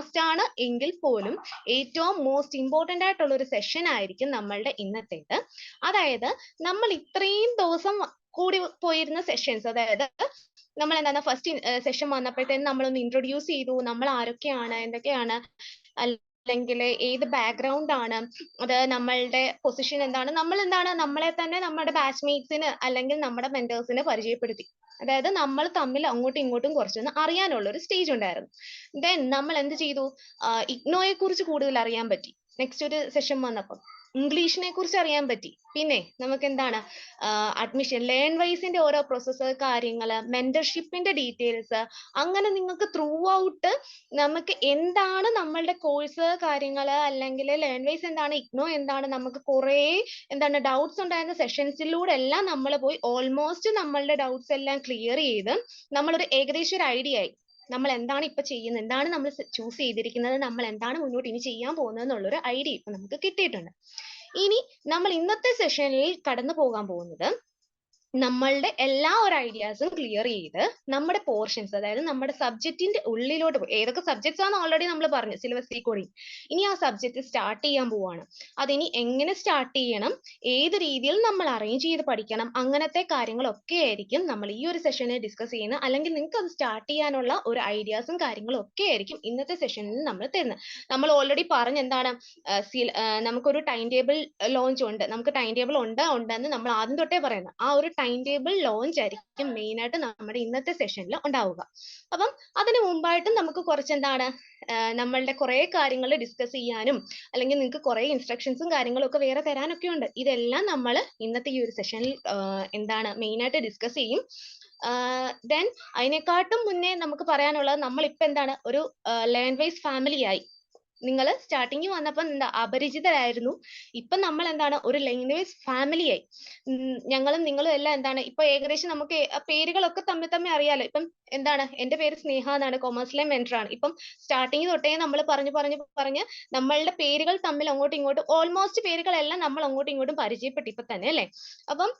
Last ആണ് എങ്കിൽ പോലും ഏറ്റവും മോസ്റ്റ് ഇമ്പോർട്ടന്റ് ആയിട്ടുള്ള ഒരു സെഷൻ ആയിരിക്കും നമ്മളുടെ ഇന്നത്തേത്. അതായത് നമ്മൾ ഇത്രയും ദിവസം കൂടി പോയിരുന്ന സെഷൻസ്, അതായത് നമ്മൾ എന്താണ് ഫസ്റ്റ് സെഷൻ വന്നപ്പോഴത്തേനും നമ്മളൊന്ന് ഇൻട്രൊഡ്യൂസ് ചെയ്തു, നമ്മൾ ആരൊക്കെയാണ്, എന്തൊക്കെയാണ്, അല്ലെങ്കിൽ ഏത് ബാക്ക്ഗ്രൗണ്ട് ആണ്, അത് നമ്മളുടെ പൊസിഷൻ എന്താണ്, നമ്മൾ എന്താണ്, നമ്മളെ തന്നെ നമ്മുടെ ബാച്ച്മേറ്റ്സിന് അല്ലെങ്കിൽ നമ്മുടെ മെന്റേഴ്സിന് പരിചയപ്പെടുത്തി. അതായത് നമ്മൾ തമ്മിൽ അങ്ങോട്ടും ഇങ്ങോട്ടും കുറച്ചൊന്ന് അറിയാനുള്ള ഒരു സ്റ്റേജ് ഉണ്ടായിരുന്നു. ദെൻ നമ്മൾ എന്ത് ചെയ്തു, ഇഗ്നോയെ കുറിച്ച് കൂടുതൽ അറിയാൻ പറ്റി. നെക്സ്റ്റ് ഒരു സെഷൻ വന്നപ്പോൾ ഇംഗ്ലീഷിനെ കുറിച്ച് അറിയാൻ പറ്റി. പിന്നെ നമുക്ക് എന്താണ്, അഡ്മിഷൻ, ലേൺ വൈസിന്റെ ഓരോ പ്രോസസ്സ്, കാര്യങ്ങള്, മെന്റർഷിപ്പിന്റെ ഡീറ്റെയിൽസ്, അങ്ങനെ നിങ്ങൾക്ക് ത്രൂ ഔട്ട് നമുക്ക് എന്താണ് നമ്മളുടെ കോഴ്സ് കാര്യങ്ങള്, അല്ലെങ്കിൽ ലേൺ വൈസ് എന്താണ്, ഇഗ്നോ എന്താണ്, നമുക്ക് കുറേ എന്താണ് ഡൗട്ട്സ് ഉണ്ടായിരുന്ന സെഷൻസിലൂടെ എല്ലാം നമ്മൾ പോയി ഓൾമോസ്റ്റ് നമ്മളുടെ ഡൗട്ട്സ് എല്ലാം ക്ലിയർ ചെയ്ത് നമ്മളൊരു ഏകദേശം ഒരു ഐഡിയ ആയി. നമ്മൾ എന്താണ് ഇപ്പൊ ചെയ്യുന്നത്, എന്താണ് നമ്മൾ ചൂസ് ചെയ്തിരിക്കുന്നത്, നമ്മൾ എന്താണ് മുന്നോട്ട് ഇനി ചെയ്യാൻ പോകുന്നത് എന്നുള്ളൊരു ഐഡിയ ഇപ്പൊ നമുക്ക് കിട്ടിയിട്ടുണ്ട്. ഇനി നമ്മൾ ഇന്നത്തെ സെഷനിൽ കടന്നു പോകാൻ പോകുന്നത് നമ്മളുടെ എല്ലാ ഒരു ഐഡിയാസും ക്ലിയർ ചെയ്ത് നമ്മുടെ പോർഷൻസ്, അതായത് നമ്മുടെ സബ്ജക്റ്റിന്റെ ഉള്ളിലോട്ട് പോയി, ഏതൊക്കെ സബ്ജക്ട്സ് ആണ് ഓൾറെഡി നമ്മൾ പറഞ്ഞു സിലബസിൽ കൂടി, ഇനി ആ സബ്ജക്ട് സ്റ്റാർട്ട് ചെയ്യാൻ പോവാണ്. അതിനി എങ്ങനെ സ്റ്റാർട്ട് ചെയ്യണം, ഏത് രീതിയിൽ നമ്മൾ അറേഞ്ച് ചെയ്ത് പഠിക്കണം, അങ്ങനത്തെ കാര്യങ്ങളൊക്കെ ആയിരിക്കും നമ്മൾ ഈ ഒരു സെഷനിൽ ഡിസ്കസ് ചെയ്യുന്നത്. അല്ലെങ്കിൽ നിങ്ങൾക്ക് അത് സ്റ്റാർട്ട് ചെയ്യാനുള്ള ഒരു ഐഡിയാസും കാര്യങ്ങളും ഒക്കെ ആയിരിക്കും ഇന്നത്തെ സെഷനിൽ നമ്മൾ തരുന്നത്. നമ്മൾ ഓൾറെഡി പറഞ്ഞ എന്താണ്, നമുക്കൊരു ടൈം ടേബിൾ ലോഞ്ച് ഉണ്ട്, നമുക്ക് ടൈം ടേബിൾ ഉണ്ടെന്ന് നമ്മൾ ആദ്യം തൊട്ടേ പറയുന്നത്. ആ ഒരു ടൈം ടേബിൾ ലോഞ്ച് ആയിരിക്കും മെയിൻ ആയിട്ട് നമ്മുടെ ഇന്നത്തെ സെഷനിൽ ഉണ്ടാവുക. അപ്പം അതിന് മുമ്പായിട്ട് നമുക്ക് കുറച്ച് എന്താണ്, നമ്മളുടെ കുറെ കാര്യങ്ങൾ ഡിസ്കസ് ചെയ്യാനും അല്ലെങ്കിൽ നിങ്ങൾക്ക് കുറെ ഇൻസ്ട്രക്ഷൻസും കാര്യങ്ങളും ഒക്കെ വേറെ തരാനൊക്കെ ഉണ്ട്. ഇതെല്ലാം നമ്മൾ ഇന്നത്തെ ഈ ഒരു സെഷനിൽ എന്താണ് മെയിൻ ആയിട്ട് ഡിസ്കസ് ചെയ്യും. ദെൻ അതിനെക്കാട്ടും മുന്നേ നമുക്ക് പറയാനുള്ളത്, നമ്മളിപ്പോ എന്താണ് ഒരു ലേൺ വൈസ് ഫാമിലി ആയി. നിങ്ങൾ സ്റ്റാർട്ടിങ് വന്നപ്പോൾ എന്താ അപരിചിതരായിരുന്നു, ഇപ്പൊ നമ്മൾ എന്താണ് ഒരു ലാംഗ്വേജ് ഫാമിലി ആയി. ഞങ്ങളും നിങ്ങളും എല്ലാം എന്താണ് ഇപ്പൊ ഏകദേശം നമുക്ക് പേരുകളൊക്കെ തമ്മിൽ അറിയാലോ. ഇപ്പം എന്താണ്, എന്റെ പേര് സ്നേഹ എന്നാണ്, കൊമേഴ്സിലെ മെന്റർ ആണ്. ഇപ്പം സ്റ്റാർട്ടിങ് തൊട്ടേ നമ്മൾ പറഞ്ഞ് നമ്മളുടെ പേരുകൾ തമ്മിൽ അങ്ങോട്ടും ഇങ്ങോട്ടും ഓൾമോസ്റ്റ് പേരുകളെല്ലാം നമ്മൾ അങ്ങോട്ടും ഇങ്ങോട്ടും പരിചയപ്പെട്ടു ഇപ്പൊ തന്നെ അല്ലേ. അപ്പം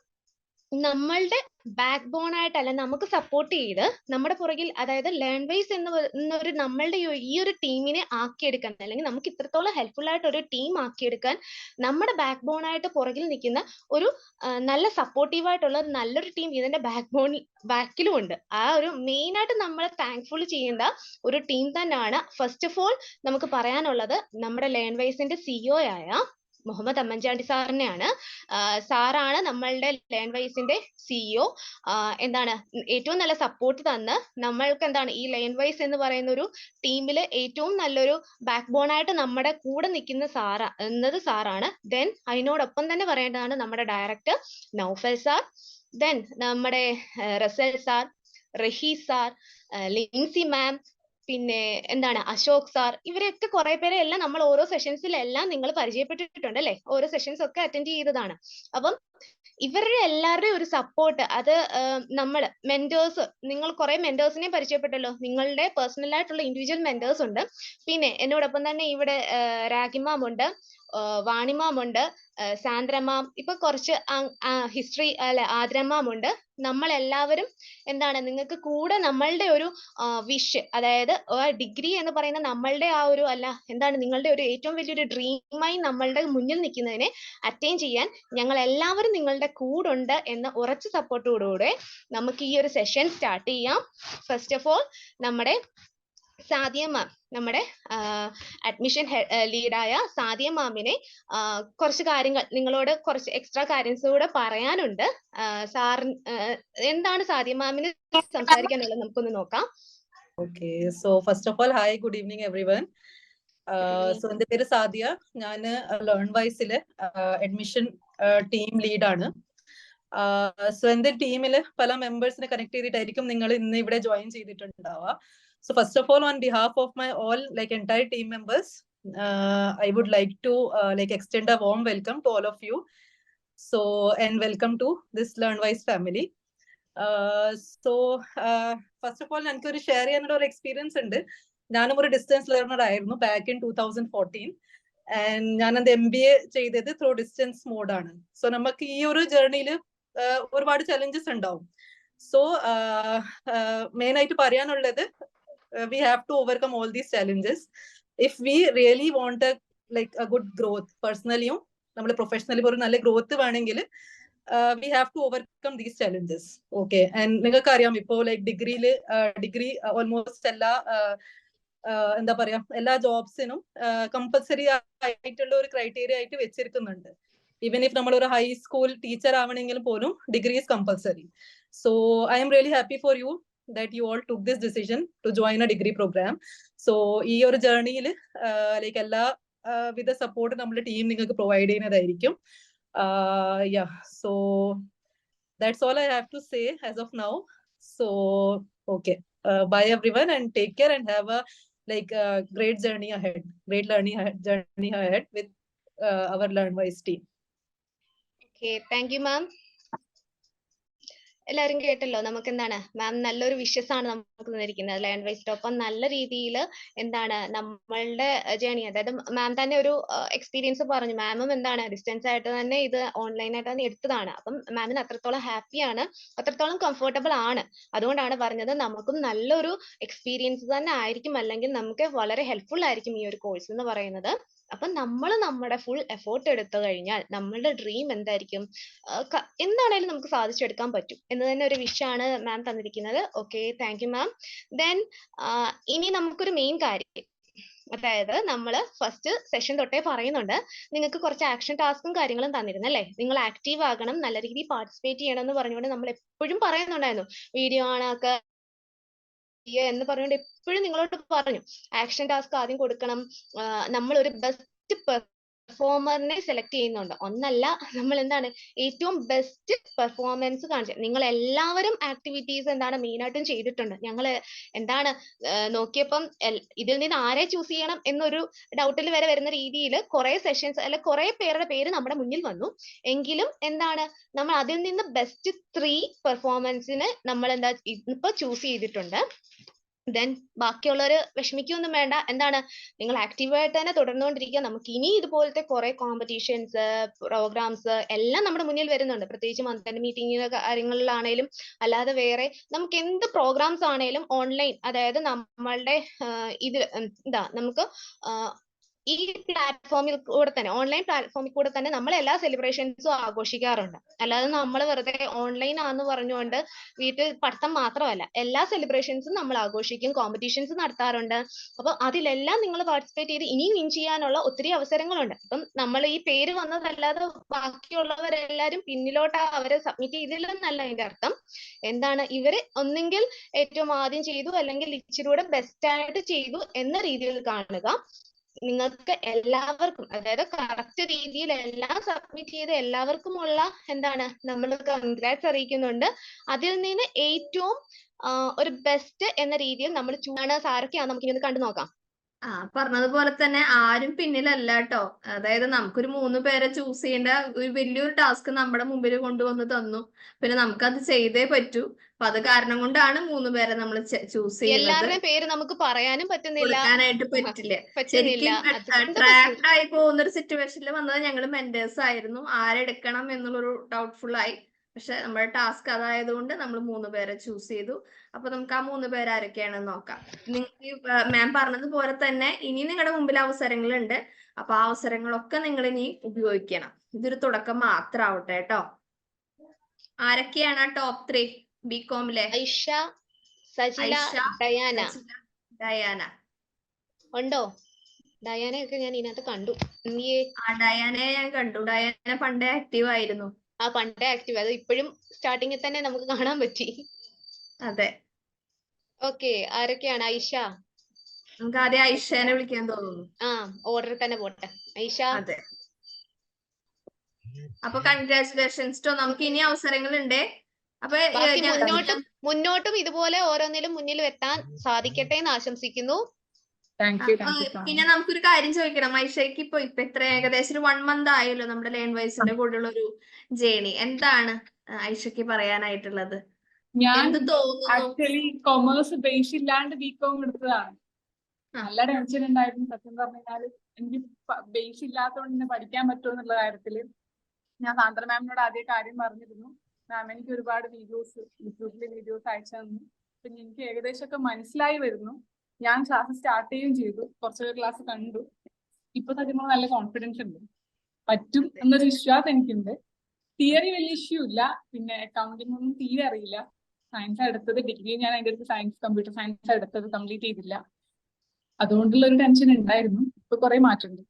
നമ്മളുടെ ബാക്ക് ബോൺ ആയിട്ടല്ല, നമുക്ക് സപ്പോർട്ട് ചെയ്ത് നമ്മുടെ പുറകിൽ, അതായത് ലേൺ വൈസ് എന്നൊരു നമ്മളുടെ ഈ ഒരു ടീമിനെ ആക്കിയെടുക്കാൻ, അല്ലെങ്കിൽ നമുക്ക് ഇത്രത്തോളം ഹെൽപ്ഫുൾ ആയിട്ട് ഒരു ടീം ആക്കിയെടുക്കാൻ നമ്മുടെ ബാക്ക് ബോൺ ആയിട്ട് പുറകിൽ നിൽക്കുന്ന ഒരു നല്ല സപ്പോർട്ടീവ് ആയിട്ടുള്ള നല്ലൊരു ടീം ഇതിന്റെ ബാക്കിലും ഉണ്ട്. ആ ഒരു മെയിൻ ആയിട്ട് നമ്മൾ താങ്ക്ഫുൾ ചെയ്യേണ്ട ഒരു ടീം തന്നെയാണ്. ഫസ്റ്റ് ഓഫ് ഓൾ നമുക്ക് പറയാനുള്ളത് നമ്മുടെ ലേൺ വൈസിന്റെ സിഇഒ ആയ മുഹമ്മദ് അമ്മൻചാണ്ടി സാറിനെയാണ്. സാറാണ് നമ്മളുടെ ലേൺ വൈസിന്റെ സിഇഒ. എന്താണ് ഏറ്റവും നല്ല സപ്പോർട്ട് തന്ന് നമ്മൾക്ക് എന്താണ് ഈ ലേൺ വൈസ് എന്ന് പറയുന്ന ഒരു ടീമില് ഏറ്റവും നല്ലൊരു ബാക്ക് ബോൺ ആയിട്ട് നമ്മുടെ കൂടെ നിൽക്കുന്ന സാറാണ്. ദെൻ അതിനോടൊപ്പം തന്നെ പറയേണ്ടതാണ് നമ്മുടെ ഡയറക്ടർ നൗഫൽ സാർ, ദെൻ നമ്മുടെ Russel sir, Rahees sir, Lincy ma'am, പിന്നെ എന്താണ് അശോക് സാർ, ഇവരെയൊക്കെ കുറെ പേരെ എല്ലാം നമ്മൾ ഓരോ സെഷൻസിലെല്ലാം നിങ്ങൾ പരിചയപ്പെട്ടിട്ടുണ്ട് അല്ലെ, ഓരോ സെഷൻസ് ഒക്കെ അറ്റൻഡ് ചെയ്തതാണ്. അപ്പം ഇവരുടെ എല്ലാവരുടെയും ഒരു സപ്പോർട്ട്, അത് നമ്മൾ മെന്റേഴ്സ്, നിങ്ങൾ കുറെ മെന്റേഴ്സിനെ പരിചയപ്പെട്ടല്ലോ, നിങ്ങളുടെ പേഴ്സണൽ ആയിട്ടുള്ള ഇൻഡിവിജ്വൽ മെന്റേഴ്സ് ഉണ്ട്. പിന്നെ എന്നോടൊപ്പം തന്നെ ഇവിടെ രാഗിമാം ഉണ്ട്, വാണിമാം ഉണ്ട്, സാന്ദ്രമാം, ഇപ്പൊ കുറച്ച് ഹിസ്റ്ററി അല്ലെ ആദ്രമാം ഉണ്ട്. നമ്മളെല്ലാവരും എന്താണ് നിങ്ങൾക്ക് കൂടെ നമ്മളുടെ ഒരു വിഷ്, അതായത് ഡിഗ്രി എന്ന് പറയുന്ന നമ്മളുടെ ആ ഒരു എന്താണ് നിങ്ങളുടെ ഒരു ഏറ്റവും വലിയൊരു ഡ്രീമായി നമ്മളുടെ മുന്നിൽ നിൽക്കുന്നതിനെ അറ്റൈൻ ചെയ്യാൻ ഞങ്ങൾ എല്ലാവരും നിങ്ങളുടെ കൂടെ ഉണ്ട് എന്ന ഉറച്ച സപ്പോർട്ടോടുകൂടെ നമുക്ക് ഈ ഒരു സെഷൻ സ്റ്റാർട്ട് ചെയ്യാം. ഫസ്റ്റ് ഓഫ് ഓൾ നമ്മുടെ സാദിയ മാം, നമ്മുടെ അഡ്മിഷൻ ലീഡായ സാദിയ മാമിനെ കുറച്ച് കാര്യങ്ങൾ, നിങ്ങളോട് കുറച്ച് എക്സ്ട്രാ കാര്യങ്ങൾ കൂടെ പറയാനുണ്ട്. സാറിന് എന്താണ് സാദിയ മാമിന് സംസാരിക്കാനുള്ളത് നമുക്കൊന്ന് നോക്കാം. Okay, so first of all hi, good evening everyone. So എന്റെ പേര് സാദിയ, ഞാൻ ലേൺ വൈസിലെ അഡ്മിഷൻ ടീം ലീഡാണ്. സോ എന്റെ ടീമില് പല മെമ്പേഴ്സിനെ കണക്ട് ചെയ്തിട്ടായിരിക്കും നിങ്ങൾ ഇന്ന് ഇവിടെ join ചെയ്തിട്ടുണ്ടാവുക. So first of all, on behalf of my all entire team members, I would like to extend a warm welcome to all of you. So and welcome to this LearnWise family. So first of all, എനിക്ക് ഒരു share ചെയ്യാനുള്ള ഒരു experience ഉണ്ട്. ഞാനും ഒരു distance learner ആയിരുന്നു back in 2014. And ഞാൻ അത് MBA ചെയ്തത് ത്രൂ ഡിസ്റ്റൻസ് മോഡാണ്. സോ നമുക്ക് ഈ ഒരു ജേർണിയിൽ ഒരുപാട് ചലഞ്ചസ് ഉണ്ടാവും. സോ മെയിൻ ആയിട്ട് പറയാനുള്ളത്, we have to overcome all these challenges. if we really want a good growth personally, നമ്മൾ പ്രൊഫഷണലി ഒരു നല്ല ഗ്രോത്ത് വേണമെങ്കിൽ we have to overcome these challenges. Okay, and നിങ്ങൾക്ക് അറിയാം ഇപ്പോ ലൈക് ഡിഗ്രി ഓൾമോസ്റ്റ് എന്താ പറയാ എല്ലാ ജോബ്സിനും കമ്പൽസറി ആയിട്ടുള്ള ഒരു ക്രൈറ്റീരിയ ആയിട്ട് വെച്ചിരിക്കുന്നുണ്ട്. ഈവൻ ഇഫ് നമ്മൾ ഒരു ഹൈ സ്കൂൾ ടീച്ചർ ആവണമെങ്കിൽ പോലും degree is compulsory. So I am really happy for you that you all took this decision to join a degree program. So ഈ ഒരു ജേർണിയിൽ ലൈക്ക് എല്ലാ വിധ സപ്പോർട്ട് നമ്മുടെ ടീം നിങ്ങൾക്ക് പ്രൊവൈഡ് ചെയ്യുന്നതായിരിക്കും. Yeah, so that's all I have to say as of now. So okay, bye everyone and take care and have a great journey ahead, journey ahead with our LearnWise team. Okay, thank you ma'am. എല്ലാവരും കേട്ടല്ലോ, നമുക്ക് എന്താണ് മാം നല്ലൊരു wishes ആണ് നമുക്ക് തന്നിരിക്കുന്നത്. LearnWise-ടൊപ്പം നല്ല രീതിയിൽ എന്താണ് നമ്മളുടെ ജേണി, അതായത് മാം തന്നെ ഒരു എക്സ്പീരിയൻസ് പറഞ്ഞു. മാമും എന്താണ് ഡിസ്റ്റൻസ് ആയിട്ട് തന്നെ ഇത് ഓൺലൈൻ ആയിട്ട് തന്നെ എടുത്തതാണ്. അപ്പം മാമിന് അത്രത്തോളം ഹാപ്പിയാണ്, അത്രത്തോളം കംഫർട്ടബിൾ ആണ്. അതുകൊണ്ടാണ് പറഞ്ഞത് നമുക്കും നല്ലൊരു എക്സ്പീരിയൻസ് തന്നെ ആയിരിക്കും, അല്ലെങ്കിൽ നമുക്ക് വളരെ ഹെൽപ്ഫുൾ ആയിരിക്കും ഈ ഒരു കോഴ്സ് എന്ന് പറയുന്നത്. അപ്പൊ നമ്മൾ നമ്മുടെ ഫുൾ എഫോർട്ട് എടുത്തു കഴിഞ്ഞാൽ നമ്മളുടെ ഡ്രീം എന്തായിരിക്കും, എന്താണേലും നമുക്ക് സാധിച്ചെടുക്കാൻ പറ്റും എന്ന് തന്നെ ഒരു വിഷയാണ് മാം തന്നിരിക്കുന്നത്. Okay, thank you ma'am. Then ഇനി നമുക്കൊരു മെയിൻ കാര്യം, അതായത് നമ്മൾ ഫസ്റ്റ് സെഷൻ തൊട്ടേ പറയുന്നുണ്ട് നിങ്ങൾക്ക് കുറച്ച് ആക്ഷൻ ടാസ്കും കാര്യങ്ങളും തന്നിരുന്നു അല്ലേ, നിങ്ങൾ ആക്റ്റീവ് ആകണം, നല്ല രീതിയിൽ പാർട്ടിസിപ്പേറ്റ് ചെയ്യണം എന്ന് പറഞ്ഞുകൊണ്ട് നമ്മൾ എപ്പോഴും പറയുന്നുണ്ടായിരുന്നു. വീഡിയോ ആണൊക്കെ എന്ന് പറഞ്ഞുകൊണ്ട് എപ്പോഴും നിങ്ങളോട് പറഞ്ഞു ആക്ഷൻ ടാസ്ക് ആദ്യം കൊടുക്കണം, നമ്മൾ ഒരു ബെസ്റ്റ് പെർഫോമറിനെ സെലക്ട് ചെയ്യുന്നുണ്ട്. ഒന്നല്ല, നമ്മൾ എന്താണ് ഏറ്റവും ബെസ്റ്റ് പെർഫോമൻസ് കാണിച്ചത്. നിങ്ങൾ എല്ലാവരും ആക്ടിവിറ്റീസ് എന്താണ് മെയിൻ ആയിട്ടും ചെയ്തിട്ടുണ്ട്. ഞങ്ങൾ എന്താണ് നോക്കിയപ്പം ഇതിൽ നിന്ന് ആരെ ചൂസ് ചെയ്യണം എന്നൊരു ഡൗട്ടിൽ വരെ വരുന്ന രീതിയിൽ കുറെ സെഷൻസ് അല്ലെ കുറെ പേരുടെ പേര് നമ്മുടെ മുന്നിൽ വന്നു. എങ്കിലും എന്താണ് നമ്മൾ അതിൽ നിന്ന് ബെസ്റ്റ് 3 പെർഫോമൻസിന് നമ്മൾ എന്താ ഇപ്പൊ ചൂസ് ചെയ്തിട്ടുണ്ട്. ദെൻ ബാക്കിയുള്ളവർ വിഷമിക്കൊന്നും വേണ്ട, എന്താണ് നിങ്ങൾ ആക്റ്റീവായിട്ട് തന്നെ തുടർന്നുകൊണ്ടിരിക്കുക. നമുക്ക് ഇനി ഇതുപോലത്തെ കുറെ കോമ്പറ്റീഷൻസ്, പ്രോഗ്രാംസ് എല്ലാം നമ്മുടെ മുന്നിൽ വരുന്നുണ്ട്. പ്രത്യേകിച്ച് മന്ത്ലി മീറ്റിംഗ് കാര്യങ്ങളിലാണേലും അല്ലാതെ വേറെ നമുക്ക് എന്ത് പ്രോഗ്രാംസ് ആണേലും ഓൺലൈൻ, അതായത് നമ്മളുടെ ഇത് എന്താ നമുക്ക് ഈ പ്ലാറ്റ്ഫോമിൽ കൂടെ തന്നെ, ഓൺലൈൻ പ്ലാറ്റ്ഫോമിൽ കൂടെ തന്നെ നമ്മൾ എല്ലാ സെലിബ്രേഷൻസും ആഘോഷിക്കാറുണ്ട്. അല്ലാതെ നമ്മൾ വെറുതെ ഓൺലൈൻ ആണെന്ന് പറഞ്ഞുകൊണ്ട് വീട്ടിൽ പഠിത്തം മാത്രമല്ല, എല്ലാ സെലിബ്രേഷൻസും നമ്മൾ ആഘോഷിക്കും, കോമ്പറ്റീഷൻസ് നടത്താറുണ്ട്. അപ്പൊ അതിലെല്ലാം നിങ്ങൾ പാർട്ടിസിപ്പേറ്റ് ചെയ്ത് ഇനിയും വിൻ ചെയ്യാനുള്ള ഒത്തിരി അവസരങ്ങളുണ്ട്. അപ്പം നമ്മൾ ഈ പേര് വന്നതല്ലാതെ ബാക്കിയുള്ളവരെല്ലാരും പിന്നിലോട്ട് അവരെ സബ്മിറ്റ് ചെയ്തില്ലെന്നല്ല അതിന്റെ അർത്ഥം. എന്താണ് ഇവര് ഒന്നെങ്കിൽ ഏറ്റവും ആദ്യം ചെയ്തു, അല്ലെങ്കിൽ ഇച്ചിരി കൂടെ ബെസ്റ്റ് ആയിട്ട് ചെയ്തു എന്ന രീതിയിൽ കാണുക. നിങ്ങൾക്ക് എല്ലാവർക്കും, അതായത് കറക്റ്റ് രീതിയിൽ എല്ലാം സബ്മിറ്റ് ചെയ്ത് എല്ലാവർക്കുമുള്ള എന്താണ് നമ്മൾ കൺഗ്രാറ്റ്സ് അറിയിക്കുന്നുണ്ട്. അതിൽ നിന്ന് ഏറ്റവും ഒരു ബെസ്റ്റ് എന്ന രീതിയിൽ നമ്മൾ ആരൊക്കെയാണ് നമുക്ക് ഇനി കണ്ടു നോക്കാം. പറഞ്ഞതുപോലെ തന്നെ ആരും പിന്നിലല്ല കേട്ടോ. അതായത് നമുക്കൊരു 3 പേരെ ചൂസ് ചെയ്യേണ്ട ഒരു വലിയൊരു ടാസ്ക് നമ്മുടെ മുമ്പിൽ കൊണ്ടുവന്ന് തന്നു. പിന്നെ നമുക്കത് ചെയ്തേ പറ്റൂ. അപ്പൊ അത് കാരണം കൊണ്ടാണ് 3 പേരെ നമ്മൾ ചൂസ് ചെയ്യുന്നത്. എല്ലാവരുടെയും പേര് നമുക്ക് പറയാനും പറ്റുന്നില്ല, കൊടുക്കാനായിട്ട് പറ്റില്ല. ശരിക്കും ട്രാപ്ഡ് ആയി പോകുന്ന ഒരു സിറ്റുവേഷനിൽ വന്നത് ഞങ്ങൾ മെന്റേഴ്സ് ആയിരുന്നു. ആരെടുക്കണം എന്നുള്ളൊരു ഡൗട്ട്ഫുൾ ആയി. പക്ഷെ നമ്മുടെ ടാസ്ക് അതായതുകൊണ്ട് നമ്മൾ 3 പേരെ ചൂസ് ചെയ്തു. അപ്പൊ നമുക്ക് ആ 3 പേര് ആരൊക്കെയാണെന്ന് നോക്കാം. നിങ്ങൾക്ക് മാം പറഞ്ഞതുപോലെ തന്നെ ഇനി നിങ്ങളുടെ മുമ്പിൽ അവസരങ്ങളുണ്ട്. അപ്പൊ ആ അവസരങ്ങളൊക്കെ നിങ്ങൾ ഇനി ഉപയോഗിക്കണം. ഇതൊരു തുടക്കം മാത്രം ആവട്ടെ കേട്ടോ. ആരൊക്കെയാണ് ടോപ്പ് 3 ബികോമിലെ? ഐഷ, സജില, ഡയാന ഉണ്ടോ? ഡയാനയൊക്കെ ഞാൻ ഇതിനകത്ത് കണ്ടു. ഡയാനയെ ഞാൻ കണ്ടു. ഡയാന പണ്ടേ ആക്റ്റീവ് ആയിരുന്നു. പണ്ടേ ആക്റ്റീവ്, അത് ഇപ്പോഴും സ്റ്റാർട്ടിങ്ങിൽ തന്നെ നമുക്ക് കാണാൻ പറ്റി. അതെ. ഓക്കെ, ആരൊക്കെയാണ്? ഐഷ, നമുക്ക് ആദ്യം ഐഷനെ വിളിക്കാൻ തോന്നുന്നു. ഓർഡർ തന്നെ പോട്ടെ. ഐഷ. അതെ. അപ്പൊ കൺഗ്രാറ്റുലേഷൻസ് ടോ. നമുക്ക് ഇനി അവസരങ്ങളുണ്ട്. അപ്പൊ മുന്നോട്ടും ഇതുപോലെ ഓരോന്നിലും മുന്നിൽ എത്താൻ സാധിക്കട്ടെ എന്ന് ആശംസിക്കുന്നു. പിന്നെ നമുക്കൊരു കാര്യം ചോദിക്കണം. ഐഷയ്ക്ക് ഇപ്പൊ എത്ര ഏകദേശം ഒരു 1 മന്ത് ആയല്ലോ നമ്മുടെ LearnWise-ന്റെ കൂടെയുള്ള ഒരു ജേണി. എന്താണ് ഐഷയ്ക്ക് പറയാനായിട്ടുള്ളത്? ഞാൻ ആക്ച്വലി കൊമേഴ്സ് ബേസ് ഇല്ലാണ്ട് ബികോം എടുത്തതാണ്. നല്ല ടെൻഷൻ ഉണ്ടായിരുന്നു സത്യം പറഞ്ഞാൽ. എനിക്ക് ബേസ് ഇല്ലാത്തതുകൊണ്ട് തന്നെ പഠിക്കാൻ പറ്റുമോ എന്നുള്ള കാര്യത്തില് ഞാൻ സാന്ദ്ര മാമിനോട് ആദ്യ കാര്യം പറഞ്ഞിരുന്നു. മാം എനിക്ക് ഒരുപാട് വീഡിയോസ് യൂട്യൂബിലെ വീഡിയോസ് അയച്ചു തന്നു. പിന്നെ എനിക്ക് ഏകദേശം ഒക്കെ മനസ്സിലായി വരുന്നു. ഞാൻ ക്ലാസ് സ്റ്റാർട്ട് ചെയ്യുകയും ചെയ്തു, കുറച്ചൊരു ക്ലാസ് കണ്ടു. ഇപ്പൊ സത്യം നല്ല കോൺഫിഡൻസ് ഉണ്ട്, പറ്റും എന്നൊരു വിശ്വാസം എനിക്കുണ്ട്. തിയറി വലിയ ഇഷ്യൂ ഇല്ല, പിന്നെ അക്കൗണ്ടിംഗ് ഒന്നും തീരെ അറിയില്ല. സയൻസ് എടുത്തത്, ഡിഗ്രി ഞാൻ അതിന്റെ അടുത്ത് സയൻസ് കമ്പ്യൂട്ടർ സയൻസ് എടുത്തത്, കംപ്ലീറ്റ് ചെയ്തില്ല. അതുകൊണ്ടുള്ള ഒരു ടെൻഷൻ ഉണ്ടായിരുന്നു. ഇപ്പൊ കുറെ മാറ്റമുണ്ട്.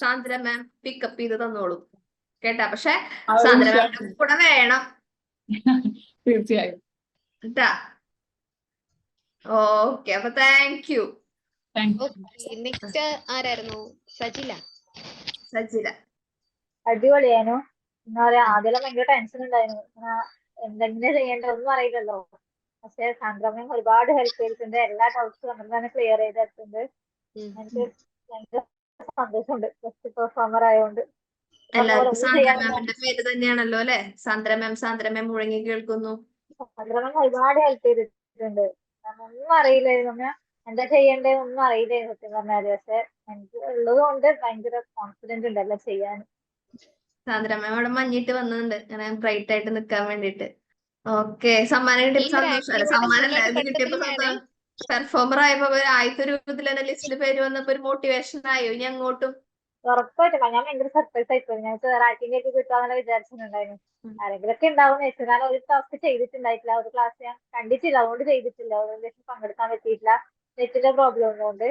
സാന്ദ്ര മാം പിക്കപ്പ് ചെയ്ത് തന്നോളൂ കേട്ടാ. പക്ഷെ ആ ഒരു സാന്ദ്ര വിശ്വാസം മാമിന്റെ കൂടെ വേണം തീർച്ചയായും. കേട്ടാ. ഓക്കെ, അപ്പൊ thank you. Thank you. Next ആരായിരുന്നു? സജില. സജില. അടിപൊളിയായിരുന്നു. എന്താ പറയാ, ആദ്യം ഭയങ്കര ടെൻഷൻ ഉണ്ടായിരുന്നു. എന്തെങ്കിലും ചെയ്യേണ്ട ഒന്നും അറിയില്ലല്ലോ. പക്ഷെ സാന്ദ്രമ്മയും ഒരുപാട് ഹെൽപ്പ് ചെയ്തിട്ടുണ്ട്. എല്ലാ ഡൗട്ട്സും നമ്മൾ തന്നെ ക്ലിയർ ചെയ്തിട്ടുണ്ട്. എനിക്ക് ഭയങ്കര സന്തോഷമുണ്ട് ഫസ്റ്റ് പെർഫോമർ ആയതുകൊണ്ട്. എല്ലാവർക്കും സാന്ദ്ര മാമിന്റെ പേര് തന്നെയാണല്ലോ അല്ലെ? സാന്ദ്ര മാം മുഴങ്ങി കേൾക്കുന്നു. സാന്ദ്രമ്മ ഒരുപാട് ഹെൽപ്പ് ചെയ്തിട്ടുണ്ട്. ഒന്നും അറിയില്ലായിരുന്നു, എന്താ ചെയ്യേണ്ടത് ഒന്നും അറിയില്ലായിരുന്നു സത്യം പറഞ്ഞാല്. പക്ഷെ എനിക്ക് ഉള്ളത് കൊണ്ട് ഭയങ്കര കോൺഫിഡൻസ് ഉണ്ട് എല്ലാം ചെയ്യാൻ. സാന്ദ്ര മാം അവിടെ മഞ്ഞിട്ട് വന്നിട്ടുണ്ട് ഇങ്ങനെ ബ്രൈറ്റ് ആയിട്ട് നിൽക്കാൻ വേണ്ടിട്ട്. ഓക്കെ, സമ്മാനം കിട്ടിയപ്പോ സന്തോഷം. സമ്മാനല്ല, ഇത് കിട്ടിയപ്പോ സന്തോഷം. പെർഫോമർ ആയപ്പോ ആദ്യത്തെ രൂപത്തിൽ തന്നെ ലിസ്റ്റിൽ പേര് വന്നപ്പോ ഒരു മോട്ടിവേഷൻ ആയോ ഇനി അങ്ങോട്ടും? ഉറപ്പായിട്ടും ഞാൻ ഭയങ്കര സർപ്രൈസ് ആയിപ്പോയി. ഞങ്ങൾക്ക് റാങ്കിങ് ഒക്കെ കിട്ടാമെന്ന് വിചാരിച്ചിട്ടുണ്ടായിരുന്നു. ആരെങ്കിലൊക്കെ ഉണ്ടാവും വെച്ചു. കാരണം ഒരു ടാസ്ക് ചെയ്തിട്ടുണ്ടായിട്ടില്ല, ഒരു ക്ലാസ് ഞാൻ കണ്ടിട്ടില്ല, അതുകൊണ്ട് ചെയ്തിട്ടില്ല, അതുകൊണ്ട് പങ്കെടുക്കാൻ പറ്റിയിട്ടില്ല, നെറ്റിന്റെ പ്രോബ്ലം ഉള്ളതുകൊണ്ട്.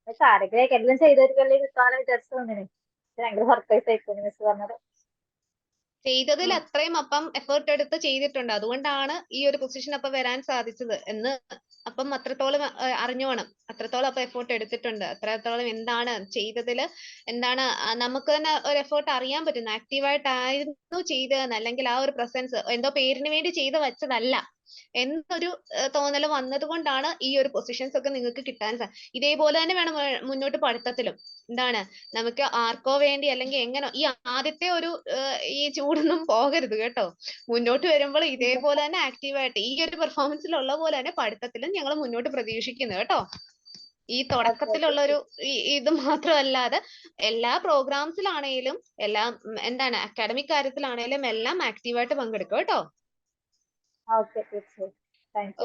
പക്ഷെ ആരെങ്കിലും എല്ലാം ചെയ്തവർക്കല്ലേ കിട്ടാമെന്ന് വിചാരിച്ചു തോന്നിന്. ഭയങ്കര സർപ്രൈസ് ആയിപ്പോയി മിസ് പറഞ്ഞത്. ചെയ്തതിൽ അത്രയും അപ്പം എഫേർട്ട് എടുത്ത് ചെയ്തിട്ടുണ്ട്, അതുകൊണ്ടാണ് ഈ ഒരു പൊസിഷൻ അപ്പൊ വരാൻ സാധിച്ചത് എന്ന് അപ്പം അത്രത്തോളം അറിഞ്ഞോണം. അത്രത്തോളം അപ്പൊ എഫേർട്ട് എടുത്തിട്ടുണ്ട്, അത്രത്തോളം എന്താണ് ചെയ്തതിൽ എന്താണ് നമുക്ക് തന്നെ ഒരു എഫേർട്ട് അറിയാൻ പറ്റുന്നു. ആക്റ്റീവായിട്ടായിരുന്നു ചെയ്തതെന്ന്, അല്ലെങ്കിൽ ആ ഒരു പ്രസൻസ് എന്തോ പേരിന് വേണ്ടി ചെയ്ത് വെച്ചതല്ല എന്നൊരു തോന്നൽ വന്നത് കൊണ്ടാണ് ഈ ഒരു പൊസിഷൻസ് ഒക്കെ നിങ്ങൾക്ക് കിട്ടാൻ ഇതേപോലെ തന്നെ വേണം മുന്നോട്ട് പഠിത്തത്തിലും. എന്താണ് നമുക്ക് ആർക്കോ വേണ്ടി അല്ലെങ്കിൽ എങ്ങനെ ഈ ആദ്യത്തെ ഒരു ഈ ചൂടൊന്നും പോകരുത് കേട്ടോ. മുന്നോട്ട് വരുമ്പോൾ ഇതേപോലെ തന്നെ ആക്റ്റീവായിട്ട് ഈ ഒരു പെർഫോമൻസിലുള്ള പോലെ തന്നെ പഠിത്തത്തിലും ഞങ്ങൾ മുന്നോട്ട് പ്രതീക്ഷിക്കുന്നു കേട്ടോ. ഈ തുടക്കത്തിലുള്ള ഒരു ഇത് മാത്രമല്ലാതെ എല്ലാ പ്രോഗ്രാംസിലാണേലും എല്ലാം എന്താണ് അക്കാഡമിക് കാര്യത്തിലാണേലും എല്ലാം ആക്റ്റീവായിട്ട് പങ്കെടുക്കും കേട്ടോ.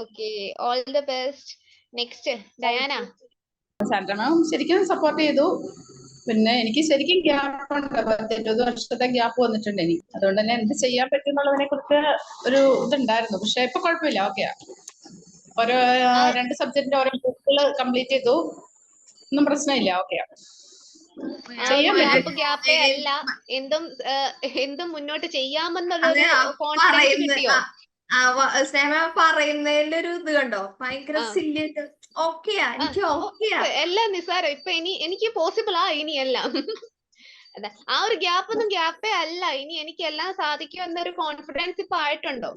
Okay, all the best. Next Diana. Sandra ma'am ശരിക്കും സപ്പോർട്ട് ചെയ്തു. പിന്നെ എനിക്ക് ശരിക്കും ഗ്യാപ്പ് ഉണ്ട്, 10-20 വർഷത്തെ ഗ്യാപ്പ് വന്നിട്ടുണ്ട് എനിക്ക്. അതുകൊണ്ട് തന്നെ എന്ത് ചെയ്യാൻ പറ്റും എന്നുള്ളതിനെ കുറിച്ച് ഒരു ഇതുണ്ടായിരുന്നു. പക്ഷെ ഇപ്പൊ കുഴപ്പമില്ല, ഓക്കെയാ. ഓരോ 2 സബ്ജക്റ്റിന്റെ ഓരോ ബുക്കുകൾ കംപ്ലീറ്റ് ചെയ്തു, ഒന്നും പ്രശ്നമില്ല, ഓക്കെയാ. ഗ്യാപ്പേ അല്ല, എന്തും മുന്നോട്ട് ചെയ്യാമെന്നുള്ളൊരു കോൺഫിഡൻസ് കിട്ടിയോ? സ്നേഹ പറയുന്നതിലൊരു ഇത് കണ്ടോ, ഭയങ്കര സില്ലിയായിട്ട്. ഓക്കെയാ, എനിക്ക് ഓക്കെയാ, എല്ലാം നിസ്സാരം. ഇപ്പൊ എനിക്ക് പോസിബിൾ ആ ഇനി എല്ലാം. അതെ, ആ ഒരു ഗ്യാപ്പേ അല്ല, ഇനി എനിക്ക് എല്ലാം സാധിക്കും എന്നൊരു കോൺഫിഡൻസ് ഇപ്പൊ ആയിട്ടുണ്ടോ?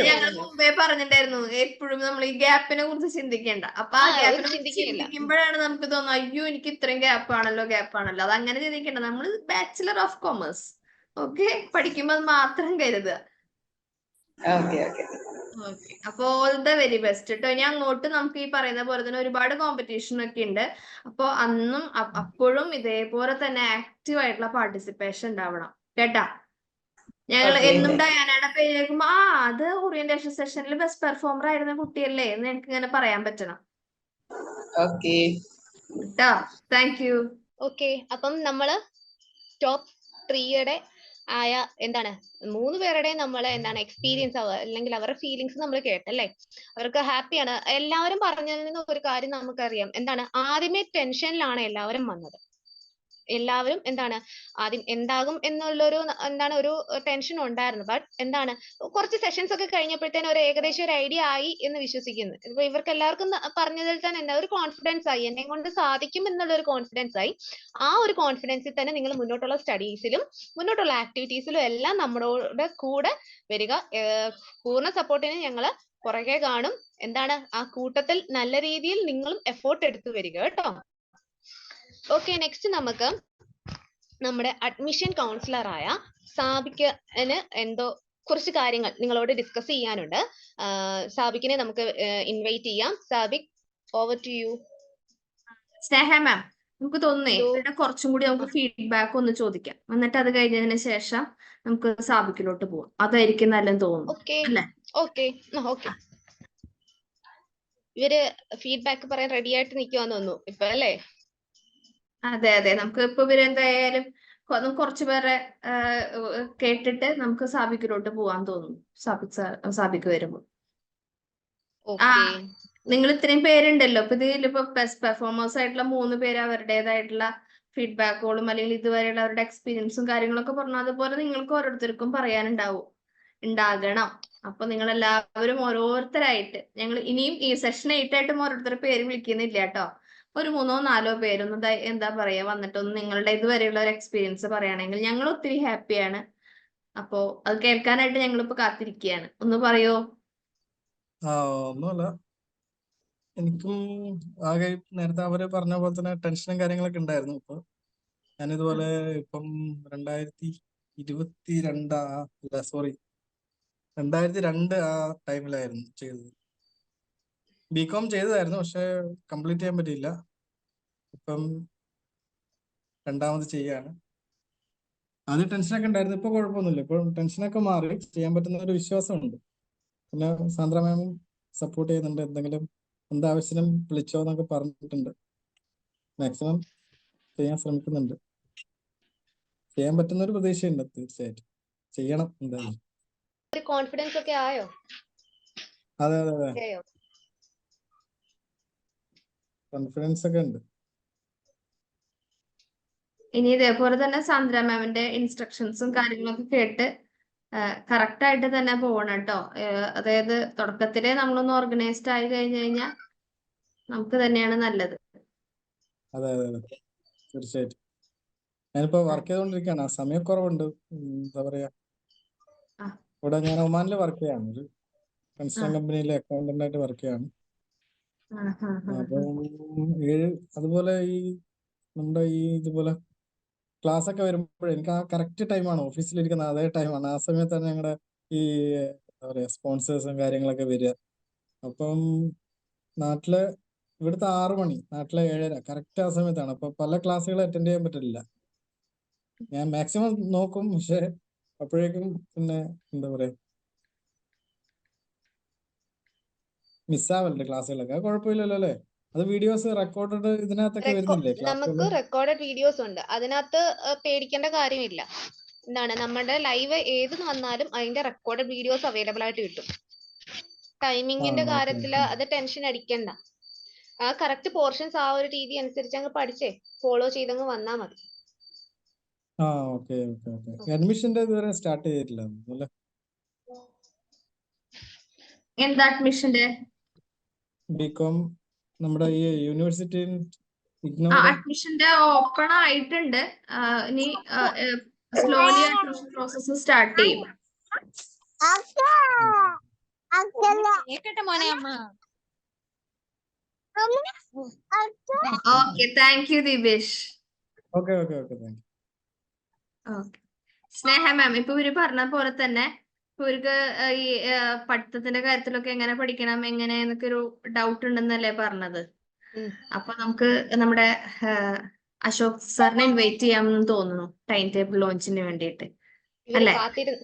ഞങ്ങൾ മുമ്പേ പറഞ്ഞിട്ടുണ്ടായിരുന്നു എപ്പോഴും നമ്മൾ ഈ ഗ്യാപ്പിനെ കുറിച്ച് ചിന്തിക്കേണ്ട. അപ്പൊ ആ ഗ്യാപ്പിനെ കുറിച്ച് ചിന്തിക്കുമ്പോഴാണ് നമുക്ക് തോന്നുന്നത് അയ്യോ എനിക്ക് ഇത്രയും ഗ്യാപ്പാണല്ലോ. അത് അങ്ങനെ ചിന്തിക്കേണ്ട. നമ്മൾ ബാച്ചിലർ ഓഫ് കൊമേഴ്സ്, ഓക്കെ, പഠിക്കുമ്പോൾ മാത്രം കരുതുക. അപ്പൊ ഓൾ ദ വെരി ബെസ്റ്റ് കേട്ടോ. ഇനി അങ്ങോട്ട് നമുക്ക് ഈ പറയുന്ന പോലെ തന്നെ ഒരുപാട് കോമ്പറ്റീഷൻ ഒക്കെ ഉണ്ട്. അപ്പൊ അപ്പോഴും ഇതേപോലെ തന്നെ ആക്റ്റീവ് ആയിട്ടുള്ള പാർട്ടിസിപ്പേഷൻ ഉണ്ടാവണം കേട്ടാ. ഞങ്ങൾ എന്നും ഡയാനയുടെ പേര് കേൾക്കുമ്പോ അത് ഓറിയന്റേഷൻ സെഷനിൽ ബെസ്റ്റ് പെർഫോമർ ആയിരുന്ന കുട്ടിയല്ലേ എന്ന് എനിക്ക് ഇങ്ങനെ പറയാൻ പറ്റണം കേട്ടോ. Thank you. ഓക്കെ, അപ്പം നമ്മള് ടോപ്പ് 3യുടെ ആയ എന്താണ് 3 പേരുടെയും നമ്മള് എന്താണ് എക്സ്പീരിയൻസ് അല്ലെങ്കിൽ അവരുടെ ഫീലിങ്സ് നമ്മൾ കേട്ടല്ലേ. അവർക്ക് ഹാപ്പിയാണ്. എല്ലാവരും പറഞ്ഞതിൽ നിന്ന് ഒരു കാര്യം നമുക്കറിയാം, എന്താണ് ആദ്യമേ ടെൻഷനിലാണ് എല്ലാവരും വന്നത്. എല്ലാവരും എന്താണ് ആദ്യം എന്താകും എന്നുള്ളൊരു എന്താണ് ഒരു ടെൻഷൻ ഉണ്ടായിരുന്നു. ബട്ട് എന്താണ് കുറച്ച് സെഷൻസ് ഒക്കെ കഴിഞ്ഞപ്പോഴത്തേനും ഒരു ഏകദേശം ഒരു ഐഡിയ ആയി എന്ന് വിശ്വസിക്കുന്നു. ഇപ്പൊ ഇവർക്ക് എല്ലാവർക്കും പറഞ്ഞതിൽ തന്നെ എന്താ ഒരു കോൺഫിഡൻസ് ആയി, എന്നെ കൊണ്ട് സാധിക്കും എന്നുള്ള ഒരു കോൺഫിഡൻസ് ആയി. ആ ഒരു കോൺഫിഡൻസിൽ തന്നെ നിങ്ങൾ മുന്നോട്ടുള്ള സ്റ്റഡീസിലും മുന്നോട്ടുള്ള ആക്ടിവിറ്റീസിലും എല്ലാം നമ്മളോട് കൂടെ വരിക. പൂർണ്ണ സപ്പോർട്ടിന് ഞങ്ങള് പുറകെ കാണും. എന്താണ് ആ കൂട്ടത്തിൽ നല്ല രീതിയിൽ നിങ്ങളും എഫോർട്ട് എടുത്തു വരിക കേട്ടോ. ഓക്കെ, നെക്സ്റ്റ് നമുക്ക് നമ്മുടെ അഡ്മിഷൻ കൗൺസിലർ ആയ സാബിക്കിന് എന്തോ കുറച്ച് കാര്യങ്ങൾ നിങ്ങളോട് ഡിസ്കസ് ചെയ്യാനുണ്ട്. സാബിക്കിനെ നമുക്ക് ഇൻവൈറ്റ് ചെയ്യാം. Sabik, over to you. Sneha ma'am, നമുക്ക് തോന്നുന്നേ ഇവിടെ കുറച്ചും കൂടി നമുക്ക് ഫീഡ്ബാക്ക് ഒന്ന് ചോദിക്കാം, എന്നിട്ട് അത് കഴിഞ്ഞതിന് ശേഷം നമുക്ക് സാബിക്കിലോട്ട് പോവാം. അതായിരിക്കും നല്ലതെന്ന് തോന്നുന്നു. ഓക്കെ, ഇവര് ഫീഡ്ബാക്ക് പറയാൻ റെഡി ആയിട്ട് നിൽക്കുവാന്ന് തോന്നുന്നു ഇപ്പൊ അല്ലേ? അതെ അതെ, നമുക്ക് ഇപ്പൊ ഇവരെന്തായാലും കുറച്ചു പേരെ കേട്ടിട്ട് നമുക്ക് സാബിക്കിലോട്ട് പോവാൻ തോന്നുന്നു. സാബിക്ക് വരുമ്പോ നിങ്ങൾ ഇത്രയും പേരുണ്ടല്ലോ, ഇപ്പൊ ഇതിലിപ്പോ ബെസ്റ്റ് പെർഫോമേഴ്സ് ആയിട്ടുള്ള 3 പേര് അവരുടേതായിട്ടുള്ള ഫീഡ്ബാക്കുകളും അല്ലെങ്കിൽ ഇതുവരെയുള്ള അവരുടെ എക്സ്പീരിയൻസും കാര്യങ്ങളൊക്കെ പറഞ്ഞു. അതുപോലെ നിങ്ങൾക്ക് ഓരോരുത്തർക്കും ഉണ്ടാകണം. അപ്പൊ നിങ്ങൾ എല്ലാവരും ഓരോരുത്തരായിട്ട്, ഞങ്ങൾ ഇനിയും ഈ സെഷൻ 8 ആയിട്ടും ഓരോരുത്തരുടെ പേര് വിളിക്കുന്നില്ല കേട്ടോ. ഒരു 3-4 പേരൊന്നും എന്താ പറയാ വന്നിട്ടൊന്ന് നിങ്ങളുടെ ഇതുവരെയുള്ള ഒരു എക്സ്പീരിയൻസ് പറയുകയാണെങ്കിൽ ഞങ്ങൾ ഒത്തിരി ഹാപ്പിയാണ്. അപ്പോ അത് കേൾക്കാനായിട്ട് ഞങ്ങളിപ്പോ കാത്തിരിക്കുകയാണ്. ഒന്ന് പറയോ? ഒന്നുമല്ല, എനിക്കും ആകെ നേരത്തെ അവര് പറഞ്ഞ പോലെ തന്നെ ടെൻഷനും കാര്യങ്ങളൊക്കെ ഉണ്ടായിരുന്നു. ഇപ്പൊ ഞാനിതുപോലെ ഇപ്പം 2002 ആ ടൈമിലായിരുന്നു ചെയ്തത്. ബികോം ചെയ്തതായിരുന്നു, പക്ഷെ കംപ്ലീറ്റ് ചെയ്യാൻ പറ്റിയില്ല. ഇപ്പം രണ്ടാമത് ചെയ്യാണ്. ആദ്യം ടെൻഷനൊക്കെ ഉണ്ടായിരുന്നു, ഇപ്പൊ കുഴപ്പമൊന്നുമില്ല. ഇപ്പൊ ടെൻഷനൊക്കെ മാറി ചെയ്യാൻ പറ്റുന്ന ഒരു വിശ്വാസമുണ്ട്. പിന്നെ സാന്ദ്ര മാമും സപ്പോർട്ട് ചെയ്യുന്നുണ്ട്. എന്തെങ്കിലും എന്താവശ്യത്തിനും വിളിച്ചോ എന്നൊക്കെ പറഞ്ഞിട്ടുണ്ട്. മാക്സിമം ചെയ്യാൻ ശ്രമിക്കുന്നുണ്ട്. ചെയ്യാൻ പറ്റുന്ന ഒരു പ്രതീക്ഷയുണ്ട്. തീർച്ചയായിട്ടും ചെയ്യണം എന്തായാലും. കോൺഫിഡൻസ് ഒക്കെ ആയോ? അതെ അതെ അതെ, കോൺഫിഡൻസ് ഒക്കെ ഉണ്ട്. ഇനി ഇതേപോലെ തന്നെ സാന്ദ്ര മാമിന്റെ ഇൻസ്ട്രക്ഷൻസും കാര്യങ്ങളൊക്കെ കേട്ട് കറക്റ്റ് ആയിട്ട് തന്നെ പോകണം കേട്ടോ. അതായത് തുടക്കത്തിലേ നമ്മളൊന്ന് ഓർഗനൈസ്ഡ് ആയി കഴിഞ്ഞു കഴിഞ്ഞാൽ നമുക്ക് തന്നെയാണ് നല്ലത്. അതെ അതെ അതെ, തീർച്ചയായിട്ടും. ഞാനിപ്പോ വർക്ക് ചെയ്തോണ്ടിരിക്കുകയാണ്. സമയക്കുറവുണ്ട്. എന്താ പറയാ, ഇവിടെ ഞാൻ ഒമാനിൽ വർക്ക് ചെയ്യാണ്. ഒരു കൺസ്ട്രക്ഷൻ കമ്പനിയിലെ അക്കൗണ്ടന്റ് ആയിട്ട് വർക്ക് ചെയ്യാണ്. അപ്പം അതുപോലെ ഈ നമ്മുടെ ഇതുപോലെ ക്ലാസ് ഒക്കെ വരുമ്പോഴേ എനിക്ക് ആ കറക്റ്റ് ടൈമാണ് ഓഫീസിലിരിക്കുന്ന അതേ ടൈമാണ്. ആ സമയത്താണ് ഞങ്ങളുടെ ഈ എന്താ പറയാ സ്പോൺസേഴ്സും കാര്യങ്ങളൊക്കെ വരിക. അപ്പം ഇവിടുത്തെ 6 മണി, നാട്ടിലെ 7:30 കറക്റ്റ് ആ സമയത്താണ്. അപ്പൊ പല ക്ലാസ്സുകൾ അറ്റൻഡ് ചെയ്യാൻ പറ്റില്ല. ഞാൻ മാക്സിമം നോക്കും, പക്ഷെ അപ്പോഴേക്കും പിന്നെ എന്താ പറയാ മിസ്സാവലുണ്ട് ക്ലാസ്സുകളൊക്കെ. അത് കുഴപ്പമില്ലല്ലോ അല്ലേ? അത് വീഡിയോസ് റെക്കോർഡഡ് ഇതിനകത്തൊക്കെ വരുന്നില്ലേ നമുക്ക് ക്ലാസ്സുകൾ? റെക്കോർഡഡ് വീഡിയോസ് ഉണ്ട്, അതിനകത്ത് പേടിക്കേണ്ട കാര്യമില്ല. എന്താണ് നമ്മുടെ ലൈവ് ഏത് വന്നാലും അതിന്റെ റെക്കോർഡഡ് വീഡിയോസ് അവൈലബിൾ ആയിട്ട് കിട്ടും. ടൈമിങ്ങിന്റെ കാര്യത്തില് അത് ടെൻഷൻ അടിക്കണ്ട. ആ കറക്റ്റ് പോർഷൻസ് ആ ഒരു രീതി അനുസരിച്ച് അങ്ങ് പഠിച്ചേ ഫോളോ ചെയ്തങ്ങ് വന്നാ മതി. Okay okay okay. അഡ്മിഷന്റെ ഇതുവരെ സ്റ്റാർട്ട് ചെയ്തിട്ടില്ല അല്ലേ? എന്താ അഡ്മിഷന്റെ? ബികോം നമ്മുടെ ഈ യൂണിവേഴ്സിറ്റി അഡ്മിഷന്റെ ഓപ്പൺ ആയിട്ടുണ്ട്. ഇനി സ്ലോലി അഡ്മിഷൻ പ്രോസസ് സ്റ്റാർട്ട് ചെയ്യും. Okay, thank you Deepesh. Okay okay okay, thank you. Okay, Sneha ma'am, ഇപ്പൊ ഇവര് പറഞ്ഞ പോലെ തന്നെ ഇവർക്ക് ഈ പഠിത്തത്തിന്റെ കാര്യത്തിലൊക്കെ എങ്ങനെ പഠിക്കണം എന്നൊക്കെ ഒരു ഡൗട്ട് ഉണ്ടെന്നല്ലേ പറഞ്ഞത്. അപ്പൊ നമുക്ക് നമ്മുടെ അശോക് സാറിനെ ഇൻവൈറ്റ് ചെയ്യാമെന്ന് തോന്നുന്നു ടൈം ടേബിൾ ലോഞ്ചിന് വേണ്ടിയിട്ട്. അല്ലേ?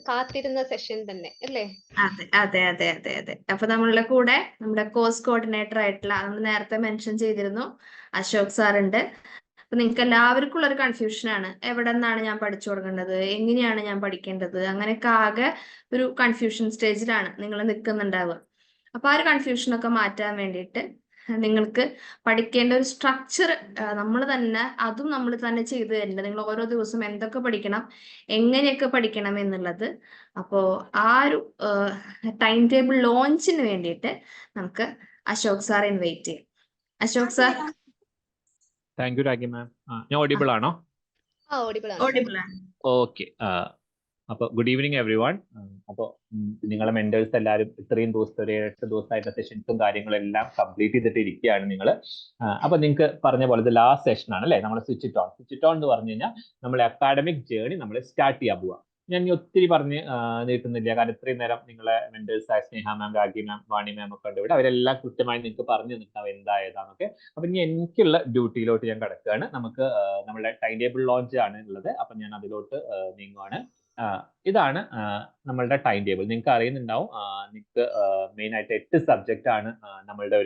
കാത്തിരുന്ന സെഷൻ തന്നെ അല്ലേ? അതെ അതെ അതെ അതെ അതെ. അപ്പൊ നമ്മളുടെ കൂടെ നമ്മുടെ കോഴ്സ് കോർഡിനേറ്റർ ആയിട്ടുള്ള, നമ്മൾ നേരത്തെ മെൻഷൻ ചെയ്തിരുന്നു, അശോക് സാർ ഉണ്ട്. അപ്പൊ നിങ്ങൾക്ക് എല്ലാവർക്കും ഉള്ളൊരു കൺഫ്യൂഷനാണ്, എവിടെ നിന്നാണ് ഞാൻ പഠിച്ചു തുടങ്ങേണ്ടത്, എങ്ങനെയാണ് ഞാൻ പഠിക്കേണ്ടത്, അങ്ങനെയൊക്കെ ആകെ ഒരു കൺഫ്യൂഷൻ സ്റ്റേജിലാണ് നിങ്ങൾ നിൽക്കുന്നുണ്ടാവുക. അപ്പൊ ആ ഒരു കൺഫ്യൂഷനൊക്കെ മാറ്റാൻ വേണ്ടിയിട്ട് നിങ്ങൾക്ക് പഠിക്കേണ്ട ഒരു സ്ട്രക്ചർ നമ്മൾ തന്നെ ചെയ്തു തരുന്നുണ്ട്. നിങ്ങൾ ഓരോ ദിവസവും എന്തൊക്കെ പഠിക്കണം, എങ്ങനെയൊക്കെ പഠിക്കണം എന്നുള്ളത്. അപ്പോ ആ ഒരു ടൈം ടേബിൾ ലോഞ്ചിന് വേണ്ടിയിട്ട് നമുക്ക് അശോക് സാർ ഇൻവൈറ്റ് ചെയ്യാം. Ashok sir. Thank you Ragi ma'am. ഞാൻ ഓഡിബിൾ ആണോ? ഓഡിബിൾ ആണ്. ഓക്കെ. അപ്പോൾ ഗുഡ് ഈവനിങ് എവ്രി വൺ. അപ്പോൾ നിങ്ങളെ മെന്റേഴ്സ് എല്ലാവരും ഇത്രയും ദിവസത്തെ ഒരു 8 ദിവസമായിട്ട് സെഷൻസും കാര്യങ്ങളെല്ലാം കംപ്ലീറ്റ് ചെയ്തിട്ട് ഇരിക്കുകയാണ് നിങ്ങൾ. അപ്പോൾ നിങ്ങൾക്ക് പറഞ്ഞ പോലെ ഇത് ലാസ്റ്റ് സെഷൻ ആണ് അല്ലേ? നമ്മൾ സ്വിച്ച് ഇറ്റ് ഓൺ എന്ന് പറഞ്ഞു കഴിഞ്ഞാൽ നമ്മൾ അക്കാഡമിക് ജേർണി നമ്മൾ സ്റ്റാർട്ട് ചെയ്യാൻ പോവുക. ഞാൻ ഒത്തിരി പറഞ്ഞ് നീട്ടുന്നില്ല, കാരണം ഇത്രയും നേരം നിങ്ങളെ മെന്റേഴ്സായ സ്നേഹ മാം, രാഗി മാം, വാണി മാം ഒക്കെ ഉണ്ട് ഇവിടെ. അവരെല്ലാം കൃത്യമായി നിങ്ങൾക്ക് പറഞ്ഞു നിൽക്കാം എന്തായതാന്നൊക്കെ. അപ്പം ഇനി എനിക്കുള്ള ഡ്യൂട്ടിയിലോട്ട് ഞാൻ കിടക്കുകയാണ്. നമുക്ക് നമ്മുടെ ടൈം ടേബിൾ ലോഞ്ച് ആണ് ഉള്ളത്. അപ്പം ഞാൻ അതിലോട്ട് നീങ്ങുവാണ്. ഇതാണ് നമ്മളുടെ ടൈം ടേബിൾ. നിങ്ങൾക്ക് അറിയുന്നുണ്ടാവും, നിങ്ങൾക്ക് മെയിൻ ആയിട്ട് 8 സബ്ജക്റ്റ് ആണ് നമ്മളുടെ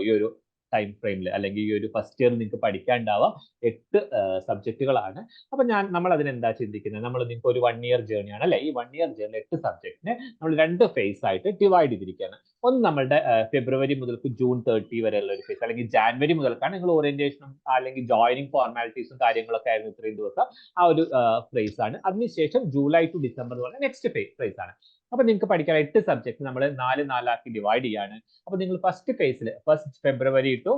ഈ ഒരു ടൈം ഫ്രെയിമിൽ അല്ലെങ്കിൽ ഈ ഒരു ഫസ്റ്റ് ഇയർ നിങ്ങൾക്ക് പഠിക്കാനുണ്ടാവുക 8 സബ്ജക്റ്റുകളാണ്. അപ്പൊ നമ്മൾ അതിനെന്താ ചിന്തിക്കുന്നത്, നമ്മൾ നിങ്ങൾക്ക് ഒരു 1 ഇയർ ജേർണി ആണ് അല്ലെ. ഈ 1 ഇയർ ജേർണി 8 സബ്ജക്റ്റിനെ നമ്മൾ 2 ഫേസ് ആയിട്ട് ഡിവൈഡ് ചെയ്തിരിക്കുകയാണ്. ഒന്ന് നമ്മളുടെ ഫെബ്രുവരി മുതൽക്ക് ജൂൺ 30 വരെയുള്ള ഒരു ഫേസ്, അല്ലെങ്കിൽ ജാനുവരി മുതൽക്കാണ് നിങ്ങൾ ഓറിയന്റേഷനും അല്ലെങ്കിൽ ജോയിനിങ് ഫോർമാലിറ്റീസും കാര്യങ്ങളൊക്കെ ആയിരുന്നു ഇത്രയും ദിവസം ആ ഒരു ഫേസ് ആണ്. അതിനുശേഷം ജൂലൈ ടു ഡിസംബർ എന്ന് പറഞ്ഞാൽ നെക്സ്റ്റ് ഫേസ് ആണ്. അപ്പൊ നിങ്ങൾക്ക് പഠിക്കാൻ 8 സബ്ജക്ട് നമ്മൾ 4 ആക്കി ഡിവൈഡ് ചെയ്യാണ്. അപ്പൊ നിങ്ങൾ ഫസ്റ്റ് ഫേസിൽ ഫസ്റ്റ് ഫെബ്രുവരി ടു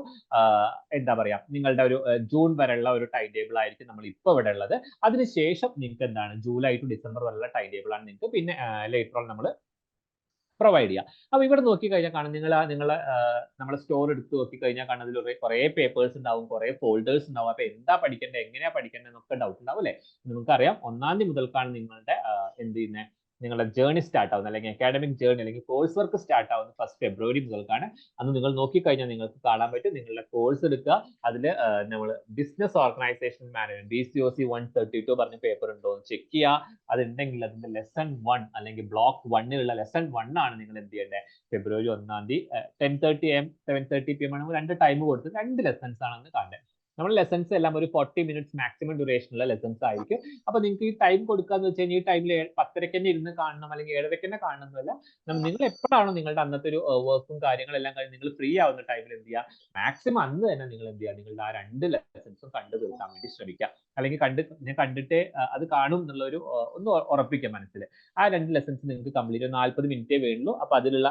എന്താ പറയാ നിങ്ങളുടെ ഒരു ജൂൺ വരെയുള്ള ഒരു ടൈം ടേബിൾ ആയിരിക്കും നമ്മൾ ഇപ്പോൾ ഇവിടെ ഉള്ളത്. അതിനുശേഷം നിങ്ങൾക്ക് എന്താണ് ജൂലൈ ടു ഡിസംബർ വരെയുള്ള ടൈം ടേബിൾ ആണ് നിങ്ങൾക്ക് പിന്നെ ലേറ്റർ ഓൺ നമ്മൾ പ്രൊവൈഡ് ചെയ്യുക. അപ്പൊ ഇവിടെ നോക്കി കഴിഞ്ഞാൽ കാണാം, നമ്മളെ സ്റ്റോർ എടുത്ത് നോക്കി കഴിഞ്ഞാൽ കാണാം അതിൽ കുറെ പേപ്പേഴ്സ് ഉണ്ടാവും, കുറെ ഫോൾഡേഴ്സ് ഉണ്ടാവും. അപ്പൊ എന്താ പഠിക്കേണ്ടത്, എങ്ങനെയാ പഠിക്കേണ്ടത് എന്നൊക്കെ ഡൗട്ട് ഉണ്ടാവും അല്ലെ. നമുക്കറിയാം 1-ാം തീയതി മുതൽക്കാണ് നിങ്ങളുടെ എന്ത് ചെയ്യുന്നത്, നിങ്ങളുടെ ജേർണി സ്റ്റാർട്ട് ആവുന്നത്, അല്ലെങ്കിൽ അക്കാഡമിക് ജേർണി അല്ലെങ്കിൽ കോഴ്സ് വർക്ക് സ്റ്റാർട്ട് ആവുന്നത് ഫസ്റ്റ് ഫെബ്രുവരി മുതൽക്കാണ്. അന്ന് നിങ്ങൾ നോക്കിക്കഴിഞ്ഞാൽ നിങ്ങൾക്ക് കാണാൻ പറ്റും, നിങ്ങളുടെ കോഴ്സ് എടുക്കുക, അതിൽ നമ്മൾ ബിസിനസ് ഓർഗനൈസേഷൻ മാനേജ്മെന്റ് BCOC 132 പറഞ്ഞ പേപ്പർ ഉണ്ടോ എന്ന് ചെക്ക് ചെയ്യുക. അതുണ്ടെങ്കിൽ അതിന്റെ ലെസൺ 1 അല്ലെങ്കിൽ ബ്ലോക്ക് 1-ലുള്ള ലെസൺ 1 ആണ് നിങ്ങൾ എന്ത് ചെയ്യേണ്ടത്, ഫെബ്രുവരി 1-ാം തീയതി 10:30 AM 7:30 PM ആണ് 2 ടൈം കൊടുത്ത് 2 ലെസൺസ് ആണെന്ന് കാണേണ്ടത്. നമ്മൾ ലെസൺസ് എല്ലാം ഒരു 40 മിനിറ്റ്സ് മാക്സിമം ഡ്യൂറേഷനുള്ള ലെസൺസ് ആയിരിക്കും. അപ്പൊ നിങ്ങൾക്ക് ഈ ടൈം കൊടുക്കാന്ന് വെച്ച് കഴിഞ്ഞാൽ ഈ ടൈമിൽ 10:30 തന്നെ ഇരുന്ന് കാണണം അല്ലെങ്കിൽ 7:30 തന്നെ കാണണമെന്നല്ല. നിങ്ങൾ എപ്പോഴാണോ നിങ്ങളുടെ അന്നത്തെ ഒരു വർക്കും കാര്യങ്ങളെല്ലാം കഴിഞ്ഞ് നിങ്ങൾ ഫ്രീ ആവുന്ന ടൈമിൽ എന്ത് ചെയ്യുക, മാക്സിമം അന്ന് തന്നെ നിങ്ങൾ എന്ത് ചെയ്യുക, നിങ്ങളുടെ ആ 2 ലെസൺസും കണ്ടു തീർക്കാൻ വേണ്ടി ശ്രമിക്കുക. അല്ലെങ്കിൽ ഞാൻ കണ്ടിട്ടേ അത് കാണും എന്നുള്ള ഒന്ന് ഉറപ്പിക്കുക മനസ്സിൽ. ആ 2 ലെസൺസ് നിങ്ങൾക്ക് കംപ്ലീറ്റ് 40 മിനിറ്റേ വേണ്ടുള്ളൂ. അപ്പൊ അതിലുള്ള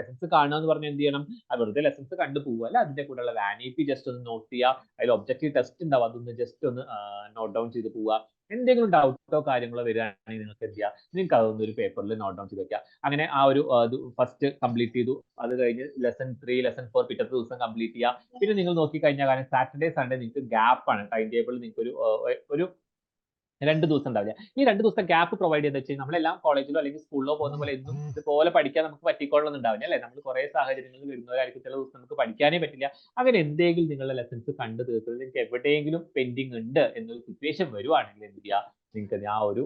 ലെസൺസ് കാണുക എന്ന് പറഞ്ഞാൽ എന്ത് ചെയ്യണം, വെറുതെ ലെസൺസ് കണ്ടു പോവുക, അതിന്റെ കൂടെയുള്ള വാനിറ്റി ജസ്റ്റ് ഒന്ന് നോട്ട് ചെയ്യുക. അതിൽ ഒബ്ജക്റ്റീവ് ടെസ്റ്റ് ഉണ്ടാവും, അതൊന്ന് ജസ്റ്റ് ഒന്ന് നോട്ട് ഡൗൺ ചെയ്ത് പോവുക. എന്തെങ്കിലും ഡൗട്ടോ കാര്യങ്ങളോ വരികയാണെങ്കിൽ നിങ്ങൾക്ക് എന്ത് ചെയ്യാം, നിങ്ങൾക്ക് അതൊന്ന് ഒരു പേപ്പറിൽ നോട്ട് ഡൗൺ ചെയ്ത് വെക്കുക. അങ്ങനെ ആ ഒരു ഫസ്റ്റ് കംപ്ലീറ്റ് ചെയ്തു. അത് കഴിഞ്ഞ് ലെസൺ 3 ലെസൺ 4 പിറ്റത്തെ ദിവസം കംപ്ലീറ്റ് ചെയ്യുക. പിന്നെ നിങ്ങൾ നോക്കിക്കഴിഞ്ഞാൽ കാരണം സാറ്റർഡേ സൺഡേ നിങ്ങൾക്ക് ഗ്യാപ്പ് ആണ് ടൈം ടേബിൾ, നിങ്ങൾക്ക് ഒരു 2 ദിവസം ഉണ്ടാവില്ല. ഈ 2 ദിവസത്തെ ഗ്യാപ്പ് പ്രൊവൈഡ് ചെയ്ത് വെച്ചാൽ നമ്മളെല്ലാം കോളേജിലോ അല്ലെങ്കിൽ സ്കൂളിലോ പോകുന്ന പോലെ എന്നും ഇതുപോലെ പഠിക്കാൻ നമുക്ക് പറ്റിക്കൊള്ളണം ഉണ്ടാവില്ല അല്ലെ. നമ്മൾ കുറെ സാഹചര്യങ്ങളിൽ വരുന്നവരായിരിക്കും, ചില ദിവസം നമുക്ക് പഠിക്കാനേ പറ്റില്ല. അങ്ങനെ എന്തെങ്കിലും നിങ്ങളുടെ ലെസൺസ് കണ്ടു തീർത്തത് നിങ്ങൾക്ക് എവിടെയെങ്കിലും പെൻഡിങ് ഉണ്ട് എന്നൊരു സിറ്റുവേഷൻ വരുവാണെങ്കിൽ എന്ത് ചെയ്യുക, നിങ്ങൾക്ക് ആ ഒരു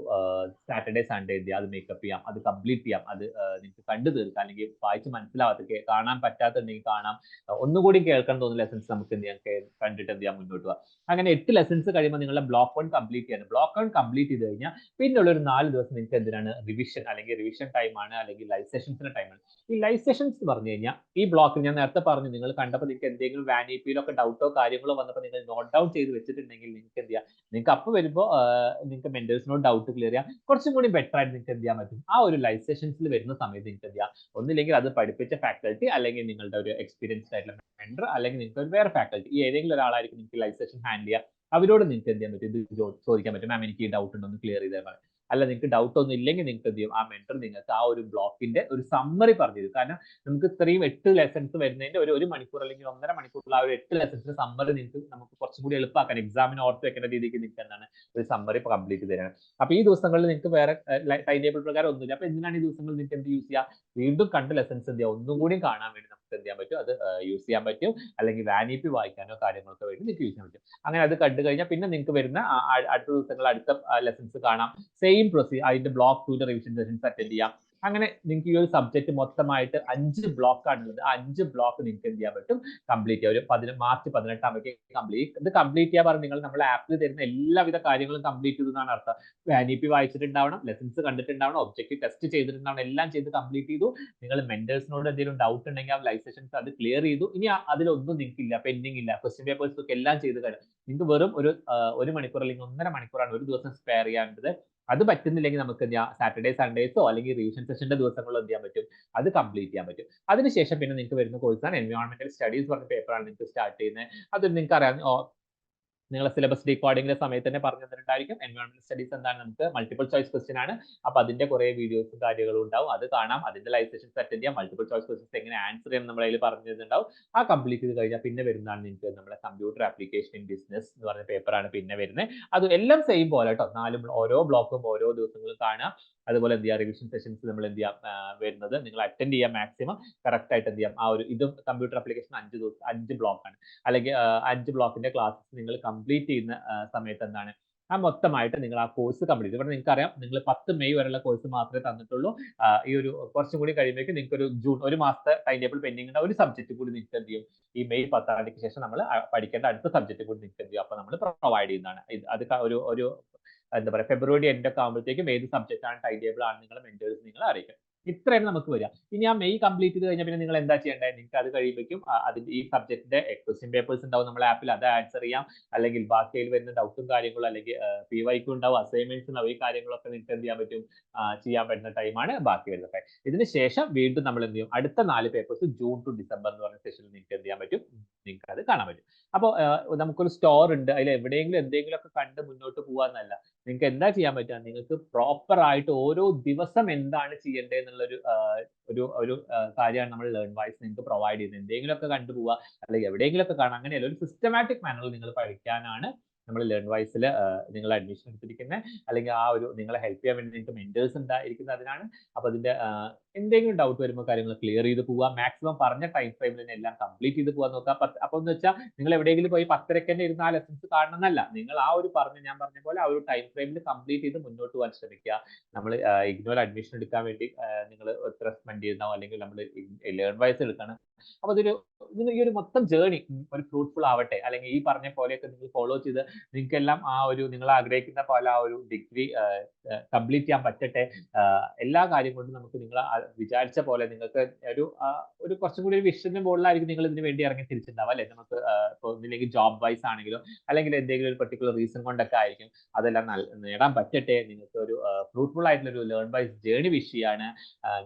സാറ്റർഡേ സൺഡേ എന്ത് ചെയ്യുക, അത് മേക്കപ്പ് ചെയ്യാം, അത് കംപ്ലീറ്റ് ചെയ്യാം. അത് നിങ്ങൾക്ക് കണ്ടു തീർക്കാം, അല്ലെങ്കിൽ വായിച്ച് മനസ്സിലാവാത്ത കാണാൻ പറ്റാത്തുണ്ടെങ്കിൽ കാണാം, ഒന്നുകൂടി കേൾക്കാൻ തോന്നുന്ന ലെസൺസ് നമുക്ക് എന്ത് ചെയ്യാം, കണ്ടിട്ട് എന്ത് ചെയ്യാം മുന്നോട്ട് പോകാം. അങ്ങനെ 8 ലെസൺസ് കഴിയുമ്പോൾ നിങ്ങളുടെ ബ്ലോക്ക് 1 കംപ്ലീറ്റ് ചെയ്യണം. ബ്ലോക്ക് 1 കംപ്ലീറ്റ് ചെയ്ത് കഴിഞ്ഞാൽ പിന്നെയുള്ള ഒരു 4 ദിവസം നിങ്ങൾക്ക് എന്തിനാണ്, റിവിഷൻ അല്ലെങ്കിൽ റിവിഷൻ ടൈമാണ്, അല്ലെങ്കിൽ ലൈവ് സെഷൻസിന്റെ ടൈമാണ്. ഈ ലൈവ് സെഷൻസ് എന്ന് പറഞ്ഞു കഴിഞ്ഞാൽ ഈ ബ്ലോക്കിൽ ഞാൻ നേരത്തെ പറഞ്ഞു, നിങ്ങൾ കണ്ടപ്പോൾ നിങ്ങൾക്ക് എന്തെങ്കിലും വാനിറ്റിയിലൊക്കെ ഡൗട്ടോ കാര്യങ്ങളോ വന്നപ്പോൾ നിങ്ങൾ നോട്ട് ഡൗൺ ചെയ്ത് വെച്ചിട്ടുണ്ടെങ്കിൽ നിങ്ങൾക്ക് എന്ത് ചെയ്യാം, നിങ്ങൾക്ക് അപ്പോൾ വരുമ്പോൾ നിങ്ങൾക്ക് മെന്റേഴ്സിനോട് ഡൗട്ട് ക്ലിയർ ചെയ്യാം. കുറച്ചും കൂടി ബെറ്റർ ആയിട്ട് നിങ്ങൾക്ക് എന്ത് ചെയ്യാൻ പറ്റും, ആ ഒരു ലൈവ് സെഷൻസിൽ വരുന്ന സമയത്ത് നിങ്ങൾക്ക് എന്ത് ചെയ്യാം, ഒന്നില്ലെങ്കിൽ അത് പഠിപ്പിച്ച ഫാക്കൽറ്റി അല്ലെങ്കിൽ നിങ്ങളുടെ ഒരു എക്സ്പീരിയൻസ്ഡ് ആയിട്ടുള്ള മെന്റർ അല്ലെങ്കിൽ നിങ്ങൾക്ക് ഒരു വേറെ ഫാക്കൽറ്റി, ഈ ഏതെങ്കിലും ഒരാളായിരിക്കും നിങ്ങൾക്ക് ലൈവ് സെഷൻ ഹാൻഡിൽ ചെയ്യുക. അവരോട് നിങ്ങൾക്ക് എന്ത് ചെയ്യാൻ പറ്റും, ഇത് ചോദിക്കാൻ പറ്റും, മാം എനിക്ക് ഈ ഡൗട്ട് ഉണ്ടോ ഒന്ന് ക്ലിയർ ചെയ്താൽ മതി. അല്ല നിങ്ങൾക്ക് ഡൗട്ട് ഒന്നും ഇല്ലെങ്കിൽ നിങ്ങൾക്ക് എന്ത് ചെയ്യും, ആ മെന്റർ നിങ്ങൾക്ക് ആ ഒരു ബ്ലോക്കിന്റെ ഒരു സമ്മറി പറഞ്ഞു തരും. കാരണം നമുക്ക് ഇത്രയും 8 ലെസൺസ് വരുന്നതിന്റെ ഒരു മണിക്കൂർ അല്ലെങ്കിൽ 1.5 മണിക്കൂറുള്ള ആ ഒരു 8 ലെസൺസിന്റെ സമ്മറി നമുക്ക് കുറച്ചും കൂടി എളുപ്പമാക്കാൻ, എക്സാമിന് ഓർത്ത് വെക്കേണ്ട രീതിക്ക് നിങ്ങൾക്ക് എന്താണ് ഒരു സമ്മറി കംപ്ലീറ്റ് ചെയ്ത് തരാണ്. അപ്പൊ ഈ ദിവസങ്ങളിൽ നിങ്ങൾക്ക് വേറെ ടൈം ടേബിൾ പ്രകാരം ഒന്നുമില്ല. അപ്പൊ എന്തിനാണ് ഈ ദിവസങ്ങളിൽ നിങ്ങൾക്ക് എന്ത് യൂസ് ചെയ്യുക, വീണ്ടും കണ്ട് ലെസൺസ് എന്ത് ചെയ്യുക, ഒന്നും കൂടി കാണാൻ വേണ്ടി നമുക്ക് എന്ത് ചെയ്യാൻ പറ്റും, അത് യൂസ് ചെയ്യാൻ പറ്റും. അല്ലെങ്കിൽ വാനിറ്റി വായിക്കാനോ കാര്യങ്ങളൊക്കെ വേണ്ടി നിങ്ങൾക്ക് യൂസ് ചെയ്യാൻ പറ്റും. അങ്ങനെ അത് കണ്ടു കഴിഞ്ഞാൽ പിന്നെ നിങ്ങൾക്ക് വരുന്ന അടുത്ത ദിവസങ്ങൾ അടുത്ത ലെസൺസ് കാണാം. സെയിം പ്രൊസീജർ, അതിന്റെ ബ്ലോക്ക് 2 റിവിഷൻ സെഷൻസ് അറ്റൻഡ് ചെയ്യാം. അങ്ങനെ നിങ്ങൾക്ക് ഈ ഒരു സബ്ജക്ട് മൊത്തമായിട്ട് 5 ബ്ലോക്ക് ആണുള്ളത്. ആ 5 ബ്ലോക്ക് നിങ്ങൾക്ക് എന്ത് ചെയ്യാൻ പറ്റും, കംപ്ലീറ്റ് ചെയ്യാം. ഒരു മാർച്ച് 18 ഇത് കംപ്ലീറ്റ് ചെയ്യാൻ പറഞ്ഞ് നിങ്ങൾ നമ്മുടെ ആപ്പിൽ തരുന്ന എല്ലാവിധ കാര്യങ്ങളും കംപ്ലീറ്റ് ചെയ്തെന്നാണ് അർത്ഥം. വാനിറ്റി വായിച്ചിട്ടുണ്ടാവണം, ലെസൺസ് കണ്ടിട്ടുണ്ടാവണം, ഒബ്ജക്റ്റീവ് ടെസ്റ്റ് ചെയ്തിട്ടുണ്ടാവണം, എല്ലാം ചെയ്ത് കംപ്ലീറ്റ് ചെയ്തു. നിങ്ങൾ മെന്റേഴ്സിനോട് എന്തെങ്കിലും ഡൗട്ട് ഉണ്ടെങ്കിൽ ആ ലൈവ് സെഷൻസ് അത് ക്ലിയർ ചെയ്തു. ഇനി അതിലൊന്നും നിങ്ങൾക്ക് ഇല്ല, പെൻഡിങ് ഇല്ല, ക്വസ്റ്റ്യൻ പേപ്പേഴ്സ് ഒക്കെ എല്ലാം ചെയ്ത് കഴിഞ്ഞു. നിങ്ങൾക്ക് വെറും ഒരു മണിക്കൂർ അല്ലെങ്കിൽ 1.5 മണിക്കൂറാണ് ഒരു ദിവസം സ്പെയർ ചെയ്യാനുള്ളത്. അത് പറ്റുന്നില്ലെങ്കിൽ നമുക്ക് സാറ്റർഡേ സൺഡേസോ അല്ലെങ്കിൽ റിവിഷൻ സെഷന്റെ ദിവസങ്ങളോ എന്ത് ചെയ്യാൻ പറ്റും, അത് കംപ്ലീറ്റ് ചെയ്യാൻ പറ്റും. അതിനുശേഷം പിന്നെ നിങ്ങൾക്ക് വരുന്ന കോഴ്സാണ് എൻവയോൺമെന്റൽ സ്റ്റഡീസ് പറഞ്ഞ പേപ്പറാണ് നിങ്ങൾക്ക് സ്റ്റാർട്ട് ചെയ്യുന്നത്. അത് നിങ്ങൾക്ക് അറിയാം, നിങ്ങളെ സിലബസ് ഡീകോഡിങ്ങിന്റെ സമയത്ത് തന്നെ പറഞ്ഞു തന്നിട്ടുണ്ടായിരിക്കും. എൻവയോൺമെന്റൽ സ്റ്റഡീസ് എന്താണ്, നമുക്ക് മൾട്ടിപ്പിൾ ചോയ്സ് ക്വസ്റ്റ്യൻ ആണ്. അപ്പൊ അതിന്റെ കുറെ വീഡിയോസും കാര്യങ്ങളും ഉണ്ടാവും, അത് കാണാം. അതിന്റെ ലൈവ് സെഷൻസ് അറ്റൻഡ് ചെയ്യാം. മൾട്ടിപ്പിൾ ചോയ്സ് ക്വസ്റ്റ്യൻസ് എങ്ങനെ ആൻസർ ചെയ്യണം നമ്മൾ അതിൽ പറഞ്ഞു തരുന്നുണ്ടാവും. ആ കംപ്ലീറ്റ് ചെയ്ത് കഴിഞ്ഞാൽ പിന്നെ വരുന്നതാണ് നിങ്ങൾക്ക് നമ്മുടെ കമ്പ്യൂട്ടർ ആപ്ലിക്കേഷൻ ഇൻ ബിസിനസ് എന്ന് പറഞ്ഞ പേപ്പറാണ് പിന്നെ വരുന്നത്. അത് എല്ലാം സെയിം പോലെ കേട്ടോ, 4 ഓരോ ബ്ലോക്കും ഓരോ ദിവസങ്ങളും കാണാം. അതുപോലെ എന്ത് ചെയ്യുക, റിവിഷൻ സെഷൻസ് നമ്മൾ എന്ത് ചെയ്യാം വരുന്നത് നിങ്ങൾ അറ്റൻഡ് ചെയ്യാം. മാക്സിമം കറക്റ്റ് ആയിട്ട് എന്ത് ചെയ്യാം, ആ ഒരു ഇതും കമ്പ്യൂട്ടർ ആപ്ലിക്കേഷൻ 5 ബ്ലോക്കാണ് അല്ലെങ്കിൽ 5 ബ്ലോക്കിന്റെ ക്ലാസ്സസ് നിങ്ങൾ കംപ്ലീറ്റ് ചെയ്യുന്ന സമയത്ത് എന്താണ് മൊത്തമായിട്ട് നിങ്ങൾ ആ കോഴ്സ് കംപ്ലീറ്റ്. ഇവിടെ നിങ്ങൾക്ക് അറിയാം, നിങ്ങൾ 10 മെയ് വരെയുള്ള കോഴ്സ് മാത്രമേ തന്നിട്ടുള്ളൂ. ഈ ഒരു കുറച്ചും കൂടി കഴിയുമ്പോഴേക്കും നിങ്ങൾക്ക് ഒരു ജൂൺ 1 മാസത്തെ ടൈം ടേബിൾ പെൻഡിങ് ഉണ്ട്. ഒരു സബ്ജക്റ്റ് കൂടി നിങ്ങൾക്ക് എന്ത് ചെയ്യും, ഈ മെയ് 10 തീയതിക്ക് ശേഷം നമ്മൾ പഠിക്കേണ്ട അടുത്ത സബ്ജക്റ്റ് കൂടി നിങ്ങൾക്ക് എന്ത് ചെയ്യും, അപ്പൊ നമ്മൾ പ്രൊവൈഡ് ചെയ്യുന്നതാണ്. അത് ഒരു എന്താ പറയുക, ഫെബ്രുവരി എൻഡ് ഒക്കെ ആകുമ്പോഴത്തേക്കും ഏത് സബ്ജക്റ്റ് ആണ് ടൈം ടേബിൾ ആണ് നിങ്ങളെ മെന്റേഴ്സ് നിങ്ങളെ അറിയിക്കും. ഇത്രയാണ് നമുക്ക് വരിക. ഇനി ആ മെയ് കംപ്ലീറ്റ് ചെയ്ത് കഴിഞ്ഞാൽ പിന്നെ നിങ്ങൾ എന്താ ചെയ്യേണ്ടത്, നിങ്ങൾക്ക് അത് കഴിയുമ്പോഴേക്കും അതിന്റെ ഈ സബ്ജക്റ്റിന്റെ ക്വസ്റ്റ്യൻ പേപ്പേഴ്സ് ഉണ്ടാവും നമ്മുടെ ആപ്പിൽ, അത് ആൻസർ ചെയ്യാം. അല്ലെങ്കിൽ ബാക്കിയിൽ വരുന്ന ഡൗട്ടും കാര്യങ്ങളും അല്ലെങ്കിൽ PYQ ഉണ്ടാവും, അസൈൻമെന്റ്സ് ഉണ്ടാവും. ഈ കാര്യങ്ങളൊക്കെ നിങ്ങൾക്ക് എന്ത് ചെയ്യാൻ പറ്റും, ചെയ്യാൻ പറ്റുന്ന ടൈമാണ് ബാക്കി വരുന്നത്. ഇതിന് ശേഷം വീണ്ടും നമ്മൾ എന്ത് ചെയ്യും, അടുത്ത 4 പേപ്പേഴ്സ് ജൂൺ ടു ഡിസംബർ എന്ന് പറഞ്ഞ സെഷനിൽ നിങ്ങൾക്ക് എന്ത് ചെയ്യാൻ പറ്റും, നിങ്ങൾക്ക് അത് കാണാൻ പറ്റും. അപ്പോൾ നമുക്കൊരു സ്റ്റോർ ഉണ്ട്, അതിൽ എവിടെയെങ്കിലും എന്തെങ്കിലും ഒക്കെ കണ്ട് മുന്നോട്ട് പോകാന്നല്ല, നിങ്ങൾക്ക് എന്താ ചെയ്യാൻ പറ്റുക, നിങ്ങൾക്ക് പ്രോപ്പർ ആയിട്ട് ഓരോ ദിവസം എന്താണ് ചെയ്യേണ്ടത് എന്നുള്ളൊരു ഒരു കാര്യമാണ് നമ്മൾ ലേൺ വൈസ് നിങ്ങൾക്ക് പ്രൊവൈഡ് ചെയ്യുന്നത്. എന്തെങ്കിലുമൊക്കെ കണ്ടുപോവുക അല്ലെങ്കിൽ എവിടെയെങ്കിലുമൊക്കെ കാണാം, അങ്ങനെയല്ല, ഒരു സിസ്റ്റമാറ്റിക് മാനറിൽ നിങ്ങൾ പഠിക്കാനാണ് നമ്മൾ ലേൺ വൈസിൽ നിങ്ങൾ അഡ്മിഷൻ എടുത്തിരിക്കുന്നത്. അല്ലെങ്കിൽ ആ ഒരു നിങ്ങളെ ഹെൽപ്പ് ചെയ്യാൻ വേണ്ടി നിങ്ങൾക്ക് മെന്റേഴ്സ് ഉണ്ടായിരിക്കുന്നത് അതിനാണ്. അപ്പോൾ അതിന്റെ എന്തെങ്കിലും ഡൗട്ട് വരുമ്പോൾ കാര്യങ്ങൾ ക്ലിയർ ചെയ്ത് പോവുക. മാക്സിമം പറഞ്ഞ ടൈം ഫ്രെയിമിൽ തന്നെ എല്ലാം കംപ്ലീറ്റ് ചെയ്ത് പോകാൻ നോക്കുക. അപ്പോൾ എന്ന് വെച്ചാൽ നിങ്ങൾ എവിടെയെങ്കിലും പോയി 10:30 തന്നെ ഇരുന്ന് ആ ലെസൺസ് കാണണമെന്നല്ല, നിങ്ങൾ ആ ഒരു ഞാൻ പറഞ്ഞ പോലെ ആ ഒരു ടൈം ഫ്രെയിമിൽ കംപ്ലീറ്റ് ചെയ്ത് മുന്നോട്ട് പോകാൻ ശ്രമിക്കുക. നമ്മൾ ഇഗ്നോയിൽ അഡ്മിഷൻ എടുക്കാൻ വേണ്ടി നിങ്ങൾ എത്ര സ്പെൻഡ് ചെയ്യുന്നോ, അല്ലെങ്കിൽ നമ്മൾ ലേൺ വൈസ് എടുക്കണം. അപ്പോൾ ഈ ഒരു മൊത്തം ജേർണി ഒരു ഫ്രൂട്ട്ഫുൾ ആവട്ടെ, അല്ലെങ്കിൽ ഈ പറഞ്ഞ പോലെയൊക്കെ നിങ്ങൾ ഫോളോ ചെയ്ത് നിങ്ങൾക്കെല്ലാം ആ ഒരു നിങ്ങൾ ആഗ്രഹിക്കുന്ന പോലെ ആ ഒരു ഡിഗ്രി കംപ്ലീറ്റ് ചെയ്യാൻ പറ്റട്ടെ. എല്ലാ കാര്യം കൊണ്ടും നമുക്ക് നിങ്ങൾ വിചാരിച്ച പോലെ നിങ്ങൾക്ക് ഒരു കുറച്ചും കൂടി ഒരു വിഷന്റെ മുകളിലായിരിക്കും നിങ്ങൾ ഇതിന് വേണ്ടി ഇറങ്ങി തിരിച്ചിട്ടുണ്ടാവും അല്ലെ. നമുക്ക് ഇപ്പോൾ ഒന്നില്ലെങ്കിൽ ജോബ് വൈസ് ആണെങ്കിലോ അല്ലെങ്കിൽ എന്തെങ്കിലും ഒരു പെർട്ടിക്കുലർ റീസൺ കൊണ്ടൊക്കെ ആയിരിക്കും. അതെല്ലാം നേടാൻ പറ്റട്ടെ. നിങ്ങൾക്ക് ഒരു ഫ്രൂട്ട്ഫുൾ ആയിട്ടുള്ള ഒരു ലേൺ വൈസ് ജേർണി വിഷ് ചെയ്യാണ്.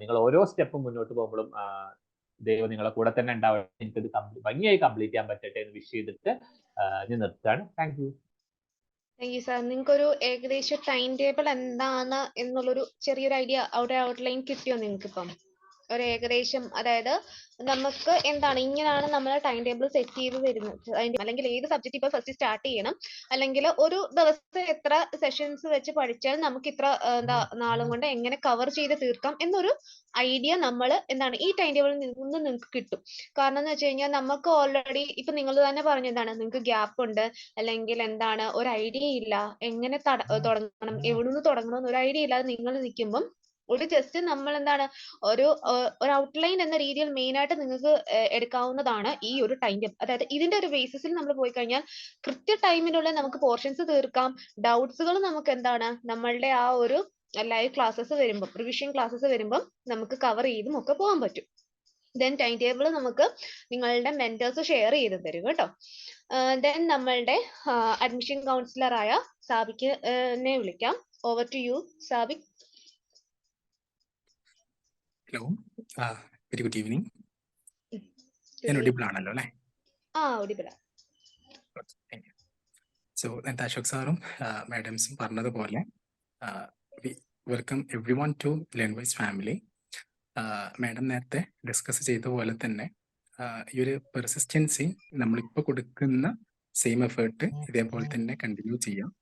നിങ്ങൾ ഓരോ സ്റ്റെപ്പും മുന്നോട്ട് പോകുമ്പോഴും ദൈവം നിങ്ങളെ കൂടെ തന്നെ ഉണ്ടാവട്ടെ. നിങ്ങൾക്ക് ഇത് ഭംഗിയായി കംപ്ലീറ്റ് ചെയ്യാൻ പറ്റട്ടെ എന്ന് വിഷ് ചെയ്തിട്ട് ഞാൻ നിർത്തുകയാണ്. Thank you. Thank you sir. നിങ്ങൾക്കൊരു ഏകദേശം ടൈം ടേബിൾ എന്താണ് എന്നുള്ളൊരു ചെറിയൊരു ഐഡിയ ഔട്ട്ലൈൻ കിട്ടിയോ നിങ്ങൾക്കിപ്പം? ഒരു ഏകദേശം, അതായത് നമുക്ക് എന്താണ് ഇങ്ങനെയാണ് നമ്മൾ ടൈം ടേബിൾ സെറ്റ് ചെയ്ത് തരുന്നത്, അല്ലെങ്കിൽ ഏത് സബ്ജക്ട് ഇപ്പൊ ഫസ്റ്റ് സ്റ്റാർട്ട് ചെയ്യണം, അല്ലെങ്കിൽ ഒരു ദിവസം എത്ര സെഷൻസ് വെച്ച് പഠിച്ചാൽ നമുക്ക് ഇത്ര നാളും കൊണ്ട് എങ്ങനെ കവർ ചെയ്ത് തീർക്കാം എന്നൊരു ഐഡിയ നമ്മൾ എന്താണ് ഈ ടൈം ടേബിളിൽ നിന്ന് നിങ്ങൾക്ക് കിട്ടും. കാരണം എന്ന് വെച്ച് കഴിഞ്ഞാൽ നമുക്ക് ഓൾറെഡി ഇപ്പൊ നിങ്ങൾ തന്നെ പറഞ്ഞതാണ്, നിങ്ങൾക്ക് ഗ്യാപ്പ് ഉണ്ട്, അല്ലെങ്കിൽ എന്താണ് ഒരു ഐഡിയ ഇല്ല, എങ്ങനെ തുടങ്ങണം, എവിടുന്ന് തുടങ്ങണം എന്നൊരു ഐഡിയ ഇല്ലാതെ നിങ്ങൾ നിൽക്കുമ്പം ഒരു ജസ്റ്റ് നമ്മൾ എന്താണ് ഒരു ഔട്ട്ലൈൻ എന്ന രീതിയിൽ മെയിൻ ആയിട്ട് നിങ്ങൾക്ക് എടുക്കാവുന്നതാണ് ഈ ഒരു ടൈം ടേബിൾ. അതായത് ഇതിന്റെ ഒരു ബേസിസിൽ നമ്മൾ പോയി കഴിഞ്ഞാൽ കൃത്യ ടൈമിനുള്ളിൽ നമുക്ക് പോർഷൻസ് തീർക്കാം. ഡൗട്ട്സുകൾ നമുക്ക് എന്താണ് നമ്മളുടെ ആ ഒരു ലൈവ് ക്ലാസ്സസ് വരുമ്പോൾ, റിവിഷൻ ക്ലാസ്സസ് വരുമ്പോൾ നമുക്ക് കവർ ചെയ്തും ഒക്കെ പോകാൻ പറ്റും. ദെൻ ടൈം ടേബിൾ നമുക്ക് നിങ്ങളുടെ മെന്റേഴ്സ് ഷെയർ ചെയ്ത് തരും കേട്ടോ. ദെൻ നമ്മളുടെ അഡ്മിഷൻ കൗൺസിലർ ആയ സാബിക്കിനെ വിളിക്കാം. Over to you Sabik. Hello, very good evening. ഞാൻ ഒഡിബിൾ ആണല്ലോ അല്ലേ? സോ നേരത്തെ അശോക് സാറും മാഡംസും പറഞ്ഞതുപോലെ welcome everyone to learn wise family. Madam നേരത്തെ ഡിസ്കസ് ചെയ്ത പോലെ തന്നെ ഈ ഒരു പെർസിസ്റ്റൻസി നമ്മളിപ്പോൾ കൊടുക്കുന്ന സെയിം എഫേർട്ട് ഇതേപോലെ തന്നെ കണ്ടിന്യൂ ചെയ്യാം.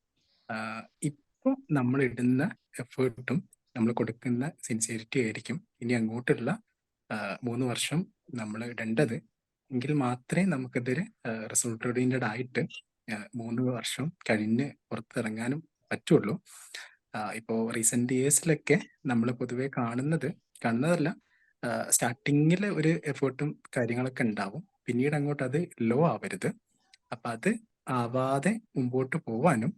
ഇപ്പോൾ നമ്മൾ ഇടുന്ന എഫേർട്ടും നമ്മൾ കൊടുക്കുന്ന സിൻസിയറിറ്റി ആയിരിക്കും ഇനി അങ്ങോട്ടുള്ള 3 വർഷം നമ്മൾ ഇടേണ്ടത്. എങ്കിൽ മാത്രമേ നമുക്കിതൊരു റിസൾട്ട് ഓറിയന്റഡ് ആയിട്ട് 3 വർഷം കഴിഞ്ഞ് പുറത്തിറങ്ങാനും പറ്റുള്ളൂ. ഇപ്പോൾ റീസെന്റ് ഇയേഴ്സിലൊക്കെ നമ്മൾ പൊതുവെ കാണുന്നതല്ല, സ്റ്റാർട്ടിങ്ങിൽ ഒരു എഫേർട്ടും കാര്യങ്ങളൊക്കെ ഉണ്ടാവും, പിന്നീട് അങ്ങോട്ട് അത് ലോ ആവരുത്. അപ്പം അത് ആവാതെ മുമ്പോട്ട് പോവാനും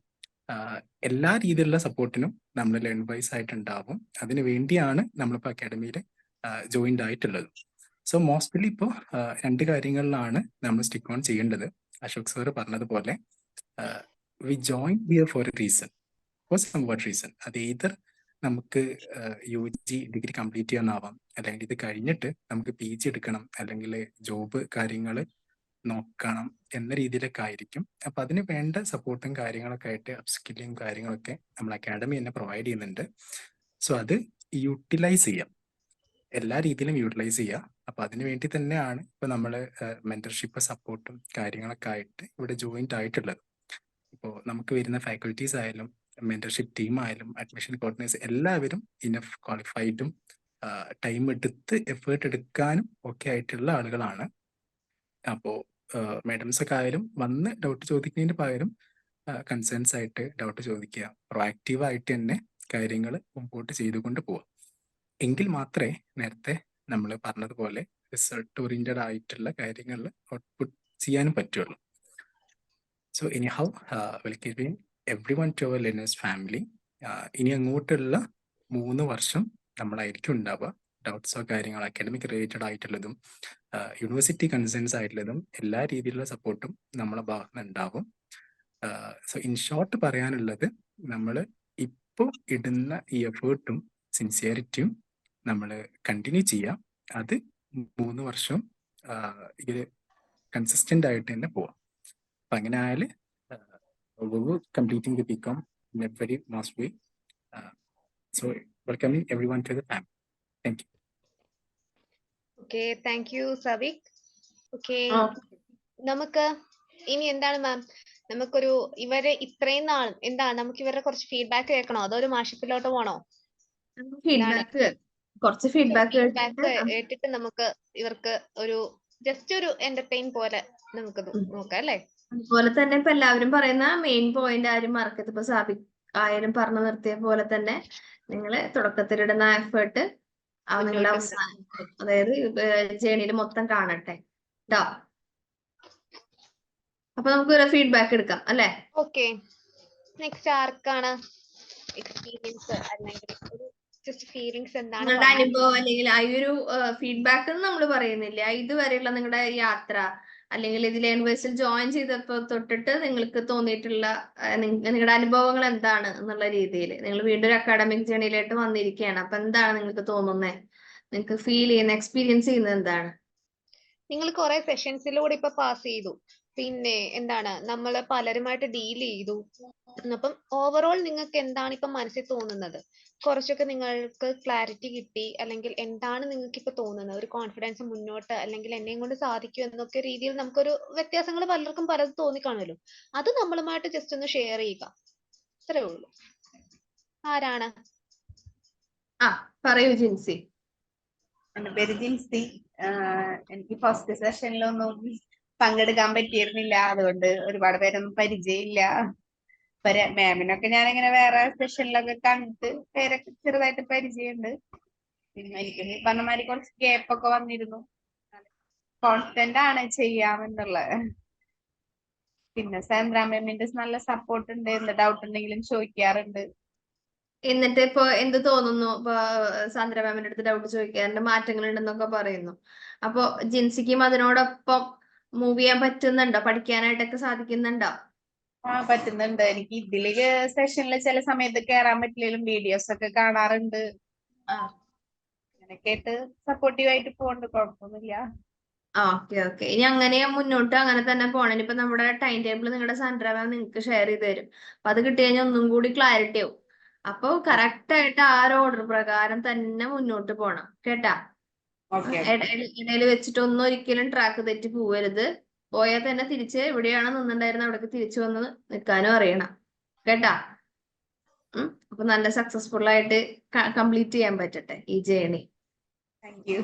എല്ലാ രീതിയിലുള്ള സപ്പോർട്ടിനും നമ്മൾ ലേൺ വൈസ് ആയിട്ടുണ്ടാവും. അതിന് വേണ്ടിയാണ് നമ്മളിപ്പോൾ അക്കാഡമിയിൽ ജോയിൻഡ് ആയിട്ടുള്ളത്. സോ മോസ്റ്റ്ലി ഇപ്പോൾ 2 കാര്യങ്ങളിലാണ് നമ്മൾ സ്റ്റിക്ക് ഓൺ ചെയ്യേണ്ടത്. അശോക് സാർ പറഞ്ഞതുപോലെ we join here for a reason, for some what reason. അത് either നമുക്ക് UG ഡിഗ്രി കംപ്ലീറ്റ് ചെയ്യാനാവാം, അല്ലെങ്കിൽ ഇത് കഴിഞ്ഞിട്ട് നമുക്ക് PG എടുക്കണം, അല്ലെങ്കിൽ ജോബ് കാര്യങ്ങൾ നോക്കണം എന്ന രീതിയിലൊക്കെ ആയിരിക്കും. അപ്പൊ അതിന് വേണ്ട സപ്പോർട്ടും കാര്യങ്ങളൊക്കെ ആയിട്ട് അപ്സ്കില്ലിങ് കാര്യങ്ങളൊക്കെ നമ്മൾ അക്കാഡമി തന്നെ പ്രൊവൈഡ് ചെയ്യുന്നുണ്ട്. സോ അത് യൂട്ടിലൈസ് ചെയ്യാം, എല്ലാ രീതിയിലും യൂട്ടിലൈസ് ചെയ്യാം. അപ്പൊ അതിന് വേണ്ടി തന്നെയാണ് ഇപ്പൊ നമ്മൾ മെന്റർഷിപ്പ് സപ്പോർട്ടും കാര്യങ്ങളൊക്കെ ആയിട്ട് ഇവിടെ ജോയിന്റ് ആയിട്ടുള്ളത്. ഇപ്പോൾ നമുക്ക് വരുന്ന ഫാക്കൽറ്റീസ് ആയാലും മെന്റർഷിപ്പ് ടീം ആയാലും അഡ്മിഷൻ കോർഡിനേറ്റേഴ്സ് എല്ലാവരും ഇനഫ് ക്വാളിഫൈഡും ടൈം എടുത്ത് എഫേർട്ട് എടുക്കാനും ഒക്കെ ആയിട്ടുള്ള ആളുകളാണ്. അപ്പോൾ മാഡംസ് ഒക്കെ ആയാലും വന്ന് ഡൗട്ട് ചോദിക്കുന്നതിന് പകരം കൺസേൺസ് ആയിട്ട് ഡൗട്ട് ചോദിക്കുക, പ്രൊആക്റ്റീവ് ആയിട്ട് തന്നെ കാര്യങ്ങൾ മുമ്പോട്ട് ചെയ്തുകൊണ്ട് പോവുക. എങ്കിൽ മാത്രമേ നേരത്തെ നമ്മൾ പറഞ്ഞതുപോലെ റിസൾട്ട് ഓറിയന്റഡ് ആയിട്ടുള്ള കാര്യങ്ങളിൽ ഔട്ട്പുട്ട് ചെയ്യാനും പറ്റുള്ളൂ. So anyhow welcome everyone to our learners family. ഇനി അങ്ങോട്ടുള്ള 3 വർഷം നമ്മളായിരിക്കും ഉണ്ടാവുക. ഡൗട്ട്സോ കാര്യങ്ങളോ അക്കാഡമിക് റിലേറ്റഡ് ആയിട്ടുള്ളതും യൂണിവേഴ്സിറ്റി കൺസേൺസ് ആയിട്ടുള്ളതും എല്ലാ രീതിയിലുള്ള സപ്പോർട്ടും നമ്മളെ ഭാഗത്ത് ഉണ്ടാവും. സോ ഇൻ ഷോർട്ട് പറയാനുള്ളത്, നമ്മൾ ഇപ്പോൾ ഇടുന്ന ഈ എഫേർട്ടും സിൻസിയറിറ്റിയും നമ്മൾ കണ്ടിന്യൂ ചെയ്യാം. അത് 3 വർഷം ഇത് കൺസിസ്റ്റന്റ് ആയിട്ട് തന്നെ പോവാം. അപ്പൊ അങ്ങനെ ആയാൽ completing the BCom in a very mass way. So welcoming everyone to the family. Thank you. Okay, thank you Savik. Okay, നമുക്ക് ഇനി എന്താണ് മാം, നമുക്കൊരു ഇവരെ ഇത്രയും നാൾ എന്താണ് നമുക്ക് ഇവരുടെ കുറച്ച് ഫീഡ്ബാക്ക് കേൾക്കണോ, അതോ ഒരു മാഷിപ്പിലോട്ട് പോണോ? കുറച്ച് ഫീഡ്ബാക്ക് കേട്ടിട്ട് നമുക്ക് ഇവർക്ക് ഒരു ജസ്റ്റ് ഒരു എന്റർടൈൻ പോലെ നമുക്ക് നോക്കാം അല്ലേ? അതുപോലെ തന്നെ ഇപ്പൊ എല്ലാവരും പറയുന്ന മെയിൻ പോയിന്റ് ആരും മറക്കരുത്. ഇപ്പൊ സാബിക് ആയാലും പറഞ്ഞു നിർത്തിയ പോലെ തന്നെ നിങ്ങൾ തുടക്കത്തിലിടുന്ന എഫേർട്ട് നിങ്ങളുടെ അവസാനം, അതായത് ജേണിയിൽ മൊത്തം കാണട്ടെ ട്ടോ. അപ്പൊ നമുക്ക് ഒരു ഫീഡ്ബാക്ക് എടുക്കാം അല്ലെ? ഓക്കെ, നെക്സ്റ്റ് ആർക്കാണ് എക്സ്പീരിയൻസ് അല്ലെങ്കിൽ ഒരു ജസ്റ്റ് ഫീലിങ്സ് എന്താണ് നിങ്ങളുടെ അനുഭവം, അല്ലെങ്കിൽ ആ ഒരു ഫീഡ്ബാക്ക് നമ്മൾ പറയുന്നില്ല, ഇതുവരെയുള്ള നിങ്ങളുടെ യാത്ര അല്ലെങ്കിൽ ഇതിൽ ലേൺവേഴ്സിൽ ജോയിൻ ചെയ്തപ്പോ തൊട്ടിട്ട് നിങ്ങൾക്ക് തോന്നിയിട്ടുള്ള നിങ്ങളുടെ അനുഭവങ്ങൾ എന്താണ് എന്നുള്ള രീതിയിൽ. നിങ്ങൾ വീണ്ടും ഒരു അക്കാഡമിക് ജേണിയിലോട്ട് വന്നിരിക്കുകയാണ്. അപ്പൊ എന്താണ് നിങ്ങൾക്ക് തോന്നുന്നത്, നിങ്ങൾക്ക് ഫീൽ ചെയ്യുന്ന, എക്സ്പീരിയൻസ് ചെയ്യുന്നത് എന്താണ്? നിങ്ങൾ കുറെ സെഷൻസിലൂടെ ഇപ്പൊ പാസ് ചെയ്തു, പിന്നെ എന്താണ് നമ്മൾ പലരുമായിട്ട് ഡീൽ ചെയ്തു. അപ്പം ഓവറോൾ നിങ്ങൾക്ക് എന്താണ് ഇപ്പൊ മനസ്സിൽ തോന്നുന്നത്? കുറച്ചൊക്കെ നിങ്ങൾക്ക് ക്ലാരിറ്റി കിട്ടി, അല്ലെങ്കിൽ എന്താണ് നിങ്ങൾക്ക് ഇപ്പൊ തോന്നുന്നത്? ഒരു കോൺഫിഡൻസ് മുന്നോട്ട്, അല്ലെങ്കിൽ എന്നെയും കൊണ്ട് സാധിക്കും എന്നൊക്കെ രീതിയിൽ നമുക്കൊരു വ്യത്യാസങ്ങൾ പലർക്കും പലതും തോന്നിക്കാണല്ലോ. അത് നമ്മളുമായിട്ട് ജസ്റ്റ് ഒന്ന് ഷെയർ ചെയ്യുക, അത്രേ ഉള്ളൂ. ആരാണ്? പറയൂ ജിൻസി. എന്റെ പേര് ജിൻസി. എനിക്ക് ഫസ്റ്റ് സെഷനിലൊന്നും പങ്കെടുക്കാൻ പറ്റിയിരുന്നില്ല, അതുകൊണ്ട് ഒരുപാട് പേരൊന്നും പരിചയമില്ല. മാമിനൊക്കെ ഞാനിങ്ങനെ വേറെ സെഷനിലൊക്കെ കണ്ടിട്ട് പേരൊക്കെ ചെറുതായിട്ട് പരിചയമുണ്ട്. പിന്നെ എനിക്ക് പറഞ്ഞ മാതിരി കുറച്ച് ഗ്യാപ്പൊക്കെ വന്നിരുന്നു. കോൺഫിഡന്റ് ആണ് ചെയ്യാമെന്നുള്ളത്. പിന്നെ സാന്ദ്ര മാമിന്റെ നല്ല സപ്പോർട്ട് ഉണ്ട്, എന്ത് ഡൗട്ട് ഉണ്ടെങ്കിലും ചോദിക്കാറുണ്ട്. എന്നിട്ട് ഇപ്പൊ എന്ത് തോന്നുന്നു? ഇപ്പൊ സാന്ദ്ര മാമിന്റെ അടുത്ത് ഡൗട്ട് ചോദിക്കാറുണ്ട്, മാറ്റങ്ങൾ ഉണ്ടെന്നൊക്കെ പറയുന്നു. അപ്പൊ ജിൻസിക്കും അതിനോടൊപ്പം മൂവ് ചെയ്യാൻ പറ്റുന്നുണ്ടോ? പഠിക്കാനായിട്ടൊക്കെ സാധിക്കുന്നുണ്ടോ? പറ്റുന്നുണ്ട്. എനിക്ക് ഇതില് സെഷനിൽ ചില സമയത്ത് കയറാൻ പറ്റില്ലെങ്കിലും വീഡിയോസ് ഒക്കെ കാണാറുണ്ട്. അങ്ങനെയൊക്കെ ആയിട്ട് സപ്പോർട്ടീവ് ആയിട്ട് പോകുന്നുണ്ട്, കുഴപ്പമൊന്നുമില്ല. ഓക്കെ. ഇനി അങ്ങനെ മുന്നോട്ട് അങ്ങനെ തന്നെ പോകണം. ഇപ്പൊ നമ്മുടെ ടൈം ടേബിൾ നിങ്ങളുടെ സാന്ദ്ര മാം നിങ്ങൾക്ക് ഷെയർ ചെയ്ത് തരും. അപ്പൊ അത് കിട്ടി കഴിഞ്ഞാൽ ഒന്നും കൂടി ക്ലാരിറ്റി ആവും. അപ്പൊ കറക്റ്റ് ആയിട്ട് ആ ഒരു ഓർഡർ പ്രകാരം തന്നെ മുന്നോട്ട് പോണം കേട്ടാ. ഇടയിൽ വെച്ചിട്ട് ഒന്നും ഒരിക്കലും ട്രാക്ക് തെറ്റി പോവരുത്. പോയാൽ തന്നെ തിരിച്ച് എവിടെയാണ് നിന്നുണ്ടായിരുന്നത് അവിടേക്ക് തിരിച്ചു വന്ന് നിൽക്കാനും അറിയണം കേട്ടാ. അപ്പൊ നല്ല സക്സസ്ഫുൾ ആയിട്ട് കംപ്ലീറ്റ് ചെയ്യാൻ പറ്റട്ടെ ഈ journey. Thank you.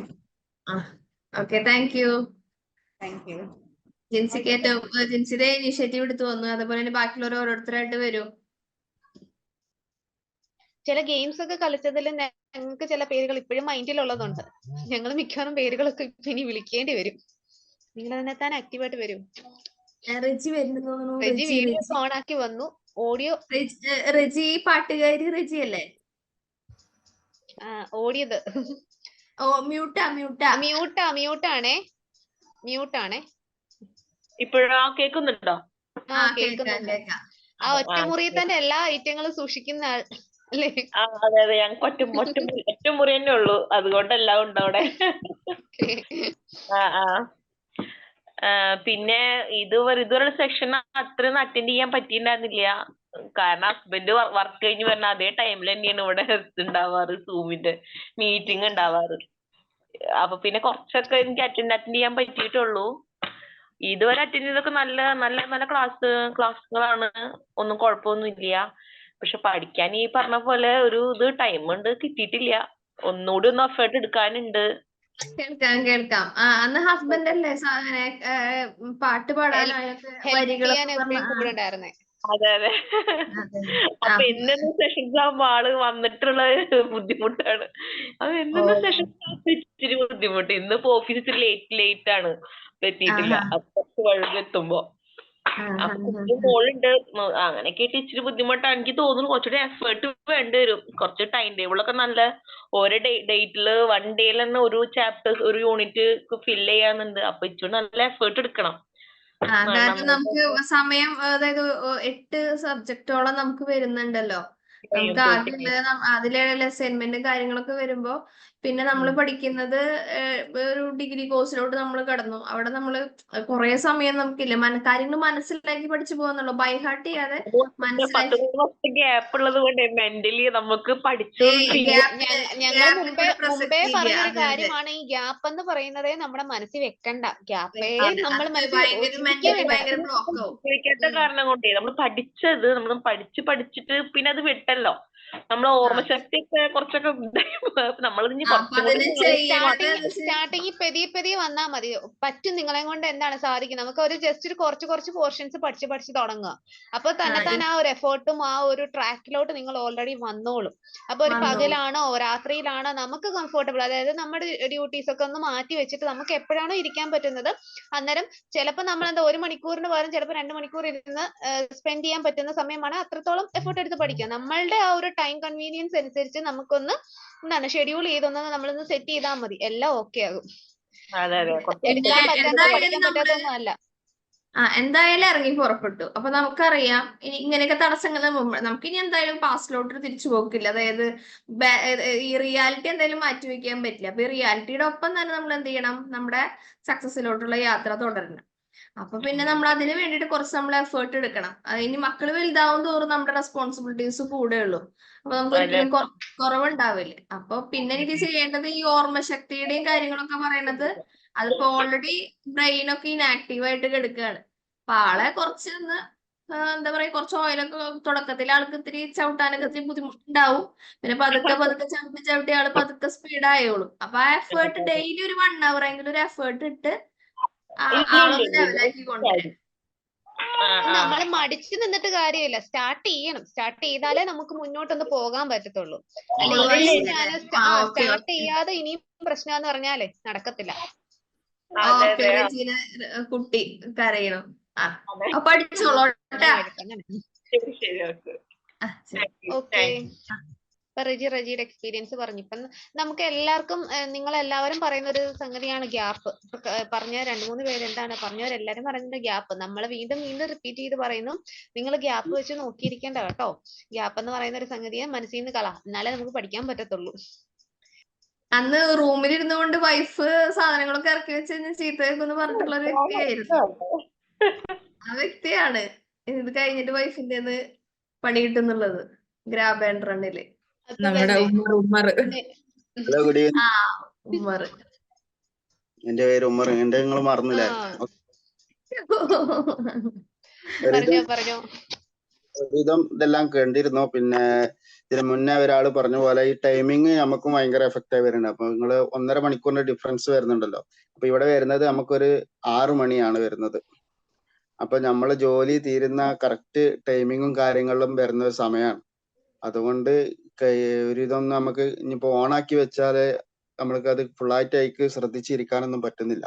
Okay, thank you. ജിൻസിക്ക് Okay. ഏറ്റവും ജിൻസിയുടെ ഇനിഷ്യേറ്റീവ് എടുത്തു വന്നു. അതുപോലെ തന്നെ ബാക്കിയുള്ളവർ ഓരോരുത്തരായിട്ട് വരും. ചില ഗെയിംസ് ഒക്കെ കളിച്ചതിൽ ഞങ്ങൾക്ക് ചില പേരുകൾ ഇപ്പോഴും മൈൻഡിലുള്ളതുണ്ട്. ഞങ്ങൾ മിക്കവാറും പേരുകളൊക്കെ ഇപ്പൊ ഇനി വിളിക്കേണ്ടി വരും. നിങ്ങൾ അതിനകത്താൻ ആക്റ്റീവായിട്ട് വരും. റെജി വരുന്നു. റെജി വീഡിയോ ഓൺ ആക്കി വന്നു. ഓഡിയോ റെജി പാട്ടുകാരി റെജി അല്ലേ? ഓടിയത് മ്യൂട്ടാണേ. ഇപ്പോഴാ കേൾക്കുന്നുണ്ടോ? കേൾക്കുന്നുണ്ട്. ആ ഒറ്റമുറിയിൽ തന്നെ എല്ലാ ഐറ്റങ്ങളും സൂക്ഷിക്കുന്ന ആൾ അല്ലേ? അതെ, ഞങ്ങൾക്ക് ഒറ്റമുറി തന്നെ ഉള്ളൂ, അതുകൊണ്ട് എല്ലാം ഉണ്ട് അവിടെ. പിന്നെ ഇതുവരെ സെഷൻ അത്രയൊന്നും അറ്റൻഡ് ചെയ്യാൻ പറ്റിയിട്ടുണ്ടായിരുന്നില്ല. കാരണം ഹസ്ബൻഡ് വർക്ക് കഴിഞ്ഞ് വരുന്ന അതേ ടൈമിൽ തന്നെയാണ് ഇവിടെ ഉണ്ടാവാറ്, സൂമിന്റെ മീറ്റിംഗ് ഉണ്ടാവാറ്. അപ്പൊ പിന്നെ കുറച്ചൊക്കെ എനിക്ക് അറ്റൻഡ് ചെയ്യാൻ പറ്റിയിട്ടുള്ളൂ. ഇതുവരെ അറ്റൻഡ് ചെയ്തൊക്കെ നല്ല നല്ല നല്ല ക്ലാസ്സുകളാണ്, ഒന്നും കുഴപ്പമൊന്നും ഇല്ല. പക്ഷെ പഠിക്കാൻ ഈ പറഞ്ഞ പോലെ ഒരു ടൈം ഉണ്ട്, കിട്ടിയിട്ടില്ല. ഒന്നുകൂടി ഒന്ന് എഫേർട്ട് എടുക്കാനുണ്ട്. കേൾക്കാം. അന്ന് ഹസ്ബൻഡ് അല്ലേ പാട്ട് പാടാൻ അതെ അതെ. അതെ അപ്പൊ എന്നൊന്നും സെഷൻസ് ആകുമ്പോ ആള് വന്നിട്ടുള്ള ബുദ്ധിമുട്ടാണ്. അത് എന്നൊന്നും സെഷൻസ് ഇച്ചിരി ബുദ്ധിമുട്ട്. ഇന്നിപ്പോ ഓഫീസിൽ ഇച്ചിരി ലേറ്റ് ആണ് എത്തിയിട്ടില്ല. അപ്പൊ കുറച്ച് വൈകി എത്തുമ്പോ. അപ്പൊ കുട്ടി മോളുണ്ട്. അങ്ങനെയൊക്കെ ആയിട്ട് ഇച്ചിരി ബുദ്ധിമുട്ടാണ്. എനിക്ക് തോന്നുന്നു കുറച്ചുകൂടി എഫേർട്ട് വേണ്ടി വരും. കുറച്ച് ടൈം ടേബിൾ ഒക്കെ നല്ല ഓരോ ഡേറ്റില് 1 ഡേയിൽ തന്നെ ഒരു ചാപ്റ്റേഴ്സ് ഒരു യൂണിറ്റ് ഫില്ല് ചെയ്യാന്നുണ്ട്. അപ്പൊ ഇച്ചിരി നല്ല എഫേർട്ട് എടുക്കണം. കാരണം നമുക്ക് സമയം അതായത് 8 സബ്ജക്റ്റോളം നമുക്ക് വരുന്നുണ്ടല്ലോ. നമുക്ക് ആകെയുള്ളത് അതിലുള്ള അസൈൻമെന്റും കാര്യങ്ങളൊക്കെ വരുമ്പോ പിന്നെ നമ്മൾ പഠിക്കുന്നത് ഒരു ഡിഗ്രി കോഴ്സിലോട്ട് നമ്മൾ കടന്നു. അവിടെ നമ്മള് കുറെ സമയം നമുക്കില്ല. കാര്യങ്ങൾ മനസ്സിലാക്കി പഠിച്ചു പോകുന്നുള്ളൂ. ബൈഹാർട്ട് ചെയ്യാതെ മനസ്സിലാക്കി. 10 വർഷത്തെ ഗ്യാപ്പ് ഉള്ളത് കൊണ്ട് മെന്റലി നമുക്ക് ഞങ്ങൾ മുമ്പേ പറഞ്ഞൊരു കാര്യമാണ് ഈ ഗ്യാപ്പ് എന്ന് പറയുന്നതേ നമ്മുടെ മനസ്സിൽ വെക്കണ്ട. ഗ്യാപ്പേ നമ്മൾ ഉപയോഗിക്കാത്ത കാരണം കൊണ്ടേ നമ്മൾ പഠിച്ചത് നമ്മൾ പഠിച്ചിട്ട് പിന്നെ അത് വിട്ടല്ലോ. നമ്മളെ ഓർമ്മശക്തിയൊക്കെ കുറച്ചൊക്കെ നമ്മളിനി സ്റ്റാർട്ടിങ് പെതിയെ വന്നാ മതി. പറ്റും. നിങ്ങളെ കൊണ്ട് എന്താണ് സാധിക്കും. നമുക്ക് ഒരു ജസ്റ്റ് ഒരു കുറച്ച് പോർഷൻസ് പഠിച്ച് തുടങ്ങുക. അപ്പൊ തന്നെ ആ ഒരു എഫേർട്ടും ആ ഒരു ട്രാക്കിലോട്ട് നിങ്ങൾ ഓൾറെഡി വന്നോളും. അപ്പൊ ഒരു പകലാണോ രാത്രിയിലാണോ നമുക്ക് കംഫർട്ടബിൾ, അതായത് നമ്മുടെ ഡ്യൂട്ടീസ് ഒക്കെ ഒന്ന് മാറ്റി വെച്ചിട്ട് നമുക്ക് എപ്പോഴാണോ ഇരിക്കാൻ പറ്റുന്നത് അന്നേരം ചിലപ്പോൾ നമ്മൾ എന്താ 1 മണിക്കൂറിന് പകരം ചിലപ്പോൾ 2 മണിക്കൂർ ഇരുന്ന് സ്പെൻഡ് ചെയ്യാൻ പറ്റുന്ന സമയമാണ് അത്രത്തോളം എഫേർട്ട് എടുത്ത് പഠിക്കുക. നമ്മളുടെ ആ ഒരു ടൈം കൺവീനിയൻസ് അനുസരിച്ച് നമുക്കൊന്ന് എന്താണ് ഷെഡ്യൂൾ ചെയ്തൊന്ന് നമ്മളൊന്ന് സെറ്റ് ചെയ്താൽ മതി. എല്ലാം ഓക്കെ ആകും. എടുക്കാൻ പറ്റാത്ത പഠിക്കാൻ പറ്റാത്തൊന്നും അല്ല. എന്തായാലും ഇറങ്ങി പുറപ്പെട്ടു. അപ്പൊ നമുക്കറിയാം ഇനി ഇങ്ങനെയൊക്കെ തടസ്സങ്ങൾ നമുക്ക് ഇനി എന്തായാലും പാസ്റ്റിലോട്ട് തിരിച്ചു പോക്കില്ല. അതായത് ഈ റിയാലിറ്റി എന്തായാലും മാറ്റി വെക്കാൻ പറ്റില്ല. അപ്പൊ ഈ റിയാലിറ്റിയുടെ ഒപ്പം തന്നെ നമ്മൾ എന്ത് ചെയ്യണം, നമ്മുടെ സക്സസിലോട്ടുള്ള യാത്ര തുടരണം. അപ്പൊ പിന്നെ നമ്മൾ അതിന് വേണ്ടിയിട്ട് കുറച്ച് നമ്മൾ എഫേർട്ട് എടുക്കണം. ഇനി മക്കൾ വലുതാവും തോറും നമ്മുടെ റെസ്പോൺസിബിലിറ്റീസ് കൂടുകയുള്ളൂ. അപ്പൊ നമുക്ക് ഒരിക്കലും കുറവുണ്ടാവില്ല. അപ്പൊ പിന്നെ എനിക്ക് ചെയ്യേണ്ടത് ഈ ഓർമ്മശക്തിയുടെയും കാര്യങ്ങളൊക്കെ പറയണത് അതിപ്പോ ഓൾറെഡി ബ്രെയിൻ ഒക്കെ ഇനാക്റ്റീവ് ആയിട്ട് കിടക്കുകയാണ്. അപ്പൊ ആളെ കുറച്ച് എന്താ പറയാ കുറച്ച് ഓയിലൊക്കെ തുടക്കത്തിൽ ആൾക്ക് ഇത്തിരി ചവിട്ടാനൊക്കെ ഇത്തിരി ബുദ്ധിമുട്ടുണ്ടാവും. പിന്നെ പതുക്കെ ചവിട്ടി ആള് പതുക്കെ സ്പീഡ് ആയോളും. അപ്പൊ ആ എഫേർട്ട് ഡെയിലി ഒരു 1 hour എങ്കിലും ഒരു എഫേർട്ട് ഇട്ട് ആളൊന്ന് ലെവലാക്കി കൊണ്ടുവരാം. നമ്മൾ മടിച്ചു നിന്നിട്ട് കാര്യമില്ല. സ്റ്റാർട്ട് ചെയ്യണം. സ്റ്റാർട്ട് ചെയ്താലേ നമുക്ക് മുന്നോട്ടൊന്ന് പോകാൻ പറ്റത്തുള്ളൂ. അല്ലെങ്കിൽ ഞാൻ സ്റ്റാർട്ട് ചെയ്യാതെ ഇനിയും പ്രശ്നം പറഞ്ഞാലേ നടക്കത്തില്ല. കുട്ടി കരയണം. പഠിച്ചോളൂ. ഓക്കെ. റെജിയുടെ എക്സ്പീരിയൻസ് പറഞ്ഞു. ഇപ്പം നമുക്ക് എല്ലാവർക്കും നിങ്ങളെല്ലാവരും പറയുന്ന ഒരു സംഗതിയാണ് ഗ്യാപ്പ്. പറഞ്ഞ 2-3 പേര് എന്താണ് പറഞ്ഞവരെല്ലാരും പറയുന്നത് ഗ്യാപ്പ്. നമ്മൾ വീണ്ടും റിപ്പീറ്റ് ചെയ്ത് പറയുന്നു, നിങ്ങൾ ഗ്യാപ്പ് വെച്ച് നോക്കിയിരിക്കേണ്ട കേട്ടോ. ഗ്യാപ്പ് എന്ന് പറയുന്ന ഒരു സംഗതിയെ മനസ്സിൽ നിന്ന് കളാം, എന്നാലേ നമുക്ക് പഠിക്കാൻ പറ്റത്തുള്ളൂ. അന്ന് റൂമിൽ ഇരുന്നുകൊണ്ട് വൈഫ് സാധനങ്ങളൊക്കെ ഇറക്കി വെച്ച് ചീത്തയൊക്കെ പറഞ്ഞിട്ടുള്ള ഒരു വ്യക്തിയായിരുന്നു. ആ വ്യക്തിയാണ് ഇത് കഴിഞ്ഞിട്ട് വൈഫിന്റെ പണി കിട്ടുന്നുള്ളത്. ഗ്രാബ് ആൻഡ് റണ്ണില് നമ്മുടെ Ummer. Hello, good evening. Ummer. എന്റെ പേര് ഉമ്മർ. എന്റെ നിങ്ങൾ മറന്നില്ലേ? ഒരുവിധം ഇതെല്ലാം കണ്ടിരുന്നു. പിന്നെ ഇതിന് മുന്നേ ഒരാൾ പറഞ്ഞ പോലെ ഈ ടൈമിങ് നമുക്കും ഭയങ്കര എഫക്റ്റ് ആയി വരുന്നുണ്ട്. അപ്പൊ നിങ്ങൾ 1.5 മണിക്കൂറിന്റെ ഡിഫറൻസ് വരുന്നുണ്ടല്ലോ. അപ്പൊ ഇവിടെ വരുന്നത് നമുക്കൊരു 6 മണിയാണ് വരുന്നത്. അപ്പൊ നമ്മൾ ജോലി തീരുന്ന കറക്റ്റ് ടൈമിങ്ങും കാര്യങ്ങളിലും വരുന്ന ഒരു സമയമാണ്. അതുകൊണ്ട് ഒരുവിധം നമുക്ക് ഇനിയിപ്പോ ഓണാക്കി വെച്ചാല് നമ്മൾക്ക് അത് ഫുള്ളായിട്ട് അതിക്ക് ശ്രദ്ധിച്ചിരിക്കാനൊന്നും പറ്റുന്നില്ല.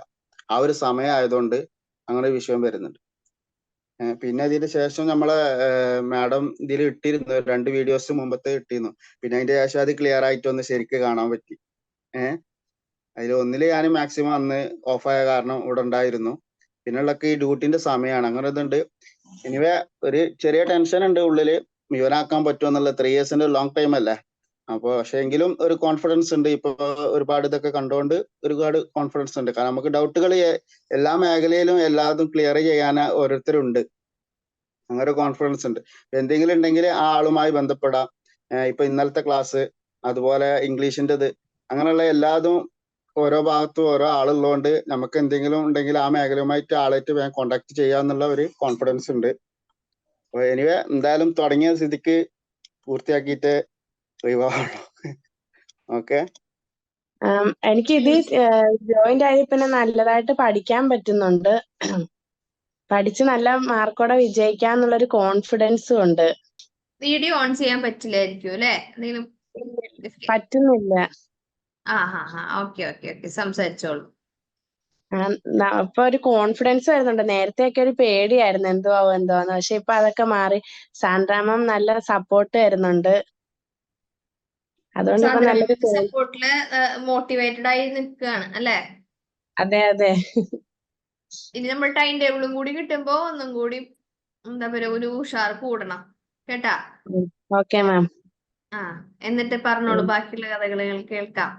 ആ ഒരു സമയം ആയതുകൊണ്ട് അങ്ങനെ ഒരു വിഷയം വരുന്നുണ്ട്. പിന്നെ ഇതിന് ശേഷം നമ്മളെ മാഡം ഇതിൽ ഇട്ടിരുന്നു 2 വീഡിയോസ് മുമ്പത്തെ ഇട്ടിരുന്നു. പിന്നെ അതിന്റെ ശേഷം അത് ക്ലിയർ ആയിട്ടൊന്ന് ശരിക്ക് കാണാൻ പറ്റി. അതിൽ ഒന്നില് ഞാൻ മാക്സിമം അന്ന് ഓഫായ കാരണം ഇവിടെ ഉണ്ടായിരുന്നു. പിന്നുള്ളൊക്കെ ഈ ഡ്യൂട്ടിന്റെ സമയമാണ്. അങ്ങനെ ഇതുണ്ട്. എനിവേ ഒരു ചെറിയ ടെൻഷൻ ഉണ്ട് ഉള്ളില്, മുഴുവനാക്കാൻ പറ്റുമോ എന്നുള്ള. 3 yearsന്റെ ലോങ് ടൈം അല്ലേ. അപ്പൊ പക്ഷെ എങ്കിലും ഒരു കോൺഫിഡൻസ് ഉണ്ട്. ഇപ്പൊ ഒരുപാട് ഇതൊക്കെ കണ്ടുകൊണ്ട് ഒരുപാട് കോൺഫിഡൻസ് ഉണ്ട്. കാരണം നമുക്ക് ഡൗട്ടുകൾ എല്ലാ മേഖലയിലും എല്ലാതും ക്ലിയർ ചെയ്യാൻ ഓരോരുത്തരുണ്ട്. അങ്ങനെ ഒരു കോൺഫിഡൻസ് ഉണ്ട്. എന്തെങ്കിലും ഉണ്ടെങ്കിൽ ആ ആളുമായി ബന്ധപ്പെടാം. ഇപ്പൊ ഇന്നലത്തെ ക്ലാസ്, അതുപോലെ ഇംഗ്ലീഷിൻ്റെത്, അങ്ങനെയുള്ള എല്ലാതും ഓരോ ഭാഗത്തും ഓരോ ആളുള്ളതുകൊണ്ട് നമുക്ക് എന്തെങ്കിലും ഉണ്ടെങ്കിൽ ആ മേഖലയുമായിട്ട് ആളായിട്ട് വേഗം കോണ്ടാക്ട് ചെയ്യാന്നുള്ള ഒരു കോൺഫിഡൻസ് ഉണ്ട്. അപ്പൊ എനിവേ എന്തായാലും തുടങ്ങിയ സ്ഥിതിക്ക് പൂർത്തിയാക്കിയിട്ട് ഒഴിവാണോ? ഓക്കെ. എനിക്കിത് ജോയിന്റ് ആയി പിന്നെ നല്ലതായിട്ട് പഠിക്കാൻ പറ്റുന്നുണ്ട്. പഠിച്ച് നല്ല മാർക്കോടെ വിജയിക്കാന്നുള്ളൊരു കോൺഫിഡൻസും ഉണ്ട്. വീഡിയോ ഓൺ ചെയ്യാൻ പറ്റില്ലായിരിക്കും അല്ലെ? എന്തെങ്കിലും പറ്റുന്നില്ല. ഓക്കെ ഓക്കെ ഓക്കെ, സംസാരിച്ചോളൂ. അപ്പൊ ഒരു കോൺഫിഡൻസ് വരുന്നുണ്ട്. നേരത്തെയൊക്കെ ഒരു പേടിയായിരുന്നു എന്തുവാന്ന്. പക്ഷെ ഇപ്പൊ അതൊക്കെ മാറി. സാൻഡ്ര മാം നല്ല സപ്പോർട്ട് തരുന്നുണ്ട്. അതുകൊണ്ട് ഇപ്പൊ നല്ലൊരു സപ്പോർട്ടില് മോട്ടിവേറ്റഡ് ആയി നിൽക്കുകയാണ് അല്ലെ? അതെ അതെ. ഇനി നമ്മൾ ടൈം ടേബിളും കൂടി കിട്ടുമ്പോ ഒന്നും കൂടി എന്താ പറയുക, ഒരു ഉഷാർ കൂടണം കേട്ടാ. Okay ma'am. എന്നിട്ട് പറഞ്ഞോളൂ, ബാക്കിയുള്ള കഥകൾ കേൾക്കാം.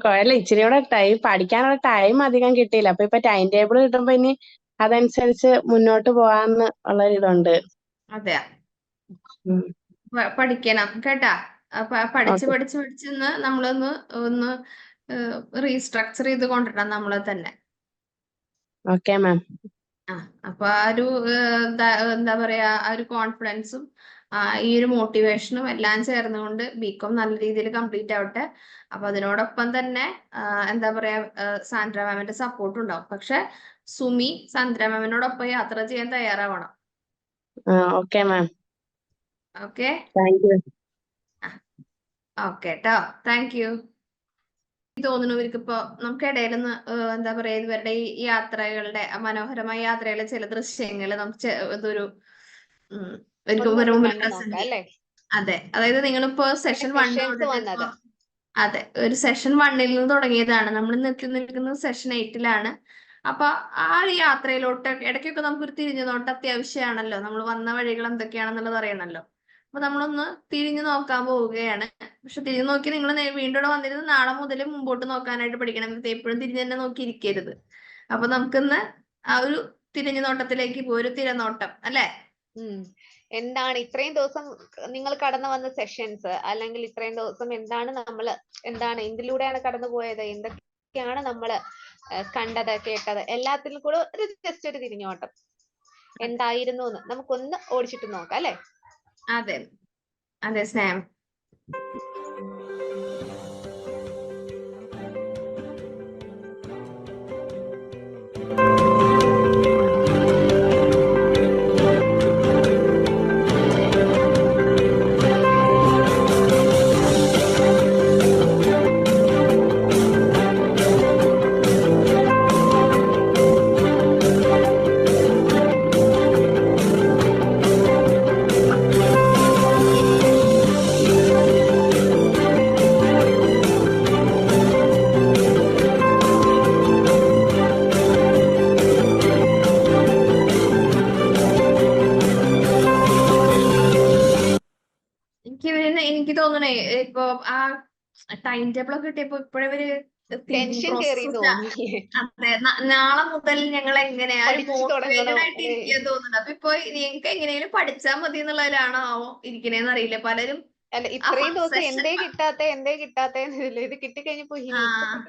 കൊഴല്ല, ഇച്ചിരി കൂടെ പഠിക്കാനുള്ള ടൈം അധികം കിട്ടിയില്ല. അപ്പൊ ഇപ്പൊ ടൈം ടേബിൾ കിട്ടുമ്പോ ഇനി അതനുസരിച്ച് മുന്നോട്ട് പോവാന്ന് ഉള്ളൊരിതുണ്ട്. അതെ, പഠിക്കണം കേട്ടാ. പഠിച്ച് നമ്മളൊന്ന് റീസ്ട്രക്ചർ ചെയ്ത് കൊണ്ടുവരണം നമ്മളെ തന്നെ. Okay ma'am. അപ്പൊ ആ ഒരു എന്താ പറയാ, ആ ഒരു കോൺഫിഡൻസും ഈ ഒരു മോട്ടിവേഷനും എല്ലാം ചേർന്നുകൊണ്ട് ബികോം നല്ല രീതിയിൽ കംപ്ലീറ്റ് ആവട്ടെ. അപ്പൊ അതിനോടൊപ്പം തന്നെ എന്താ പറയാ, സാൻഡ്ര മാമിന്റെ സപ്പോർട്ട് ഉണ്ടാവും. പക്ഷെ സുമി സാൻഡ്ര മാമിനോടൊപ്പം യാത്ര ചെയ്യാൻ തയ്യാറാവണം. Okay ma'am. Okay, thank you. Okay കേട്ടോ, താങ്ക് യു. തോന്നുന്നു ഇവർക്കിപ്പോ നമുക്കിടയിൽ എന്താ പറയാ, ഇവരുടെ ഈ യാത്രകളുടെ മനോഹരമായ യാത്രയിലെ ചില ദൃശ്യങ്ങൾ നമുക്ക് ഇതൊരു അതെ, അതായത് നിങ്ങളിപ്പോ സെഷൻ 1 അതെ, ഒരു സെഷൻ 1 നിന്ന് തുടങ്ങിയതാണ്. നമ്മൾ നിൽക്കുന്നത് സെഷൻ 8 അപ്പൊ ആ യാത്രയിലോട്ട് ഇടയ്ക്കൊക്കെ നമുക്കൊരു തിരിഞ്ഞു നോട്ടം അത്യാവശ്യമാണല്ലോ. നമ്മൾ വന്ന വഴികൾ എന്തൊക്കെയാണെന്നുള്ളത് അറിയണല്ലോ. അപ്പൊ നമ്മളൊന്ന് തിരിഞ്ഞു നോക്കാൻ പോവുകയാണ്. പക്ഷെ തിരിഞ്ഞു നോക്കി നിങ്ങൾ വീണ്ടും ഇവിടെ വന്നിരുന്ന് നാളെ മുതൽ മുമ്പോട്ട് നോക്കാനായിട്ട് പഠിക്കണം. എപ്പോഴും തിരിഞ്ഞു തന്നെ നോക്കിയിരിക്കരുത്. അപ്പൊ നമുക്കിന്ന് ആ ഒരു തിരിഞ്ഞു നോട്ടത്തിലേക്ക് പോയി, ഒരു തിരനോട്ടം അല്ലെ? എന്താണ് ഇത്രയും ദിവസം നിങ്ങൾ കടന്നു വന്ന സെഷൻസ്, അല്ലെങ്കിൽ ഇത്രയും ദിവസം എന്താണ് എന്തിലൂടെയാണ് കടന്നു പോയത്, എന്തൊക്കെയാണ് നമ്മള് കണ്ടത് കേട്ടത്, എല്ലാത്തിലും കൂടെ ഒരു ജസ്റ്റ് ഒരു തിരിഞ്ഞോട്ടം എന്തായിരുന്നു എന്ന് നമുക്കൊന്ന് ഓടിച്ചിട്ട് നോക്കാം അല്ലെ? അതെ അതെ സ്നേഹം. എനിക്ക് തോന്നണേ ഇപ്പൊ ആ ടൈം ടേബിൾ ഒക്കെ കിട്ടിയപ്പോ ഇപ്പോഴവര് ടെൻഷൻ കേറി അതെ, നാളെ മുതൽ ഞങ്ങൾ എങ്ങനെയാ മോട്ടിവേറ്റഡ് ആയിട്ട് ഇരിക്കാൻ തോന്നുന്നുണ്ട്. അപ്പൊ ഇപ്പൊ നിങ്ങൾക്ക് എങ്ങനെയാലും പഠിച്ചാൽ മതി എന്നുള്ളതിലാണോ ഇരിക്കണേന്ന് അറിയില്ല പലരും. അല്ല, ഇത്രയും ദിവസം എന്തേ കിട്ടാത്തേന്നില്ല, ഇത് കിട്ടിക്കഴിഞ്ഞപ്പോ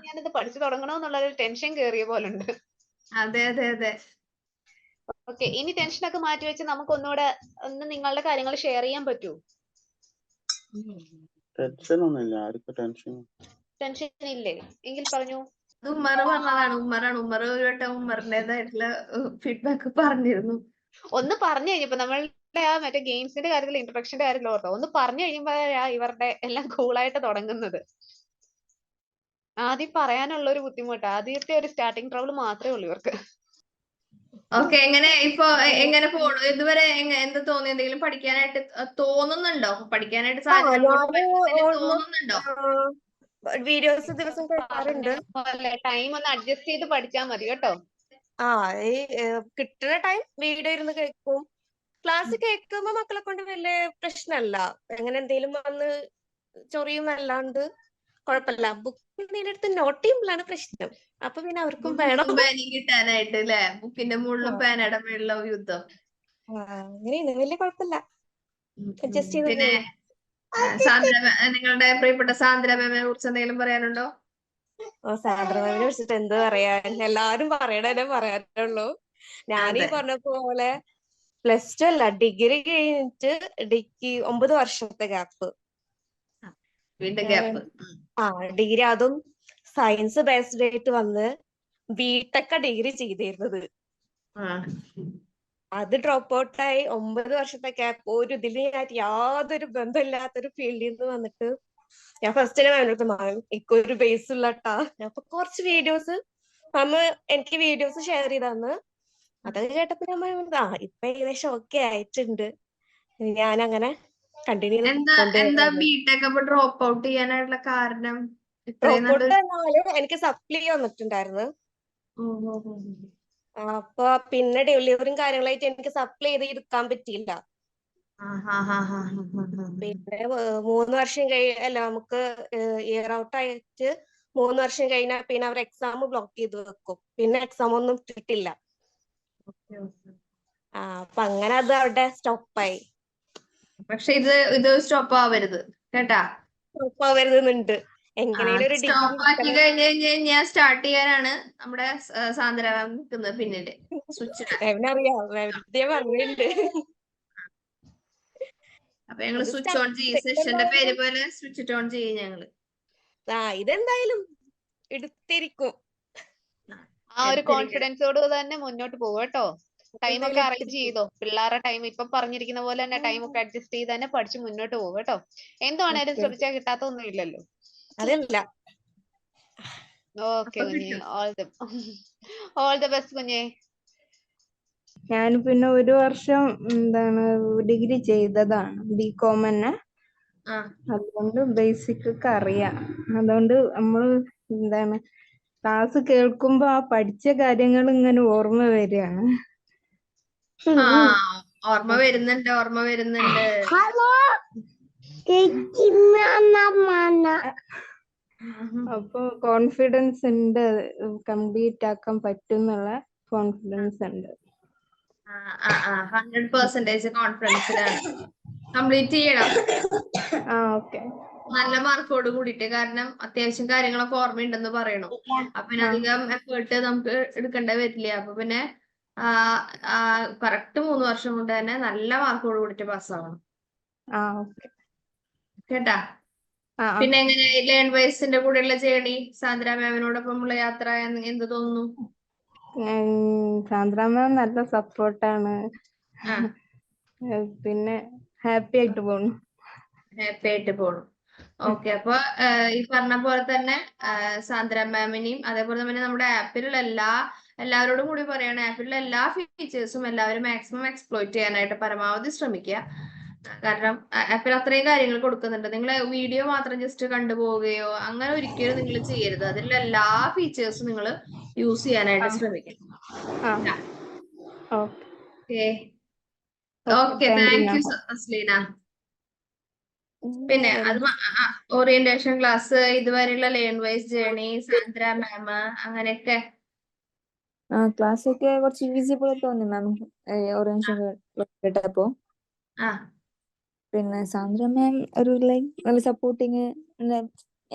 ഞാനിത് പഠിച്ചു തുടങ്ങണോ എന്നുള്ളൊരു ടെൻഷൻ കേറിയ പോലുണ്ട്. അതെ അതെ അതെ. ഓക്കെ, ഇനി ടെൻഷനൊക്കെ മാറ്റി വെച്ച് നമുക്ക് ഒന്നുകൂടെ നിങ്ങളുടെ കാര്യങ്ങൾ ഷെയർ ചെയ്യാൻ പറ്റൂ? ടെൻഷനൊന്നുമില്ല, ആർക്കും ടെൻഷൻ ഇല്ലേ? എങ്കിൽ പറഞ്ഞു. ഉമ്മർ പറഞ്ഞതാണ്. ഉമ്മർ ഒരു വട്ടം ഉമ്മറിന്റേതായിട്ടുള്ള ഫീഡ്ബാക്ക് പറഞ്ഞിരുന്നു. ഒന്ന് പറഞ്ഞു കഴിഞ്ഞപ്പോ നമ്മളുടെ ആ മറ്റേ ഗെയിംസിന്റെ കാര്യത്തിൽ, ഇൻട്രൊഡക്ഷന്റെ കാര്യത്തിൽ ഓർത്തോ, ഒന്ന് പറഞ്ഞു കഴിയുമ്പോഴാ ഇവരുടെ എല്ലാം കൂളായിട്ട് തുടങ്ങുന്നത്. ആദ്യം പറയാനുള്ള ഒരു ബുദ്ധിമുട്ട്, ആദ്യത്തെ ഒരു സ്റ്റാർട്ടിങ് ട്രബിൾ മാത്രമേ ഉള്ളൂ ഇവർക്ക്. ഓക്കെ, എങ്ങനെ പോണു ഇതുവരെ? എന്ത് തോന്നി? എന്തെങ്കിലും പഠിക്കാനായിട്ട് തോന്നുന്നുണ്ടോ? പഠിക്കാനായിട്ട് സാഹചര്യം തോന്നുന്നുണ്ടോ? വീഡിയോസ് ദിവസം കേൾക്കാറുണ്ട്. ടൈം ഒന്ന് അഡ്ജസ്റ്റ് ചെയ്ത് പഠിച്ചാൽ മതി കേട്ടോ. ഈ കിട്ടുന്ന ടൈം വീഡിയോ ഇരുന്ന് കേൾക്കും. ക്ലാസ് കേൾക്കുമ്പോ മക്കളെ കൊണ്ട് വലിയ പ്രശ്നമല്ല. എങ്ങനെ എന്തെങ്കിലും വന്ന് ചൊറിയുന്നല്ലാണ്ട് കുഴപ്പമില്ല. ബുക്ക് നേരിടത്ത് നോട്ട് ചെയ്യുമ്പോഴാണ് പ്രശ്നം. അപ്പൊ പിന്നെ അവർക്കും വേണം കിട്ടാനായിട്ട് അല്ലെ? ബുക്കിന്റെ മുകളിലും പേനയുടെ മുകളിലുള്ള യുദ്ധം. അങ്ങനെയാണ്, വലിയ കുഴപ്പമില്ല. അഡ്ജസ്റ്റ് ചെയ്ത് പിന്നെ നിങ്ങളുടെ പ്രിയപ്പെട്ട സാന്ദ്ര മാമിനെ കുറിച്ച് എന്തെങ്കിലും പറയാനുണ്ടോ? സാന്ദ്ര മാമിനെ കുറിച്ചിട്ട് എന്ത് പറയാൻ, എല്ലാരും പറയണേ പറയാനുള്ളൂ. ഞാനീ പറഞ്ഞ പോലെ +2 അല്ല, ഡിഗ്രി കഴിഞ്ഞിട്ട് 9 വർഷത്തെ ഗ്യാപ്പ്. ഡിഗ്രി അതും സയൻസ് ബേസ്ഡ് ആയിട്ട് വന്ന് ബിടെക് ഡിഗ്രി ചെയ്തിരുന്നത്. അത് ഡ്രോപ്പ് ഔട്ടായി 9 വർഷത്തെ ഗ്യാപ്പ്. ഒരു ഇതിലായിട്ട് യാതൊരു ബന്ധമില്ലാത്തൊരു ഫീൽഡിൽ നിന്ന് വന്നിട്ട് ഞാൻ ഫസ്റ്റ് മാം എനിക്കൊരു ബേസ് ഉള്ളട്ടാ. അപ്പൊ കുറച്ച് വീഡിയോസ് എനിക്ക് വീഡിയോസ് ഷെയർ ചെയ്ത് തന്ന്. അതൊക്കെ കേട്ടപ്പോ ഞാൻ ഇപ്പൊ ഏകദേശം ഓക്കെ ആയിട്ടുണ്ട്. ഞാൻ അങ്ങനെ കണ്ടിന്യൂ എന്താ ബിടെക് അപ്പൊ ഡ്രോപ്പ് ഔട്ട് ചെയ്യാനായിട്ടുള്ള കാരണം? ഡ്രോപ്പ് ഔട്ട് എന്നാലും എനിക്ക് സപ്ലി വന്നിട്ടുണ്ടായിരുന്നു. അപ്പൊ പിന്നെ ഡെലിവറിയും കാര്യങ്ങളായിട്ട് എനിക്ക് സപ്ലൈ ചെയ്ത് എടുക്കാൻ പറ്റിയില്ല. പിന്നെ 3 വർഷം അല്ല നമുക്ക് ഇയർ ഔട്ട് ആയിട്ട് 3 വർഷം കഴിഞ്ഞാൽ പിന്നെ അവർ എക്സാം ബ്ലോക്ക് ചെയ്ത് വെക്കും. പിന്നെ എക്സാം ഒന്നും കിട്ടില്ല. അപ്പൊ അങ്ങനെ അത് അവിടെ സ്റ്റോപ്പായി. പക്ഷെ ഇത് സ്റ്റോപ്പ് ആവരുത് കേട്ടാ. സ്റ്റോപ്പ് ആവരുതെന്നുണ്ട്. എങ്ങനെയും ഒരു സ്റ്റോപ്പ് ആക്കി കഴിഞ്ഞാൽ സ്റ്റാർട്ട് ചെയ്യാനാണ് നമ്മുടെ സാന്ദ്ര മാം നിൽക്കുന്നത് പിന്നീട്. സ്വിച്ച് അപ്പൊ ഞങ്ങള് സ്വിച്ച് ഓൺ ചെയ്യും. സെഷന്റെ പേര് പോലെ സ്വിച്ച് ഓൺ ചെയ്യും ഞങ്ങള്. ഇതെന്തായാലും എടുത്തിരിക്കും. ആ ഒരു കോൺഫിഡൻസോട് തന്നെ മുന്നോട്ട് പോകും കേട്ടോ. ടൈം ഒക്കെ അറേഞ്ച് ചെയ്തോ. പിള്ളേരുടെ ടൈം ഇപ്പൊ പറഞ്ഞിരിക്കുന്ന പോലെ തന്നെ ടൈം ഒക്കെ അഡ്ജസ്റ്റ് ചെയ്ത് തന്നെ പഠിച്ച് മുന്നോട്ട് പോകും കേട്ടോ. എന്തുവാണേലും ശ്രമിച്ചാൽ കിട്ടാത്തൊന്നും ഇല്ലല്ലോ. അതല്ല. ഓക്കെ കുഞ്ഞെ, ഓൾ ദ ബെസ്റ്റ് കുഞ്ഞെ. ഞാൻ പിന്നെ 1 വർഷം ഡിഗ്രി ചെയ്തതാണ്, ബികോം തന്നെ. അതുകൊണ്ട് ബേസിക് ഒക്കെ അറിയാം. അതുകൊണ്ട് നമ്മൾ ക്ലാസ് കേൾക്കുമ്പോ ആ പഠിച്ച കാര്യങ്ങൾ ഇങ്ങനെ ഓർമ്മ വരികയാണ്. ഓർമ്മ വരുന്നുണ്ട്. അപ്പൊ കോൺഫിഡൻസ് ഉണ്ട്, കംപ്ലീറ്റ് ആക്കാൻ പറ്റും എന്നുള്ള കോൺഫിഡൻസ് ഉണ്ട്. 100% കോൺഫിഡൻസിലാണ്. കംപ്ലീറ്റ് ചെയ്യണം. നല്ല മാർക്കോട് കൂടിയിട്ട്. കാരണം അത്യാവശ്യം കാര്യങ്ങളൊക്കെ ഓർമ്മയുണ്ടെന്ന് പറയണു. അപ്പൊ പിന്നെ അധികം എഫേർട്ട് നമുക്ക് എടുക്കേണ്ട വരില്ല. അപ്പൊ പിന്നെ കറക്റ്റ് 3 വർഷം കൊണ്ട് തന്നെ നല്ല മാർക്കോട് കൂടിയിട്ട് പാസ്സാവണം കേട്ടാ. പിന്നെ എങ്ങനെ ലേൺ വൈസിന്റെ കൂടെയുള്ള ജേണി, സാന്ദ്ര മാമിനോടൊപ്പമുള്ള യാത്ര എന്ത് തോന്നുന്നു? സാന്ദ്ര മാം നല്ല സപ്പോർട്ടാണ്. പിന്നെ ഹാപ്പി ആയിട്ട് പോണു. ഓക്കെ. അപ്പൊ ഈ പറഞ്ഞ പോലെ തന്നെ സാന്ദ്ര മാമിനെയും അതേപോലെ തന്നെ നമ്മുടെ ആപ്പിലുള്ള എല്ലാവരോടും കൂടി പറയണ, ആപ്പിലുള്ള എല്ലാ ഫീച്ചേഴ്സും എല്ലാവരും മാക്സിമം എക്സ്പ്ലോയിറ്റ് ചെയ്യാനായിട്ട് പരമാവധി ശ്രമിക്കുക. കാരണം ആപ്പിൽ അത്രയും കാര്യങ്ങൾ കൊടുക്കുന്നുണ്ട്. നിങ്ങൾ വീഡിയോ മാത്രം ജസ്റ്റ് കണ്ടുപോവുകയോ അങ്ങനെ ഒരിക്കലും നിങ്ങൾ ചെയ്യരുത്. അതിലുള്ള എല്ലാ ഫീച്ചേഴ്സും നിങ്ങൾ യൂസ് ചെയ്യാനായിട്ട് ശ്രമിക്കണം. Okay, thank you Aslina. പിന്നെ അത് ഓറിയന്റേഷൻ ക്ലാസ്, ഇതുവരെയുള്ള learn wise journey, Sandra ma'am അങ്ങനെയൊക്കെ ക്ലാസ് ഒക്കെ കുറച്ച് ഈസി പോലെ തോന്നി മാം ഓറിയന്റേഷൻ കേട്ടപ്പോ. പിന്നെ സാന്ദ്ര മാം ഒരു നല്ല സപ്പോർട്ടിങ്,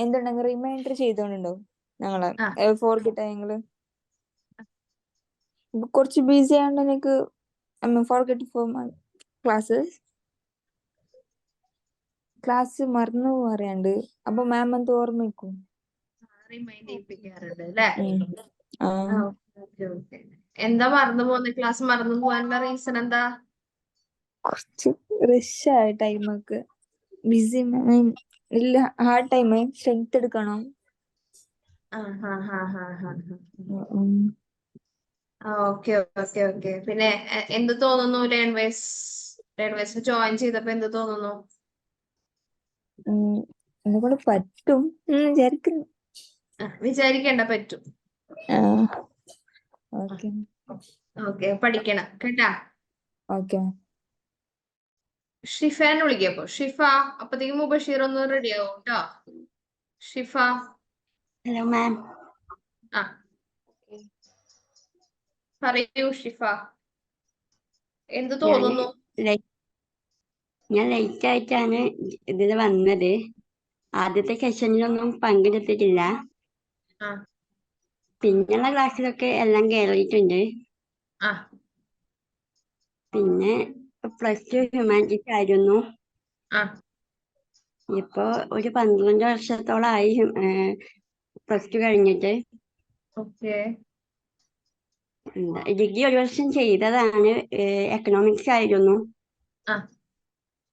എന്തുണ്ടെങ്കിൽ റിമൈൻഡർ ചെയ്തോണ്ടോ ഞങ്ങളെ ഫോർഗെറ്റ് ഞങ്ങള് കുറച്ച് ബിസി ആയതുകൊണ്ട് എനിക്ക് ഫോർഗെറ്റ് ഫോർ ക്ലാസ് മറന്നു പറയാണ്ട്. അപ്പൊ മാം എന്ത് ഓർമ്മിക്കും, റിമൈൻഡ് ചെയ്യിപ്പിക്കാറുണ്ട് അല്ലേ? എന്താ മറന്നു പോകുന്നത്? ക്ലാസ് മറന്നു പോകാനുള്ള റീസൺ എന്താ? കുറച്ച് റഷ് ആയ ടൈമൊക്കെ ബിസി ഇല്ല, ഹാർഡ് ടൈം, സ്ട്രെങ്ത് എടുക്കണം. ഓക്കെ. പിന്നെ എന്ത് തോന്നുന്നു ലേൺ വൈസ് ജോയിൻ ചെയ്തപ്പോ എന്ത് തോന്നുന്നു? എന്നെക്കൊണ്ട് പറ്റും വിചാരിക്കുന്നു. വിചാരിക്കേണ്ട പറ്റും. ഓക്കെ, പഠിക്കണം കേട്ടാ. ഷിഫാനെ വിളിക്കപ്പോ. ഷിഫ, അപ്പത്തേക്കും മുബഷീർ ഒന്ന് റെഡി ആവും കേട്ടോ. ഷിഫ. Hello ma'am. പറയൂ ഷിഫ, എന്ത് തോന്നുന്നു? ഞാൻ ലേറ്റ് ആയിട്ടാണ് ഇതിൽ വന്നത്. ആദ്യത്തെ സെഷനിലൊന്നും പങ്കെടുത്തിട്ടില്ല. പിന്നെയുള്ള ക്ലാസ്സിലൊക്കെ എല്ലാം കയറിയിട്ടുണ്ട്. പിന്നെ +2 ഹ്യൂമാനിറ്റീസ് ആയിരുന്നു. ഇപ്പൊ ഒരു 12 വർഷത്തോളമായി +2 കഴിഞ്ഞിട്ട്. ഡിഗ്രി ഒരു വർഷം ചെയ്തതാണ്, എക്കണോമിക്സ് ആയിരുന്നു.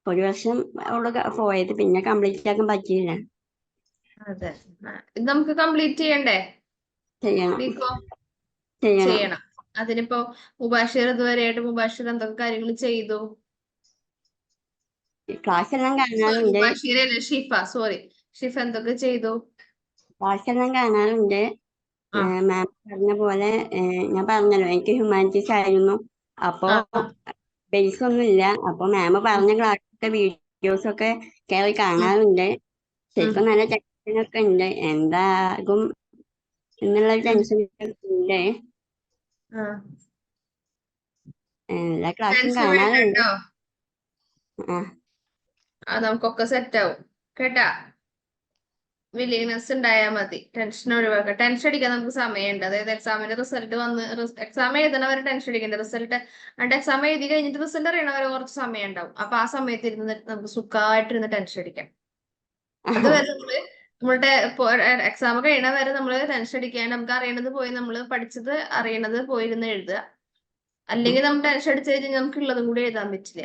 ഒരു വർഷം അവിടെ പോയത്, പിന്നെ കംപ്ലീറ്റ് ആക്കാൻ പറ്റിയില്ല. അതെ, ഇത് നമുക്ക് കംപ്ലീറ്റ് ചെയ്യണ്ടേ? ചെയ്യണം ബികോം ചെയ്യണം. ചെയ്യണം. അതിനിപ്പോ മുബാഷിർ ഇതുവരെയായിട്ട് മുബാഷിർ എന്തൊക്കെ കാര്യങ്ങൾ ചെയ്തു? ക്ലാസ് എല്ലാം കാണാറുണ്ട്. മുബാഷിറല്ല, ഷിഫ എന്തൊക്കെ ചെയ്തു? ക്ലാസ് എല്ലാം കാണാറുണ്ട്. മാം പറഞ്ഞ പോലെ ഞാൻ പറഞ്ഞല്ലോ എനിക്ക് ഹ്യൂമാനിറ്റീസ് ആയിരുന്നു, അപ്പോ ബേസ് ഒന്നും ഇല്ല. അപ്പൊ മാം പറഞ്ഞ ക്ലാസ്സൊക്കെ വീഡിയോസ് ഒക്കെ കയറി കാണാറുണ്ട്. ശരിക്കും നല്ല ടെൻഷനൊക്കെ ഉണ്ട്, എന്താകും എന്നുള്ള ടെൻഷൻ ഉണ്ട്. എല്ലാ ക്ലാസ്സും കാണാറുണ്ട്. നമുക്കൊക്കെ സെറ്റ് ആവും കേട്ടാ. വില്ലിങ്നെസ് ഉണ്ടായാൽ മതി, ടെൻഷൻ ഒഴിവാക്കുക. ടെൻഷൻ അടിക്കാൻ നമുക്ക് സമയമുണ്ട്. അതായത് എക്സാമിന്റെ റിസൾട്ട് വന്ന് എക്സാം എഴുതണവരെ ടെൻഷൻ അടിക്കേണ്ട. റിസൾട്ട് എക്സാം എഴുതി കഴിഞ്ഞിട്ട് റിസൾട്ട് അറിയണവരെ കുറച്ച് സമയം ഉണ്ടാവും. അപ്പൊ ആ സമയത്ത് ഇരുന്ന് നമുക്ക് സുഖമായിട്ടിരുന്ന് ടെൻഷൻ അടിക്കാം. അതുവരെ നമ്മളുടെ എക്സാം കഴിയണ വരെ നമ്മള് ടെൻഷൻ അടിക്കാണ്ട് നമുക്ക് അറിയണത് പോയി നമ്മൾ പഠിച്ചത് അറിയണത് പോയിരുന്ന് എഴുതുക. അല്ലെങ്കിൽ നമുക്ക് ടെൻഷൻ അടിച്ചു കഴിഞ്ഞാൽ നമുക്ക് ഉള്ളതും കൂടി എഴുതാൻ പറ്റില്ല.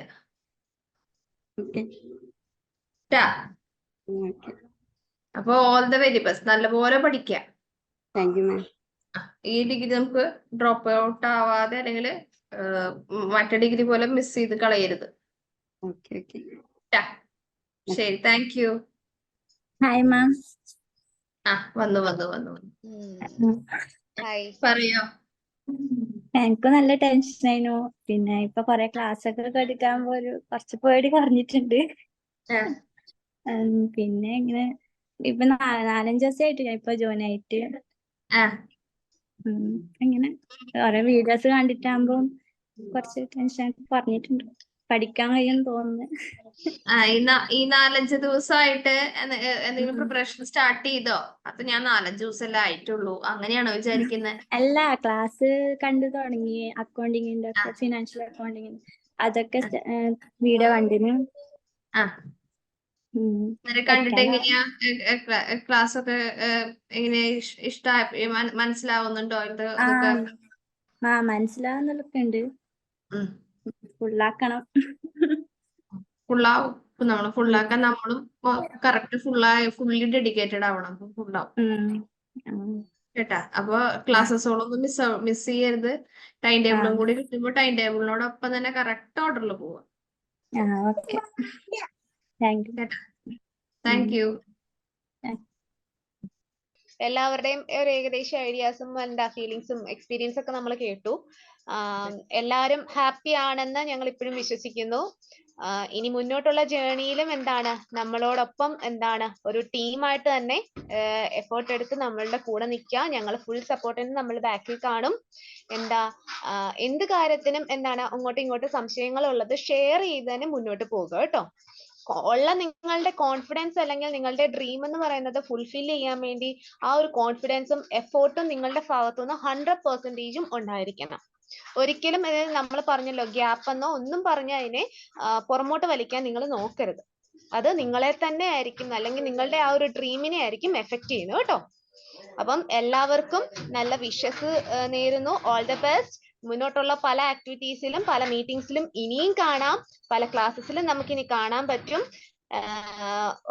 അപ്പൊ ഓൾ ദ വെരി ബെസ്റ്റ്, നല്ലപോലെ പഠിക്കുക. ഈ ഡിഗ്രി നമുക്ക് ഡ്രോപ്പ് ഔട്ട് ആവാതെ അല്ലെങ്കിൽ മറ്റേ ഡിഗ്രി പോലെ മിസ് ചെയ്ത് കളയരുത്. ശരി, താങ്ക് യു. Hi ma'am. വന്നു പറയോ. എനിക്ക് നല്ല ടെൻഷൻ ആയിരുന്നു. പിന്നെ ഇപ്പൊ കൊറേ ക്ലാസ് ഒക്കെ എടുക്കാൻ കുറച്ച് പേടി കുറഞ്ഞിട്ടുണ്ട്. പിന്നെ ഇങ്ങനെ ഇപ്പൊ 4-5 ദിവസമായിട്ട് ഞാൻ ഇപ്പൊ ജോയിൻ ആയിട്ട് ഇങ്ങനെ ഓരോ വീഡിയോസ് കണ്ടിട്ടാകുമ്പോ കുറച്ച് ടെൻഷൻ കുറഞ്ഞിട്ടുണ്ട്. പഠിക്കാൻ കഴിയുമെന്ന് തോന്നുന്നു. ഈ 4-5 ദിവസമായിട്ട് എന്തെങ്കിലും പ്രിപ്പറേഷൻ സ്റ്റാർട്ട് ചെയ്തോ? അപ്പൊ ഞാൻ 4-5 ദിവസമല്ലേ ആയിട്ടുള്ളൂ അങ്ങനെയാണോ വിചാരിക്കുന്നത്? അല്ല, ക്ലാസ് കണ്ടു തുടങ്ങി. അക്കൗണ്ടിങ്ങിന്റെ ഒക്കെ, ഫിനാൻഷ്യൽ അക്കൗണ്ടിങ്ങിന്റെ അതൊക്കെ വീഡിയോ കണ്ടിന്. കണ്ടിട്ട് എങ്ങനെയാ ക്ലാസ് ഒക്കെ എങ്ങനെ ഇഷ്ടമായി? മനസ്സിലാവുന്നുണ്ടോ? മനസ്സിലാവുന്നതൊക്കെ ഉണ്ട്. ഫുള്ളാക്കണം. ഫുള്ളാവും. നമ്മള് ഫുള്ളാക്കാൻ നമ്മളും കറക്റ്റ് ഫുള്ളി ഡെഡിക്കേറ്റഡ് ആവണം. ഫുള്ളാവും കേട്ടാ. അപ്പൊ ക്ലാസ്സസോളൊന്നും മിസ് ചെയ്യരുത്. ടൈം ടേബിളും കൂടി കിട്ടുമ്പോ ടൈം ടേബിളിനോടൊപ്പം തന്നെ കറക്റ്റ് ഓർഡറിൽ പോവാം. കേട്ടാ. Thank you. എല്ലാവരുടെയും ഒരു ഏകദേശം ഐഡിയാസും ഫീലിങ്സും എക്സ്പീരിയൻസ് ഒക്കെ നമ്മൾ കേട്ടു. എല്ലാവരും ഹാപ്പി ആണെന്ന് ഞങ്ങൾ ഇപ്പോഴും വിശ്വസിക്കുന്നു. ഇനി മുന്നോട്ടുള്ള ജേർണിയിലും നമ്മളോടൊപ്പം ഒരു ടീമായിട്ട് തന്നെ എഫേർട്ട് എടുത്ത് നമ്മളുടെ കൂടെ നിൽക്കുക. ഞങ്ങൾ ഫുൾ സപ്പോർട്ടിന് നമ്മൾ ബാക്കിൽ കാണും. എന്ത് കാര്യത്തിനും അങ്ങോട്ടും ഇങ്ങോട്ടും സംശയങ്ങൾ ഉള്ളത് ഷെയർ ചെയ്ത് തന്നെ മുന്നോട്ട് പോകുക കേട്ടോ. ഉള്ള നിങ്ങളുടെ കോൺഫിഡൻസ് അല്ലെങ്കിൽ നിങ്ങളുടെ ഡ്രീം എന്ന് പറയുന്നത് ഫുൾഫിൽ ചെയ്യാൻ വേണ്ടി ആ ഒരു കോൺഫിഡൻസും എഫേർട്ടും നിങ്ങളുടെ ഭാഗത്തുനിന്ന് 100% ഉണ്ടായിരിക്കണം. ഒരിക്കലും നമ്മൾ പറഞ്ഞല്ലോ ഗ്യാപ്പ് എന്നോ ഒന്നും പറഞ്ഞ് അതിനെ പുറമോട്ട് വലിക്കാൻ നിങ്ങൾ നോക്കരുത്. അത് നിങ്ങളെ തന്നെ ആയിരിക്കും അല്ലെങ്കിൽ നിങ്ങളുടെ ആ ഒരു ഡ്രീമിനെ ആയിരിക്കും എഫക്ട് ചെയ്യുന്നത് കേട്ടോ. അപ്പം എല്ലാവർക്കും നല്ല വിഷസ് നേരുന്നു. All the best. മുന്നോട്ടുള്ള പല ആക്ടിവിറ്റീസിലും പല മീറ്റിംഗ്സിലും ഇനിയും കാണാം. പല ക്ലാസ്സസിലും നമുക്ക് ഇനി കാണാൻ പറ്റും.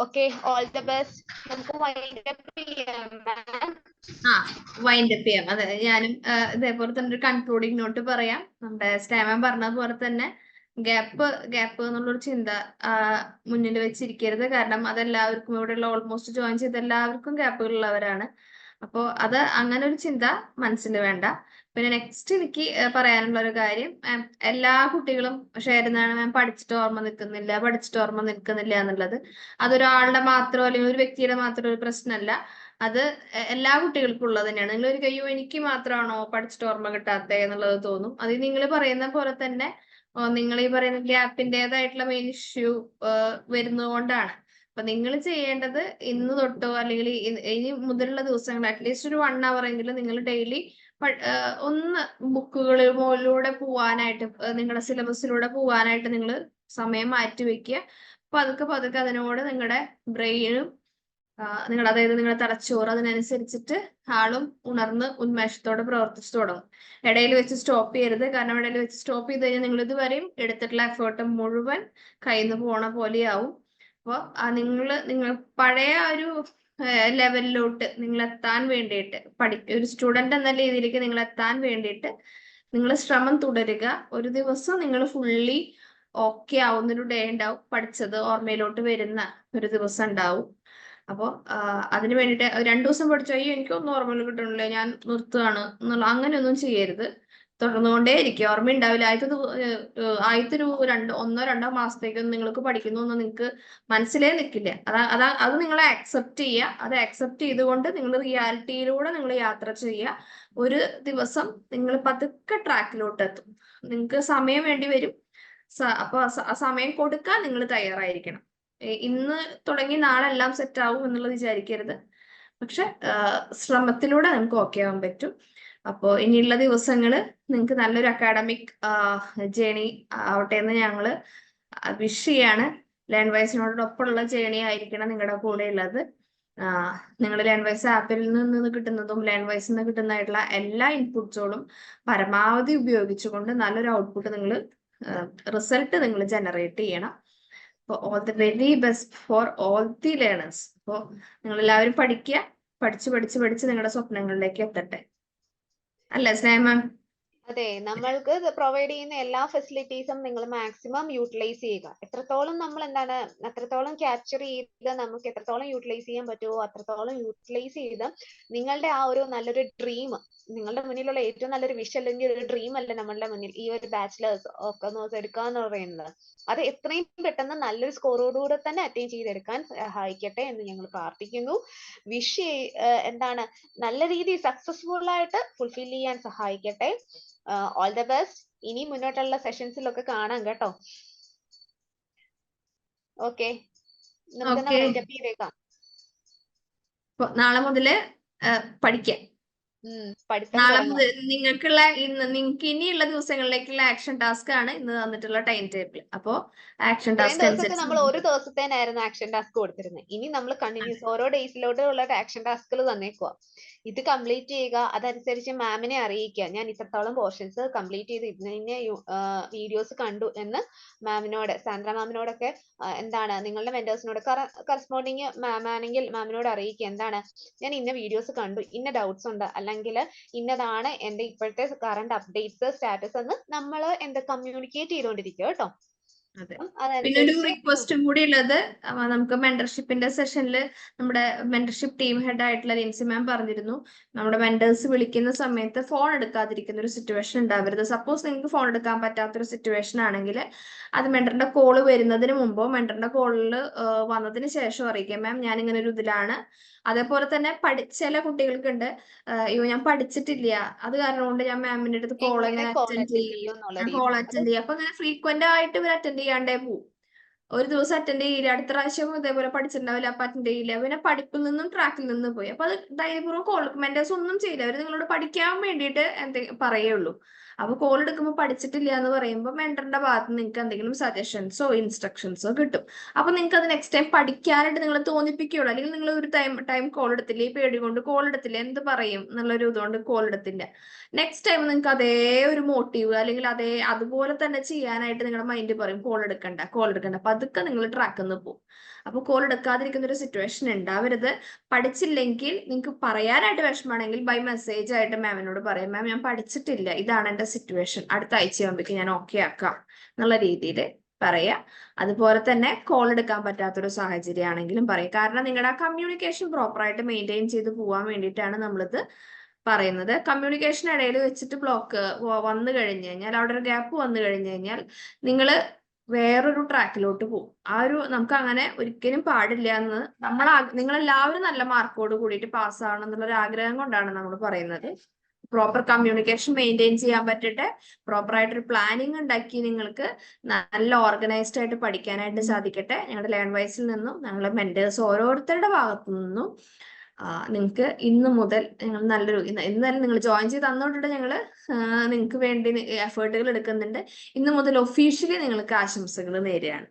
Okay, all the best. നമുക്ക് വൈൻഡപ്പ് ചെയ്യാം. അതെ, ഞാനും ഇതേപോലെ തന്നെ ഒരു കൺക്ലൂഡിങ് നോട്ട് പറയാം. നമ്മുടെ സ്റ്റാമാൻ പറഞ്ഞ പോലെ തന്നെ ഗ്യാപ്പ് എന്നുള്ളൊരു ചിന്ത മുന്നിൽ വെച്ചിരിക്കരുത്. കാരണം അതെല്ലാവർക്കും ഇവിടെയുള്ള ഓൾമോസ്റ്റ് ജോയിൻ ചെയ്ത എല്ലാവർക്കും ഗ്യാപ്പുകൾ ഉള്ളവരാണ്. അപ്പോ അങ്ങനെ ഒരു ചിന്ത മനസ്സിൽ വേണ്ട. പിന്നെ നെക്സ്റ്റ് എനിക്ക് പറയാനുള്ള ഒരു കാര്യം, എല്ലാ കുട്ടികളും ഷെയർ ചെയ്യുന്നതാണ് മാം പഠിച്ചിട്ട് ഓർമ്മ നിൽക്കുന്നില്ല എന്നുള്ളത്. അതൊരാളുടെ മാത്രം അല്ലെങ്കിൽ ഒരു വ്യക്തിയുടെ മാത്രം ഒരു പ്രശ്നമല്ല. അത് എല്ലാ കുട്ടികൾക്കും ഉള്ളത് തന്നെയാണ്. നിങ്ങൾ ഒരു കയ്യോ എനിക്ക് മാത്രമാണോ പഠിച്ചിട്ട് ഓർമ്മ കിട്ടാത്ത എന്നുള്ളത് തോന്നും. അത് നിങ്ങൾ പറയുന്ന പോലെ തന്നെ നിങ്ങൾ ഈ പറയുന്ന ഗ്യാപ്പിൻ്റെതായിട്ടുള്ള മെയിൻ ഇഷ്യൂ വരുന്നതുകൊണ്ടാണ്. അപ്പൊ നിങ്ങൾ ചെയ്യേണ്ടത് ഇന്ന് തൊട്ടോ അല്ലെങ്കിൽ ഇനി മുതലുള്ള ദിവസങ്ങൾ അറ്റ്ലീസ്റ്റ് ഒരു 1 hour എങ്കിലും നിങ്ങൾ ഡെയിലി ഒന്ന് ബുക്കുകളിലൂടെ പോവാനായിട്ട്, നിങ്ങളുടെ സിലബസിലൂടെ പോവാനായിട്ട് നിങ്ങൾ സമയം മാറ്റി വെക്കുക. പതുക്കെ അതിനോട് നിങ്ങളുടെ ബ്രെയിനും അതായത് നിങ്ങളുടെ തലച്ചോറ് അതിനനുസരിച്ചിട്ട് ആളും ഉണർന്ന് ഉന്മേഷത്തോടെ പ്രവർത്തിച്ചു തുടങ്ങും. ഇടയിൽ വെച്ച് സ്റ്റോപ്പ് ചെയ്യരുത്. കാരണം ഇടയിൽ വെച്ച് സ്റ്റോപ്പ് ചെയ്ത് കഴിഞ്ഞാൽ നിങ്ങൾ ഇതുവരെയും എടുത്തിട്ടുള്ള എഫേർട്ട് മുഴുവൻ കയ്യിൽ നിന്ന് പോണ പോലെയാവും. അപ്പോൾ നിങ്ങൾ പഴയ ഒരു ലെവലിലോട്ട് നിങ്ങൾ എത്താൻ വേണ്ടിയിട്ട് ഒരു സ്റ്റുഡന്റ് എന്ന രീതിയിലേക്ക് നിങ്ങൾ എത്താൻ വേണ്ടിയിട്ട് നിങ്ങൾ ശ്രമം തുടരുക. ഒരു ദിവസം നിങ്ങൾ ഫുള്ളി ഓക്കെ ആവുന്നൊരു ഡേ ഉണ്ടാവും. പഠിച്ചത് ഓർമ്മയിലോട്ട് വരുന്ന ഒരു ദിവസം ഉണ്ടാവും. അപ്പോൾ അതിന് വേണ്ടിയിട്ട് 2 ദിവസം പഠിച്ചു അയ്യോ എനിക്കൊന്നും ഓർമ്മയിൽ കിട്ടണില്ല ഞാൻ നിർത്തുകയാണ് എന്നുള്ള അങ്ങനെയൊന്നും ചെയ്യരുത്. തുടർന്നുകൊണ്ടേ ഇരിക്കുക. ഓർമ്മ ഉണ്ടാവില്ല. ആദ്യത്തെ 1-2 മാസത്തേക്കൊന്നും നിങ്ങൾക്ക് പഠിക്കുന്നു എന്ന് നിങ്ങൾക്ക് മനസ്സിലേ നിൽക്കില്ല. അത് നിങ്ങളെ അക്സെപ്റ്റ് ചെയ്യുക. അത് അക്സെപ്റ്റ് ചെയ്തുകൊണ്ട് നിങ്ങൾ റിയാലിറ്റിയിലൂടെ നിങ്ങൾ യാത്ര ചെയ്യുക. ഒരു ദിവസം നിങ്ങൾ പതുക്കെ ട്രാക്കിലോട്ട് എത്തും. നിങ്ങൾക്ക് സമയം വേണ്ടി വരും. അപ്പൊ ആ സമയം കൊടുക്കാൻ നിങ്ങൾ തയ്യാറായിരിക്കണം. ഇന്ന് തുടങ്ങി നാളെ എല്ലാം സെറ്റ് ആവും എന്നുള്ളത് വിചാരിക്കരുത്. പക്ഷെ ശ്രമത്തിലൂടെ നമുക്ക് ഓക്കെ ആവാൻ പറ്റും. അപ്പോൾ ഇനിയുള്ള ദിവസങ്ങള് നിങ്ങൾക്ക് നല്ലൊരു അക്കാഡമിക് ജേണി ആവട്ടെ എന്ന് ഞങ്ങള് വിഷ് ചെയ്യാണ്. ലേൺ വൈസിനോടൊപ്പമുള്ള ജേണി ആയിരിക്കണം നിങ്ങളുടെ കൂടെ ഉള്ളത്. നിങ്ങൾ ലേൺ വൈസ് ആപ്പിൽ നിന്ന് കിട്ടുന്നതും ലേൺ വൈസിൽ നിന്ന് കിട്ടുന്നതായിട്ടുള്ള എല്ലാ ഇൻപുട്സുകളും പരമാവധി ഉപയോഗിച്ചുകൊണ്ട് നല്ലൊരു ഔട്ട്പുട്ട് നിങ്ങൾ റിസൾട്ട് നിങ്ങൾ ജനറേറ്റ് ചെയ്യണം. അപ്പോൾ all the very best for all the learners. അപ്പോൾ നിങ്ങൾ എല്ലാവരും പഠിക്കുക. പഠിച്ച് നിങ്ങളുടെ സ്വപ്നങ്ങളിലേക്ക് എത്തട്ടെ. അല്ലേ സ്നേഹ മാം? അതെ, നമ്മൾക്ക് പ്രൊവൈഡ് ചെയ്യുന്ന എല്ലാ ഫെസിലിറ്റീസും നിങ്ങൾ മാക്സിമം യൂട്ടിലൈസ് ചെയ്യുക. അത്രത്തോളം ക്യാപ്ചർ ചെയ്ത് നമുക്ക് എത്രത്തോളം യൂട്ടിലൈസ് ചെയ്യാൻ പറ്റുമോ അത്രത്തോളം യൂട്ടിലൈസ് ചെയ്ത് നിങ്ങളുടെ ആ ഒരു നല്ലൊരു ഡ്രീം, നിങ്ങളുടെ മുന്നിലുള്ള ഏറ്റവും നല്ലൊരു വിഷ് അല്ലെങ്കിൽ ഒരു ഡ്രീം അല്ല നമ്മളുടെ മുന്നിൽ ഈ ഒരു ബാച്ചിലേഴ്സ് ഒക്കെ എടുക്കുക എന്ന് പറയുന്നത്. അത് എത്രയും പെട്ടെന്ന് നല്ലൊരു സ്കോറോടുകൂടെ തന്നെ അറ്റൈൻ ചെയ്തെടുക്കാൻ സഹായിക്കട്ടെ എന്ന് ഞങ്ങൾ പ്രാർത്ഥിക്കുന്നു. നല്ല രീതിയിൽ സക്സസ്ഫുൾ ആയിട്ട് ഫുൾഫിൽ ചെയ്യാൻ സഹായിക്കട്ടെ. All the best. ഇനി മുന്നോട്ടുള്ള സെഷൻസിലൊക്കെ കാണാം കേട്ടോ. ഓക്കെ, നമുക്ക് വൈൻഡപ്പ് ചെയ്തേക്കാം. നാളെ മുതല് പഠിക്കാം. നാളെ മുതൽ നിങ്ങൾക്ക് ഇനിയുള്ള ദിവസങ്ങളിലേക്കുള്ള ആക്ഷൻ ടാസ്ക് ആണ് ഇന്ന് തന്നിട്ടുള്ള ടൈം ടേബിൾ. അപ്പോ ആക്ഷൻ ടാസ്ക് നമ്മൾ ഒരു ദിവസത്തേനായിരുന്നു ആക്ഷൻ ടാസ്ക് കൊടുത്തിരുന്നത്. ഇനി നമ്മൾ കണ്ടിന്യൂസ് ഓരോ ഡേയ്സിലോട്ടുള്ള ആക്ഷൻ ടാസ്കുകൾ തന്നേക്കുക. ഇത് കംപ്ലീറ്റ് ചെയ്യുക. അതനുസരിച്ച് മാമിനെ അറിയിക്കുക. ഞാൻ ഇത്രത്തോളം പോർഷൻസ് കംപ്ലീറ്റ് ചെയ്ത് ഇന്ന വീഡിയോസ് കണ്ടു എന്ന് മാമിനോട്, സാന്ദ്ര മാമിനോടൊക്കെ നിങ്ങളുടെ മെന്റേഴ്സിനോട് കറസ്പോണ്ടിങ് മാം ആണെങ്കിൽ മാമിനോട് അറിയിക്കുക. ഞാൻ ഇന്ന വീഡിയോസ് കണ്ടു, ഇന്ന ഡൗട്ട്സ് ഉണ്ട്, അല്ലെങ്കിൽ ഇന്നതാണ് എന്റെ ഇപ്പോഴത്തെ കറണ്ട് അപ്ഡേറ്റ്സ് സ്റ്റാറ്റസ് എന്ന് നമ്മൾ കമ്മ്യൂണിക്കേറ്റ് ചെയ്തുകൊണ്ടിരിക്കുക കേട്ടോ. പിന്നെ ഒരു റിക്വസ്റ്റും കൂടി ഉള്ളത്, നമുക്ക് മെന്റർഷിപ്പിന്റെ സെഷനിൽ നമ്മുടെ മെന്റർഷിപ്പ് ടീം ഹെഡ് ആയിട്ടുള്ള ലിൻസി മാം പറഞ്ഞിരുന്നു, നമ്മുടെ മെന്റേഴ്സ് വിളിക്കുന്ന സമയത്ത് ഫോൺ എടുക്കാതിരിക്കുന്ന ഒരു സിറ്റുവേഷൻ ഉണ്ടാവരുത്. സപ്പോസ് നിങ്ങൾക്ക് ഫോൺ എടുക്കാൻ പറ്റാത്തൊരു സിറ്റുവേഷൻ ആണെങ്കിൽ അത് മെന്ററിന്റെ കോള് വരുന്നതിന് മുമ്പോ മെന്ററിന്റെ കോളിൽ വന്നതിന് ശേഷം അറിയിക്കാം, മാം ഞാൻ ഇങ്ങനെ ഒരു ഇതിലാണ്. അതേപോലെ തന്നെ ചില കുട്ടികൾക്കുണ്ട്, അയ്യോ ഞാൻ പഠിച്ചിട്ടില്ല, അത് കാരണം കൊണ്ട് ഞാൻ മാമിന്റെ അടുത്ത് കോൾ എങ്ങനെ അറ്റൻഡ് ചെയ്യും. അപ്പൊ അങ്ങനെ ഫ്രീക്വന്റ് ആയിട്ട് ഇവർ അറ്റൻഡ് ചെയ്യാണ്ടേ പോവും. ഒരു ദിവസം അറ്റൻഡ് ചെയ്യില്ല, അടുത്ത പ്രാവശ്യം ഇതേപോലെ പഠിച്ചിട്ടുണ്ടാവില്ല, അപ്പൊ അറ്റൻഡ് ചെയ്യില്ല. പിന്നെ പഠിപ്പിൽ നിന്നും ട്രാക്കിൽ നിന്നും പോയി. അപ്പൊ അത് ധൈര്യപൂർവ്വം കോൾ മെന്റേഴ്സ് ഒന്നും ചെയ്യില്ല. അവർ നിങ്ങളോട് പഠിക്കാൻ വേണ്ടിയിട്ട് പറയുള്ളൂ. അപ്പൊ കോൾ എടുക്കുമ്പോൾ പഠിച്ചിട്ടില്ല എന്ന് പറയുമ്പോൾ മെന്ററിന്റെ ഭാഗത്ത് നിങ്ങൾക്ക് എന്തെങ്കിലും സജഷൻസോ ഇൻസ്ട്രക്ഷൻസോ കിട്ടും. അപ്പൊ നിങ്ങൾക്ക് അത് നെക്സ്റ്റ് ടൈം പഠിക്കാനായിട്ട് നിങ്ങൾ തോന്നിപ്പിക്കുകയുള്ളൂ. അല്ലെങ്കിൽ നിങ്ങൾ ഒരു ടൈം കോൾ എടുത്തില്ല, ഈ പേടി കൊണ്ട് കോൾ എടുത്തില്ല, എന്ത് പറയും എന്നുള്ളൊരു ഇതുകൊണ്ട് കോൾ എടുത്തില്ല. നെക്സ്റ്റ് ടൈം നിങ്ങൾക്ക് അതേ ഒരു മോട്ടീവ് അല്ലെങ്കിൽ അതുപോലെ തന്നെ ചെയ്യാനായിട്ട് നിങ്ങളുടെ മൈൻഡ് പറയും കോൾ എടുക്കണ്ട. അപ്പൊ അതൊക്കെ നിങ്ങൾ ട്രാക്കിൽ നിന്ന് പോകും. അപ്പൊ കോൾ എടുക്കാതിരിക്കുന്ന ഒരു സിറ്റുവേഷൻ ഉണ്ടാവരുത്. പഠിച്ചില്ലെങ്കിൽ നിങ്ങൾക്ക് പറയാനായിട്ട് വിഷമാണെങ്കിൽ ബൈ മെസ്സേജ് ആയിട്ട് മാമിനോട് പറയാം, മാം ഞാൻ പഠിച്ചിട്ടില്ല, ഇതാണ് എന്റെ സിറ്റുവേഷൻ, അടുത്ത ആഴ്ച ആകുമ്പോഴേക്കും ഞാൻ ഓക്കെ ആക്കാം എന്നുള്ള രീതിയിൽ പറയാ. അതുപോലെ തന്നെ കോൾ എടുക്കാൻ പറ്റാത്തൊരു സാഹചര്യം ആണെങ്കിലും പറയാം. കാരണം നിങ്ങളുടെ ആ കമ്മ്യൂണിക്കേഷൻ പ്രോപ്പറായിട്ട് മെയിൻറ്റെയിൻ ചെയ്ത് പോകാൻ വേണ്ടിയിട്ടാണ് നമ്മളിത് പറയുന്നത്. കമ്മ്യൂണിക്കേഷൻ ഇടയിൽ വെച്ചിട്ട് ബ്ലോക്ക് വന്നു കഴിഞ്ഞു കഴിഞ്ഞാൽ, അവിടെ ഒരു ഗ്യാപ്പ് വന്നു കഴിഞ്ഞു കഴിഞ്ഞാൽ നിങ്ങൾ വേറൊരു ട്രാക്കിലോട്ട് പോകും. നമുക്ക് അങ്ങനെ ഒരിക്കലും പാടില്ല എന്ന് നിങ്ങളെല്ലാവരും നല്ല മാർക്കോട് കൂടിയിട്ട് പാസ്സാവണം എന്നുള്ളൊരു ആഗ്രഹം കൊണ്ടാണ് നമ്മൾ പറയുന്നത്. പ്രോപ്പർ കമ്മ്യൂണിക്കേഷൻ മെയിൻറ്റെയിൻ ചെയ്യാൻ പറ്റട്ടെ. പ്രോപ്പറായിട്ടൊരു പ്ലാനിങ് ഉണ്ടാക്കി നിങ്ങൾക്ക് നല്ല ഓർഗനൈസ്ഡ് ആയിട്ട് പഠിക്കാനായിട്ട് സാധിക്കട്ടെ. ഞങ്ങളുടെ ലേൺ വൈസിൽ നിന്നും ഞങ്ങളുടെ മെന്റേഴ്സ് ഓരോരുത്തരുടെ ഭാഗത്തു നിന്നും നിങ്ങൾക്ക് ഇന്ന് മുതൽ ഇന്നലെ നിങ്ങൾ ജോയിൻ ചെയ്ത് തന്നോട്ടിട്ട് ഞങ്ങൾ നിങ്ങൾക്ക് വേണ്ടി എഫേർട്ടുകൾ എടുക്കുന്നുണ്ട്. ഇന്ന് മുതൽ ഒഫീഷ്യലി നിങ്ങൾക്ക് ആശംസകൾ നേരുകയാണ്.